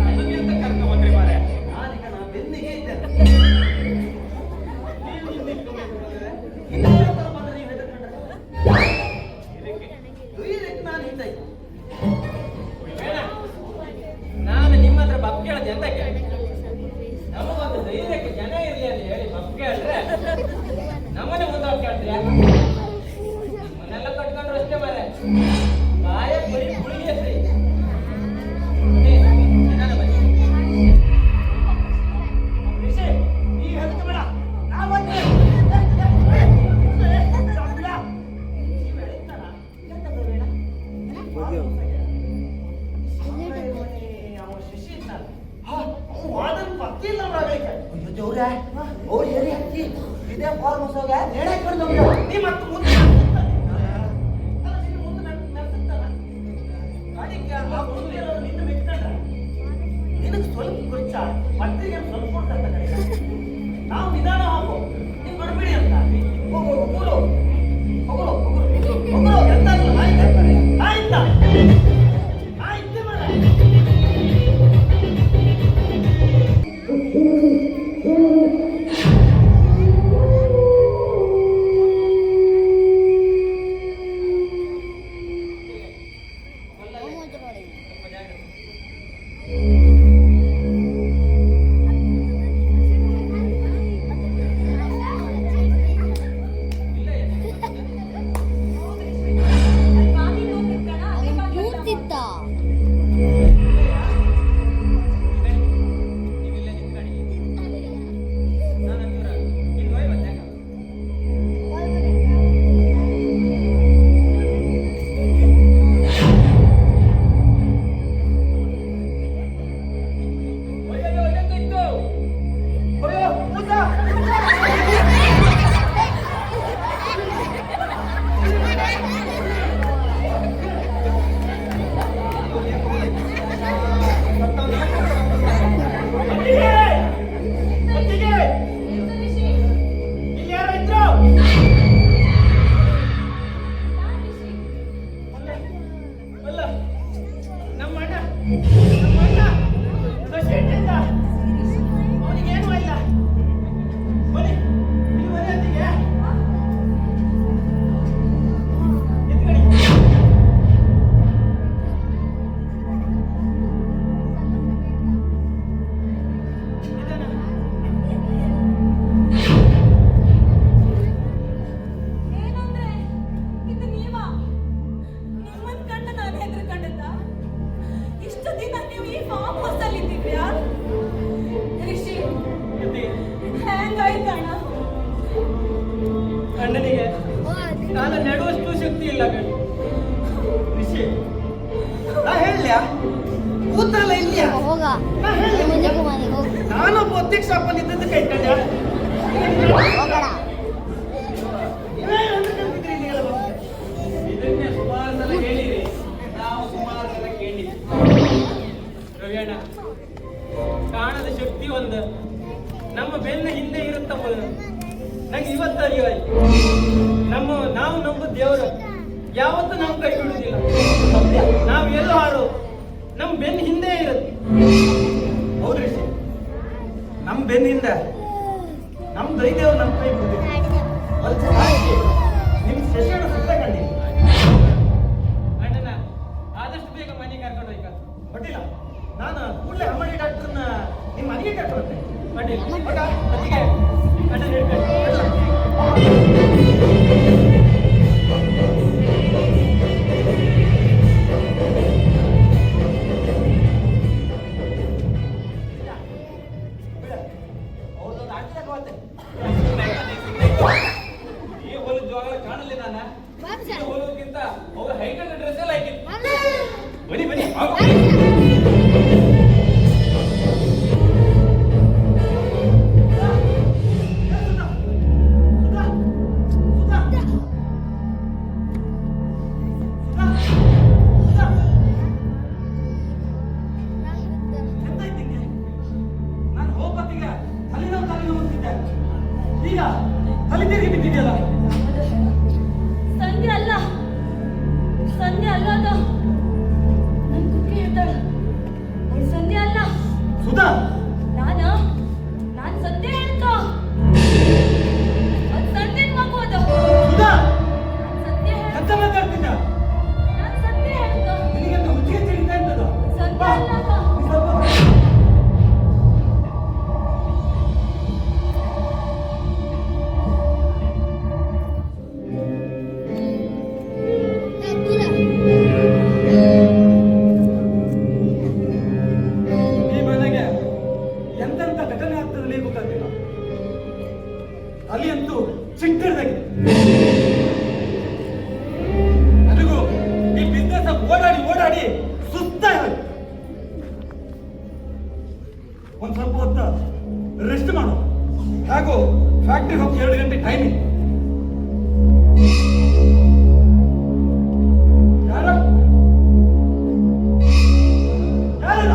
ನಮಗೆಂತ ಕರ್ಕ ಬಂದ್ರಿ ಮಾರೆ? ನಾನೀಗ ನಾ ಬೆನ್ನಿಗೆ ಇದ್ದೇನೆ. ನೀವು ಹಿಂದೆ ಇಟ್ಕೊಂಡ್ಬೇಕು ಬಂದ್ರೆ ಇನ್ನೊಂದು ಥರ ಬಂದ್ರೆ ನೀವು ಹೆದರ್ಕೊಂಡ್ರೆ ಇದಕ್ಕೆ ಧೈರ್ಯಕ್ಕೆ ನಾನು ಹಿಂದಾಯ್ತು. ಬೇಡ, ನಾನು ನಿಮ್ಮ ಹತ್ರ ಬಪ್ ಕೇಳದೆ ಎಂತಕ್ಕೆ? ನಮಗೊಂದು ಧೈರ್ಯಕ್ಕೆ ಜನ ಇರ್ಲಿ ಅಂತ ಹೇಳಿ ಬಪ್ ಕೇಳಿದ್ರೆ ನಮ್ಮನೆ ಮುಂದೆ ಕೇಳ್ತೀಯ? ಮನೆಲ್ಲ ಕಟ್ಕೊಂಡ್ರು ಅಷ್ಟೇ ಮಾರೆ. ಬಾಯ ಬರೀ ಗುಳಿಗೆ ಸರಿ. ಏನಾನ ಬನ್ನಿ. ರಿಷಿ, ಈಗ ಹೆದರ್ಕೋಬೇಡ. ನಾ ಬಂದೆ. ಅವ ಶಿಶಿ ಇದ್ನಲ್ಲ, ಅವ್ನು ವಾದನ ಪತ್ತಿ ಇಲ್ಲ ಮಾಡ್ಬೇಕು. ಅಯ್ಯೋ ದೇವ್ರೆ, ಅವ್ರು ಏರಿ ಹಚ್ಚಿ ಇದೇ ಫಾರ್ಮ್ ಹೌಸ್ ನೇಣೆ ಕಡ್ದು ನೀ ಮತ್ತೆ ಮುಂದೆ ಅಲ್ಲ, ನಿನ್ನ ಮುಂದೆ ಮೆರೆಸುತ್ತಲ್ಲ. ಗಾಡಿಗೆ ಆ ಮುಂದೆ ಇರೋರು ನಿನ್ನ ಮೆಚ್ಕೊಂಡ್ರ. ನಿನಗೆ ಸ್ವಲ್ಪ ಹುಚ್ಚ ಮಟ್ಟಿಗೆ ಸ್ವಲ್ಪ ಕೊಡ್ತಂತ ಕಡೆ ನಾವು ನಿಧಾನ ಹೋಗು ನೀವು ಬರ್ಬೇಡಿ ಅಂತ ಹೋಗು ಹೋಗುರು ಹೋಗುರು ಹೋಗುರು ಹೋಗುರು ಎಂತ ಆಯ್ತಾ ಆಯ್ತು ಮರ ಬಾವಿ ಹೋಗಿದ್ ಕಣ ಅದೇ ಕೂತಿದ್ದ ನೀವಿಲ್ಲ ನಿಂತ್ಕೊಳ್ಳಿ. ನಾನು ಅಂತೀರ, ನೀನು ಹೋಯ್ ಮತ್ತೆ ಯಾಕ? ಒಯ್ಯೋ, ಎಂತಿತ್ತು? ಹೋಯೋ ಊಟ ಮತ್ತಿಗೆ ಎಂತ ಋಷಿ ಇಲ್ಲಿ ಯಾರು ಇದ್ರು ನಾನ್ ಋಷಿ ಅಲ್ಲ, ನಮ್ಮ ಅಣ್ಣ ಸೊಸೈಟಿಯಿಂದ ಅವನಿಗೇನು ಇಲ್ಲ ಬನ್ನಿ ನೀವು ಬನ್ನಿ ಅಂತಿಗೆ ಎತ್ಕೊಳ್ಳಿ ಏನಂದ್ರೆ ಇದು ನೀವಾ ನಿಮ್ಮನ್ ಕಂಡು ನಾನು ಹೆದರ್ಕೊಂಡದ್ದ ಇಷ್ಟು ದಿನ ನೀವು ಈ ಫಾರ್ಮ್ ಹೌಸ್ ಅಲ್ಲಿ ಇದ್ದಿದ್ಯಾ ಋಷಿ ಹೆಂಗಾಯ್ತಣ್ಣ ಅಣ್ಣನಿಗೆ ಕಾಲ ನೆಡುವಷ್ಟು ಶಕ್ತಿ ಇಲ್ಲ ಕಣ್. ಋಷಿ ನಾ ಹೇಳ ಕೂತಲ್ಲ ಇಲ್ಲಿಯ ಹೋಗ ಮುಂದಕ್ಕೆ ಮನೆಗೆ ಹೋಗ ನಾನೊಬ್ಬ ಅಧ್ಯಕ್ಷ ಅಪ್ಪನ ಇದ್ದದ್ದು ಕೈ ಕಂಡ ಹೋಗೋಣ ಇದನ್ನೇ ಸುಮಾರು ಸಲ ಹೇಳಿರಿ, ನಾವು ಸುಮಾರು ಸಲ ಕೇಳಿದ್ವಿ. ರವಿಯಣ್ಣ, ಕಾಣದ ಶಕ್ತಿ ಒಂದು ನಮ್ಮ ಬೆನ್ನ ಹಿಂದೆ ಇರುತ್ತ ನಂಗೆ ಇವತ್ತು ಅರಿವಾಯ್ತು. ನಾವು ನಂಬ ದೇವರು ಯಾವತ್ತೂ ನಾವು ಕೈ ಬಿಡುವುದಿಲ್ಲ. ನಾವು ಎಲ್ಲೋ ಹಾರು ನಮ್ಮ ಬೆನ್ನ ಹಿಂದೆ ಇರುತ್ತೆ. ಹೌದು ಋಷಿ ನಮ್ಮ ಬೆನ್ನಿಂದ ನಮ್ಮ ದೈದೇವ್ರು ನಮ್ಮ ಕೈ ಬಿಡುದಿಲ್ಲ ನಿಮ್ ಶಶಿಯನ್ನು ಸುತ್ತ ಕಂಡಿ ಅಣ್ಣನ ಆದಷ್ಟು ಬೇಗ ಮನೆಗೆ ಕರ್ಕೊಂಡು ಹೋಯ್ಕ. ಬಟ್ಟಿಲ್ಲ ನಾನು ಕೂಡಲೇ ಅಮ್ಮಡಿ ಡಾಕ್ಟರ್ನ ನಿಮ್ಮ ಮನೆಗೆ ಕರ್ಕೊಂಡೆ ಅಡ್ಡಿಲ್ಲ. ಬಟ್ ಅದಕ್ಕೆ ಅಣ್ಣ ಹಿಡ್ಕೊಂಡು ಅವ್ರದ್ದೊಂದು ಆಟ ಹೋಗುತ್ತೆ ಈ ಹೊಲದ ಜಾಗ ಕಾಣಲಿ ನಾನು. ಈ ಹೊಲಕ್ಕಿಂತ ಅವ್ರ ಹೈಟ್ ಡ್ರೆಸ್ ಎಲ್ಲ ಹಾಕಿತ್ತು. ಬನ್ನಿ ಬನ್ನಿ ನಾನು ಹೋಗ್ಬತ್ತೀಗ ತಲೆನೋವು ಅಂತಿದ್ದೆ ಈಗ ತಲೆ ತಿರುಗಿ ಬಿದ್ದಿದೆಯಲ್ಲ ಸಂಧ್ಯೆ ಅಲ್ಲ ಅದು ನನ್ ಕುಕ್ಕಿ ಇರ್ತಾಳ ಅವಳು ಸಂಧ್ಯೆ ಅಲ್ಲ ಸುಧಾ ನಾನ್ ಸತ್ಯ ಹೇಳ್ಕೊ ಅದ್ ಸಂಧ್ಯೆನ್ ಮಗು ಅದು ಸುಧಾ ನಾನ್ ಸತ್ಯ ಎಂತ ಮಾತಾಡ್ತಿದ್ದ ನಾನ್ ಸತ್ಯ ಹೇಳ್ಕೊ ನಿನಗೆ ಹುಚ್ಚಿಗೆ ತಿಳಿತಾ ಇದ್ದದ ಸತ್ಯ ಅಲ್ಲ ಈ ಮನೆಗೆ ಎಂತೆಂತ ಘಟನೆ ಆಗ್ತದೆ ನೀವು ಗೊತ್ತಾಗ್ತಿಲ್ಲ ಅಲ್ಲಿ ಅಂತೂ ಚಿಕ್ಕದಾಗಿದೆ ನನಗೂ ಈ ಬಿಸ್ನೆಸ್ ಓಡಾಡಿ ಸುಸ್ತಾಗಿ ಒಂದ್ ಸ್ವಲ್ಪ ಹೊತ್ತು ರೆಸ್ಟ್ ಮಾಡು ಹಾಗೂ ಫ್ಯಾಕ್ಟ್ರಿಗೆ ಹೋಗಿ 2 ಗಂಟೆ ಟೈಮಿಂಗ್ ಯಾರು ಯಾರಲ್ಲ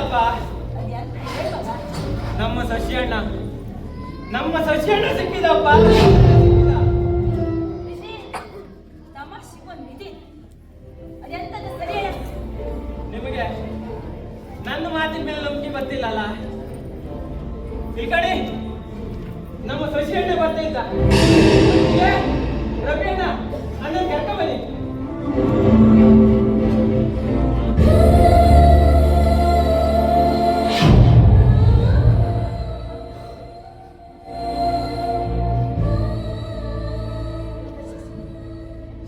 ಸಿಕ್ಕಿದಪ್ಪ. ಅದೆಂತ ಹೇಳ್ಬೋದಾ? ನಮ್ಮ ಸಸ್ಯಣ್ಣ ಸಿಕ್ಕಿದಪ್ಪ. ವಿಧಿ, ತಮಾಷೆಗೊಂದು ವಿಧಿ. ಅದೆಂತದ ಸರಿ ಹೇಳು. ನಿಮಗೆ ನನ್ನ ಮಾತಿನ ಮೇಲೆ ನಂಬಿಕೆ ಬರ್ತಿಲ್ಲಲ್ಲ. ಈ ಕಡೆ ನಮ್ಮ ಸಸ್ಯಣ್ಣ ಬರ್ತಿದ್ದ. ರವಿಯಣ್ಣ ಅಣ್ಣನ ಕರ್ಕ ಬನ್ನಿ.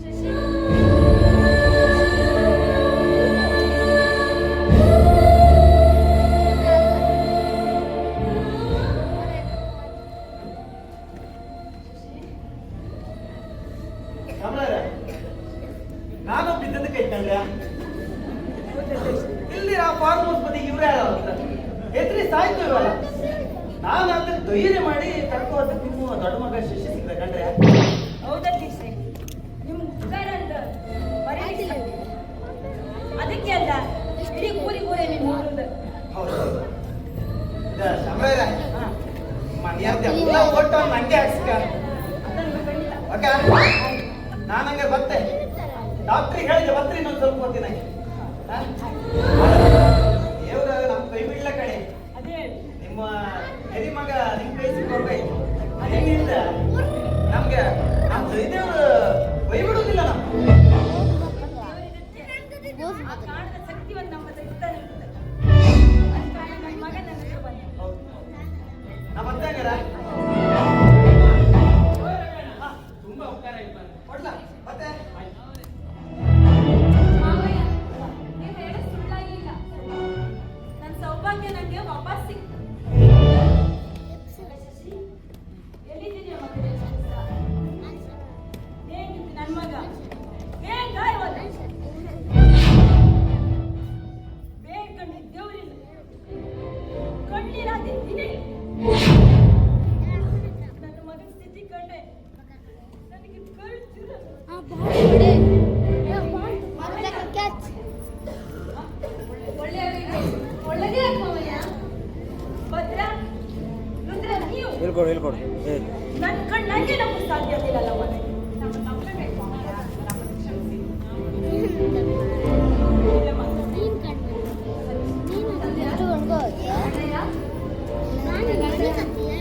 ಶಶಿ, ಸಾಮ್ರಾಜ್ಯ, ನಾನು ಬಿದ್ದದ ಕೈ ಕಂಡ್ಯ ಇಲ್ಲಿ ಆ ಫಾರ್ಮ್ ಹೌಸ್ ಬದಿ ಇವ್ರೇ ಅಂತ ಎದ್ರಿ ಸಾಯ್ತು ಇರಲ್ಲ. ನಾನು ಅದನ್ನ ಧೈರ್ಯ ಮಾಡಿ ಕರ್ಕೋದ ನಿಮ್ಮ ದೊಡ್ಡ ಮಗ ಶಿಷ್ಯ ಸಿಗ್ದ ಕಂಡ್ರೆ. ಹೌದಲ್ರಿ ಶ್ರೀ, ನಿಮ್ ಉಗಾರಂತ ಬರೀಲಿಲ್ಲ. ಅದಕ್ಕೆ ಅಲ್ಲ ಇಡೀ ಊರಿಗೂರೇ ನೀವು ನೋಡುದು. ಹೌದು ಸಾಮ್ರಾಜ್ಯ, ಮನೆಯವ್ರದ್ದೆಲ್ಲ ಒಟ್ಟು ನಂಗೆ ಹಾಕ್ಸಿಕ. ಅದನ್ನು ಖಂಡಿತ. ಓಕೆ, ನಾನಂಗೆ ಬರ್ತೆ. ಡಾಕ್ಟ್ರಿಗೆ ಹೇಳಿದೆ ಬರ್ತೀನಿ ಇನ್ನೊಂದು ಸ್ವಲ್ಪ ಹೊತ್ತಿನ. ದೇವ್ರ ನಮ್ಮ ಕೈ ಬಿಡ್ಲ ಕಡೆ. ಅದೇ ಹೇಳು. ನಿಮ್ಮ ಹಿರಿ ಮಗ ನಿಮ್ ಕೈ ಸಿಕ್ಕೋರ್ಬೇಕು. ಅದೇನಿಲ್ಲ ನಮ್ಗೆ ನಮ್ಮ ದೇವ್ರು ಕೈ ಬಿಡುವುದಿಲ್ಲ. ದೇವರಿರುತ್ತೆ. ಆ ಕಾಣದ ಶಕ್ತಿಯನ್ನು ನಮ್ಮ ತೆಗಿತಾನೆ ಇರ್ತದೆ. ಅದ್ ಕಾರಣ ನನ್ನ ಮಗ ನನ್ನ ಹತ್ರ ಬಂದ. ನಮ್ಮ ಅತ್ತಂಗರ ತುಂಬಾ ಉಪಕಾರ ಆಯ್ತು. ಕೊಡ್ಲಾ ಮತ್ತೆ ಮಾವಯ್ಯ, ನೀವು ಹೇಳೋ ಸುಳ್ಳಾಗಿಲ್ಲ. ನನ್ನ ಸೌಭಾಗ್ಯ ನನಗೆ ವಾಪಸ್ ಸಿಕ್ತು. ಶಶಿ, ಎಲ್ಲಿದ್ದೀರಿ ಮಗನೇ? ಹೇಗಿತ್ತು ನನ್ನ ಮಗ? ಬೇಗ ಇವತ್ತು ಬೇಡ್ಕೊಂಡು ದೇವರಿಲ್ಲ, ಕಣ್ಣೀರಾದೆ ದಿನೇ. ನನ್ನ ಮಗನ ಸ್ಥಿತಿ ಕಂಡೆ ನನಗೆ ಕಳ್ಳು ಚೂರು. ಒಳ್ಳೆದೇ ಮಾವಯ್ಯ. ಭದ್ರ, ರುದ್ರ, ನೀವು ಹೇಳ್ಕೊಡು ಏ ನನ್ನ ಕಣ್ಣಂಗೆ ನಮಗೆ ಸಾಧ್ಯತೆ ಇರಲ್ಲ ಮನೆ.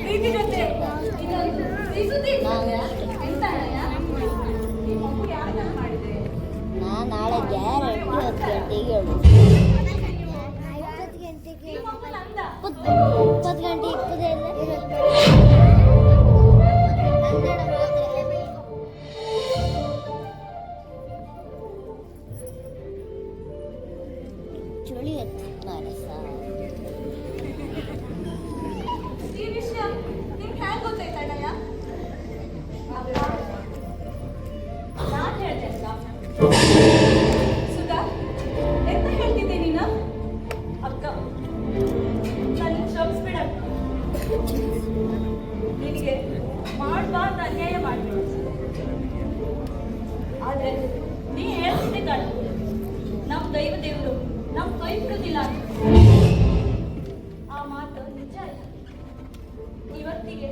ಪ್ರೀತಿ ಜೊತೆ ಪ್ರೀತಿ ಎಂತ ಈ ಮಗು ಯಾರನ್ನ ಮಾಡಿದೆ? ನಾಳೆ ಗ್ಯಾರಂಟಿ 10 ಗಂಟೆಗೆ ಹೇಳು. ಈ ಮಗು ನಂದ. 20 ಗಂಟೆ 20 ಚಳಿ ನರಸ ಈ ವಿಷಯ ನಿಮ್ಗೆ ಹ್ಯಾಂಗ ಗೊತ್ತಾಯ್ತು ಅಣ್ಣಯ್ಯ? ನಾನು ಹೇಳ್ದೆ ಸುಧಾ, ಎಂತ ಹೇಳ್ತಿದ್ದೆ ನೀನು? ಅಕ್ಕ, ನನ್ನ ಕ್ಷಮಿಸ್ಬಿಡ. ನಿನಗೆ ಮಾಡಬಾರ್ದು ಅನ್ಯಾಯ ಮಾಡ್ಬಿಡು. ಆದ್ರೆ ನೀ ಹೇಳ್ತಿದ್ದೆ ಕಾಣ, ನಮ್ಮ ದೈವ ದೇವರು ನಮ್ಮ ಕೈ ಬಿಡುದಿಲ್ಲ ಅಂತ. ಆ ಮಾತು ನಿಜ ಆಯ್ತು. ಇವತ್ತಿಗೆ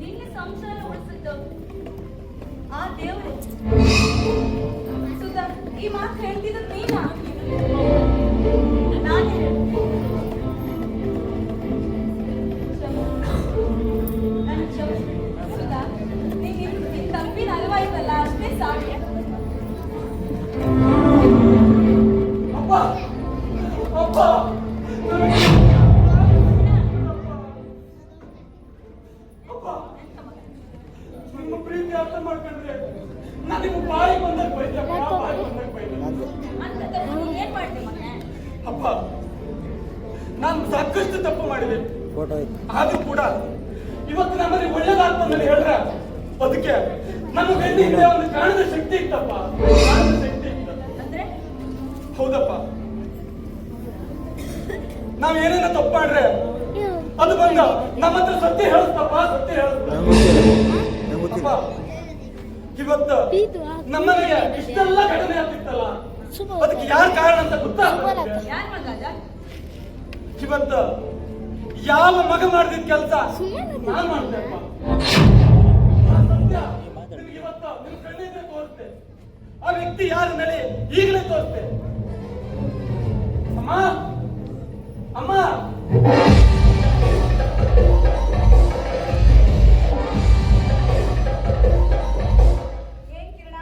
ನಿನ್ನ ಸಂಸಾರ ಉಳಿಸಿದ್ದು ಆ ದೇವರು. ಸುಧಾ, ಈ ಮಾತು ಹೇಳ್ತಿದ್ದು ನೀನಾ? ನಾನೇ ಹೇಳ್ತೀನಿ. ನನ್ನ ಕ್ಷಮಿಸ್ಬಿಡು. ಸುಧಾ, ನಿನ್ನ ತಪ್ಪಿನ ಅರಿವಾಯ್ತಲ್ಲ, ಅಷ್ಟೇ ಸಾಕು. ಅಪ್ಪ ಅಪ್ಪ ಅಪ್ಪ, ನಿಮ್ಮ ಪ್ರೀತಿ ಅರ್ಥ ಮಾಡ್ಕೊಂಡ್ರೆ ನನಗೆ ಬಾಯಿ ಬಂದಾಗ ಬೈತಪ್ಪ, ಬಾಯಿ ಬಂದಾಗ ಬೈತ. ಅಂತದ್ದು ನೀನ್ ಏನ್ ಮಾಡ್ದೆ ಮಗನೇ? ಅಪ್ಪ, ನಾನು ಸಾಕಷ್ಟು ತಪ್ಪು ಮಾಡಿದೆ. ಫೋಟೋ ಐತಿ. ಆದ್ರೂ ಕೂಡ ಇವತ್ತು ನಮಗೆ ಒಳ್ಳೇದಾಗ್ತದೆ ಹೇಳ್ರ. ಅದಕ್ಕೆ ನಮ್ಮ ಬೆನ್ನಿಂದ ಒಂದು ಕಾಣದ ಶಕ್ತಿ ಇತ್ತಪ್ಪ, ಕಾಣದ ಶಕ್ತಿ ಇತ್ತು. ಅಂದ್ರೆ ಹೌದಪ್ಪ, ನಾವ್ ಏನೇನ ತಪ್ಪು ಮಾಡ್ರೆ ಅದು ಬಂದ ನಮ್ಮ ಹತ್ರ ಸತ್ಯ ಹೇಳಿಸ್ತಪ್ಪ, ಸತ್ಯ ಹೇಳಿಸ್ತ. ನಂಗೆ ಗೊತ್ತಿಲ್ಲ. ಅಪ್ಪ, ಇವತ್ತು ನಮ್ಮನೆಗೆ ಇಷ್ಟೆಲ್ಲ ಘಟನೆ ಆಗ್ತಿತ್ತಲ್ಲ, ಅದಕ್ಕೆ ಯಾರ ಕಾರಣ ಅಂತ ಗೊತ್ತಾಗ್ತದೆ. ಯಾರ ಮಗ ಅದ? ಇವತ್ತು ಯಾವ ಮಗ ಮಾಡಿದ ಕೆಲಸ ನಾನ್ ಮಾಡ್ತೇಪ್ಪ. ಇವತ್ತು ನಿಮ್ ಕಣ್ಣಿಂದ ತೋರಿಸ್ತೆ ಆ ವ್ಯಕ್ತಿ ಯಾರ ಮೇಲೆ ಈಗಲೇ ತೋರಿಸ್ತೆ. ಅಮ್ಮ ಅಮ್ಮ ಏನ್ ಕಿರಣ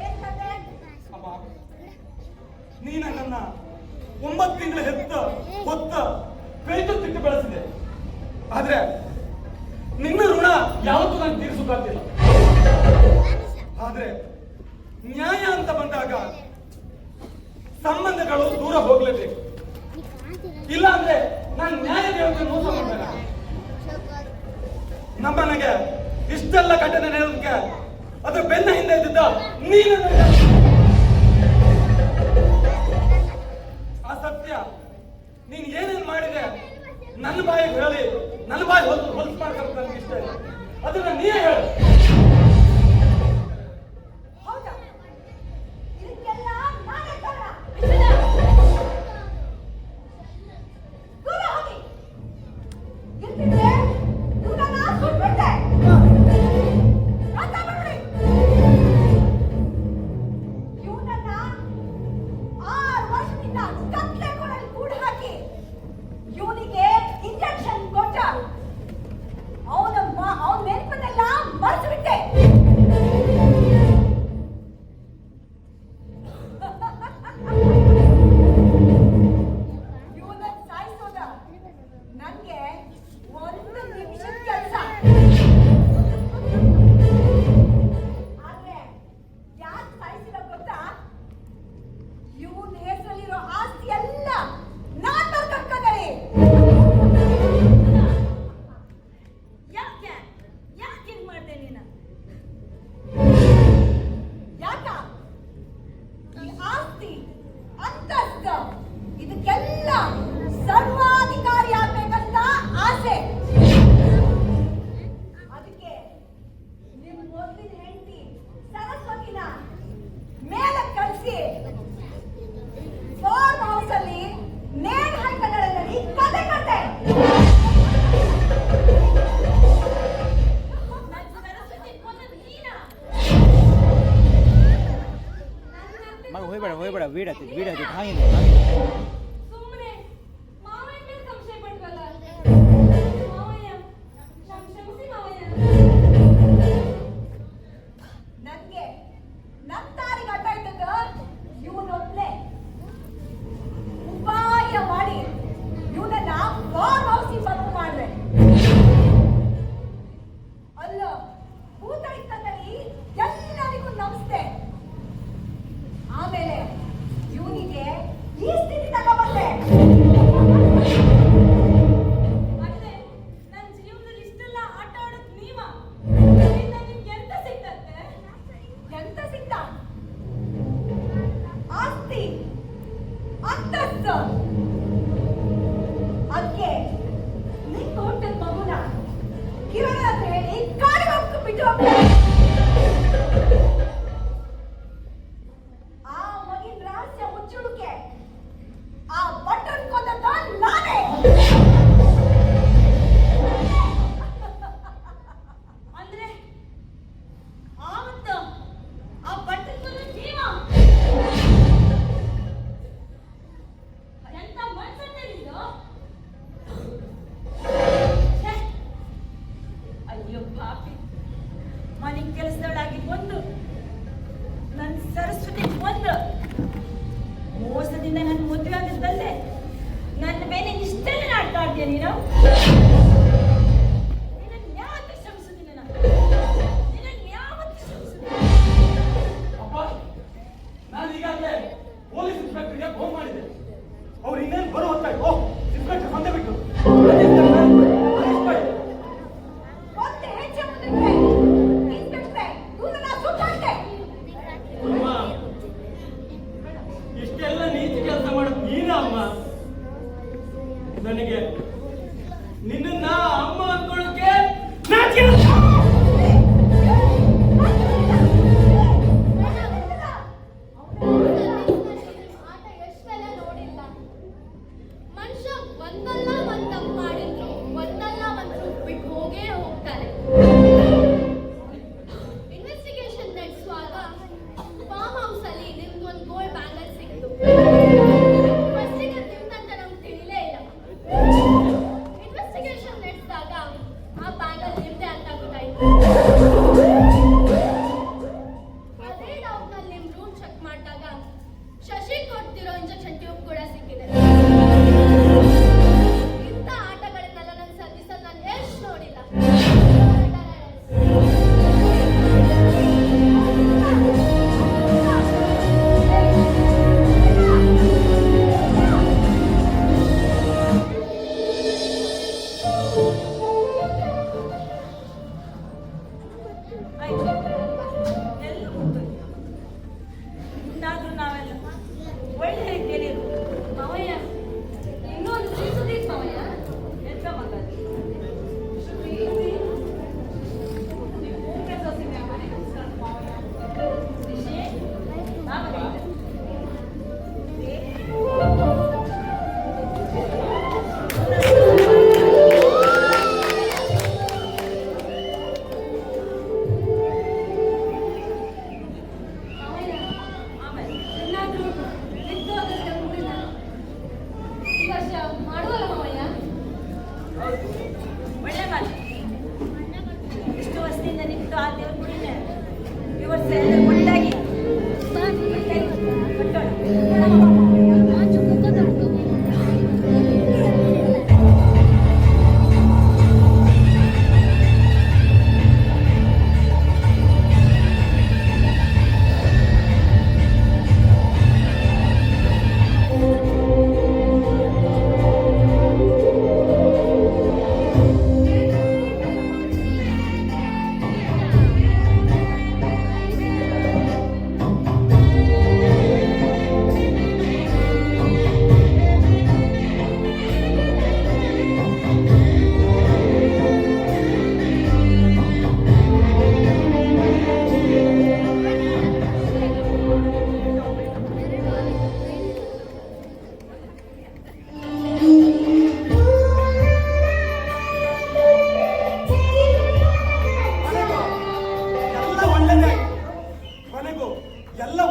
ಏನ್ ಕತೆ? ಅಮ್ಮ ನೀನ ನನ್ನ 9 ತಿಂಗಳ ಹೆತ್ತ ಹೊತ್ತ ಬೆಳೆದು ತಿಟ್ಟು ಬೆಳೆಸಿದೆ. ಆದ್ರೆ ನಿನ್ನ ಋಣ ಯಾವತ್ತೂ ನಾನು ತೀರಿಸುತ್ತಾಗ್ತಿಲ್ಲ. ಆದ್ರೆ ನ್ಯಾಯ ಅಂತ ಬಂದಾಗ ಸಂಬಂಧಗಳು ದೂರ ಹೋಗ್ಲೇಬೇಕು. ಇಲ್ಲ ಅಂದ್ರೆ ನಾನು ನ್ಯಾಯ ದೇವತೆ ಮೋಸ ಮಾಡ್ಬೇಕ. ನಮ್ಮನೆಗೆ ಇಷ್ಟೆಲ್ಲ ಘಟನೆ ನಡೆಯೋದಕ್ಕೆ ಅದ್ರ ಬೆನ್ನ ಹಿಂದೆ ಇದ್ದಿದ್ದ ನೀನು. ಆ ಸತ್ಯ ನೀನ್ ಏನೇನ್ ಮಾಡಿದೆ ನನ್ನ ಬಾಯಿಗೆ ಹೇಳಿ ನನ್ನ ಬಾಯಿ ಹೊಲ್ಸ್ ಮಾಡ್ಕೊಂಡು ನನಗೆ ಇಷ್ಟ ಇಲ್ಲ. ಅದನ್ನ ನೀನೇ ಹೇಳು. ಹೌದಾ? ಇದಕ್ಕೆಲ್ಲ ನಾನೇ ಕಾರಣ. ದೂರ ಹೋಗಿ. ಇಲ್ದಿದ್ರೆ ಇವ್ನನ್ನ ಸುಟ್ಬಿಡ್ತೆ. ಅಂತ ಬಿಡ್ರಿ. ಇವ್ನನ್ನ 6 ವರ್ಷದಿಂದ ಕತ್ಲೆ ಕೊಡಲ್ಲಿ ಕೂಡ್ ಹಾಕಿ ಇವನಿಗೆ ಇಂಜೆಕ್ಷನ್ ಕೊಟ್ಟ ಅವನ ನೆನಪನ್ನೆಲ್ಲ ಮರೆಸಿಬಿಟ್ಟೆ. ಇವನ ಸಾಯಿಸೋದ ನನಗೆ 1 ನಿಮಿಷದ ಕೆಲಸ. ಆದ್ರೆ ಯಾಕೆ ಸಾಯಿಸಿದ ಗೊತ್ತಾ? ಇವನ ಹೆಸರಲ್ಲಿರೋ ಆಸ್ತಿ ಎಲ್ಲ ನಾನ್ ಬರ್ಕಕ್ಕದೆ. ಯಾಕೆ ಹಿಂಗ್ ಮಾಡ್ದೆ ನೀನು? ಯಾಕ? ಈ ಆಸ್ತಿ ಅಂತಸ್ತು ಇದಕ್ಕೆಲ್ಲ ಸರ್ವಾಧಿಕಾರಿ ಆಗ್ಬೇಕಂತ ಆಸೆ. ಅದಕ್ಕೆ ನಿಮ್ ಮೊದಲಿನ ಹೆಂಡತಿ ಸರಸ್ವತಿನ ಮೇಲೆ ಕಳಿಸಿ ಫಾರ್ಮ್ ಹೌಸ್ ಅಲ್ಲಿ ನೇಣ್ ಹಾಕಿ ಕತೆ ಕತೆ. ನನ್ ಸರಸ್ವತಿ ಕೊಂದದ್ದು ನೀನಾ? ಮಗ ಹೋಯ್ಬೇಡ ವೀಡ್ ಹತ್ತಿದ್ ಹಾಗೆ ಸುಮ್ಮನೆ ಮಾವಯ್ಯ ಮೇಲೆ ಸಂಶಯ ಪಡ್ವಲ್ಲ. ಮಾವಯ್ಯ ಕ್ಷಮಿಸಿ ಮಾವಯ್ಯ. ನನ್ಗೆ ನನ್ ತಾರಿಗೆ ಅಡ್ಡ ಇದ್ದದ್ದು ಇವನೊಬ್ನೇ. ಉಪಾಯ ಮಾಡಿ ಇವನನ್ನ ಫಾರ್ಮ್ ಹೌಸಿಗೆ ಬಂದು ಮಾಡ್ರೆ. ಅಲ್ಲ ಭೂತಳಿತದಲ್ಲಿ ಎಲ್ಲರಿಗೂ ನಮಸ್ತೆ. ಆಮೇಲೆ ಇವನಿಗೆ ಈ ಸ್ಥಿತಿ ತಗೊಂಡ್ಬಂದೆ. ಅಂದ್ರೆ ನನ್ ಜೀವನದಲ್ಲಿ ಇಷ್ಟೆಲ್ಲ ಆಟ ಆಡೋದ್ ನೀವ? ಇದರಿಂದ ನಿಮ್ಗೆ ಎಂತ ಸಿಕ್ತತ್ತೆ? ಎಂತ ಸಿಕ್ತ? ಆಸ್ತಿ ಅಂತಸ್ತು. ಅದಕ್ಕೆ ನಿಂಗೆ ಹುಟ್ಟಿದ ಮಗುನ ಕಿರಣ ಅಂತ ಹೇಳಿ ಕಾಡಿಗೆ ಹೋಗ್ತು ಬಿಟ್ಟು ಹೋಗ್ತಾರೆ. ಆ ಮಗಿನ ರಹಸ್ಯ ಮುಚ್ಚುಡುಕೆ ಆ ಬಟನ್ ಕೊಂದದ್ದ ನಾನೇ. ಅಂದ್ರೆ ಆವತ್ತು ಆ ಬಟ್ಟೆಗಳು ಜೀವ ಎಂತ ಮನ್ಸನ್ನಿದ್ದು? ಅಯ್ಯೋ ಪಾಪಿ, ಮನೆ ಕೆಲಸದೊಳಾಗಿ ಒಂದು ನನ್ ಸರಸ್ವತಿ ಒಂದು ಮೋಸದಿಂದ ನನ್ನ ಮದುವೆ ಆಗಿದ್ದಲ್ಲೇ ನನ್ನ ಮೇಲೆ ಇಷ್ಟೆಲ್ಲ ನಾಟಕ ಆಡ್ತೀಯ ನೀನು? ನಿನ್ನನ್ನು ಯಾವತ್ತೂ ಕ್ಷಮಿಸುದಿಲ್ಲ ನಾನು. ನಿನ್ನನ್ನು ಯಾವತ್ತೂ ಕ್ಷಮಿಸುದಿಲ್ಲ. ಅಪ್ಪ ನಾನು ಈಗಾಗಲೇ ಪೊಲೀಸ್ ಇನ್ಸ್ಪೆಕ್ಟರ್ಗೆ ಫೋನ್ ಮಾಡಿದೆ. ಅವ್ರು ಇನ್ನೇನು ಬರೋ ಹೊತ್ತಾಯ್ತು. ಇನ್ಸ್ಪೆಕ್ಟರ್ ಬಂದೇ ಬಿಟ್ಟು ಮತ್ತೆ ಹೆಚ್ಚು ಮುಂದಿಟ್ರೆ ಇನ್ಸ್ಪೆಕ್ಟ್ರೆ ಇವನನ್ನ ಸುಟ್ಟಾಕ್ತೆ. ಅಮ್ಮ ಇಷ್ಟೆಲ್ಲ ನೀತಿ ಕೆಲಸ ಮಾಡೋದು ನೀನ ಅಮ್ಮ. ನನಗೆ ನಿನ್ನ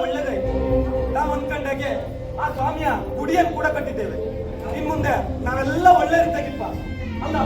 ಒಳ್ಳೇದಾಯ್ತು. ನಾವು ಅನ್ಕೊಂಡಾಗೆ ಆ ಸ್ವಾಮಿಯ ಗುಡಿಯನ್ನು ಕೂಡ ಕಟ್ಟಿದ್ದೇವೆ. ಇನ್ ಮುಂದೆ ನಾವೆಲ್ಲ ಒಳ್ಳೆ ರೀತಿಯಾಗಿಪ್ಪ ಅಲ್ಲ.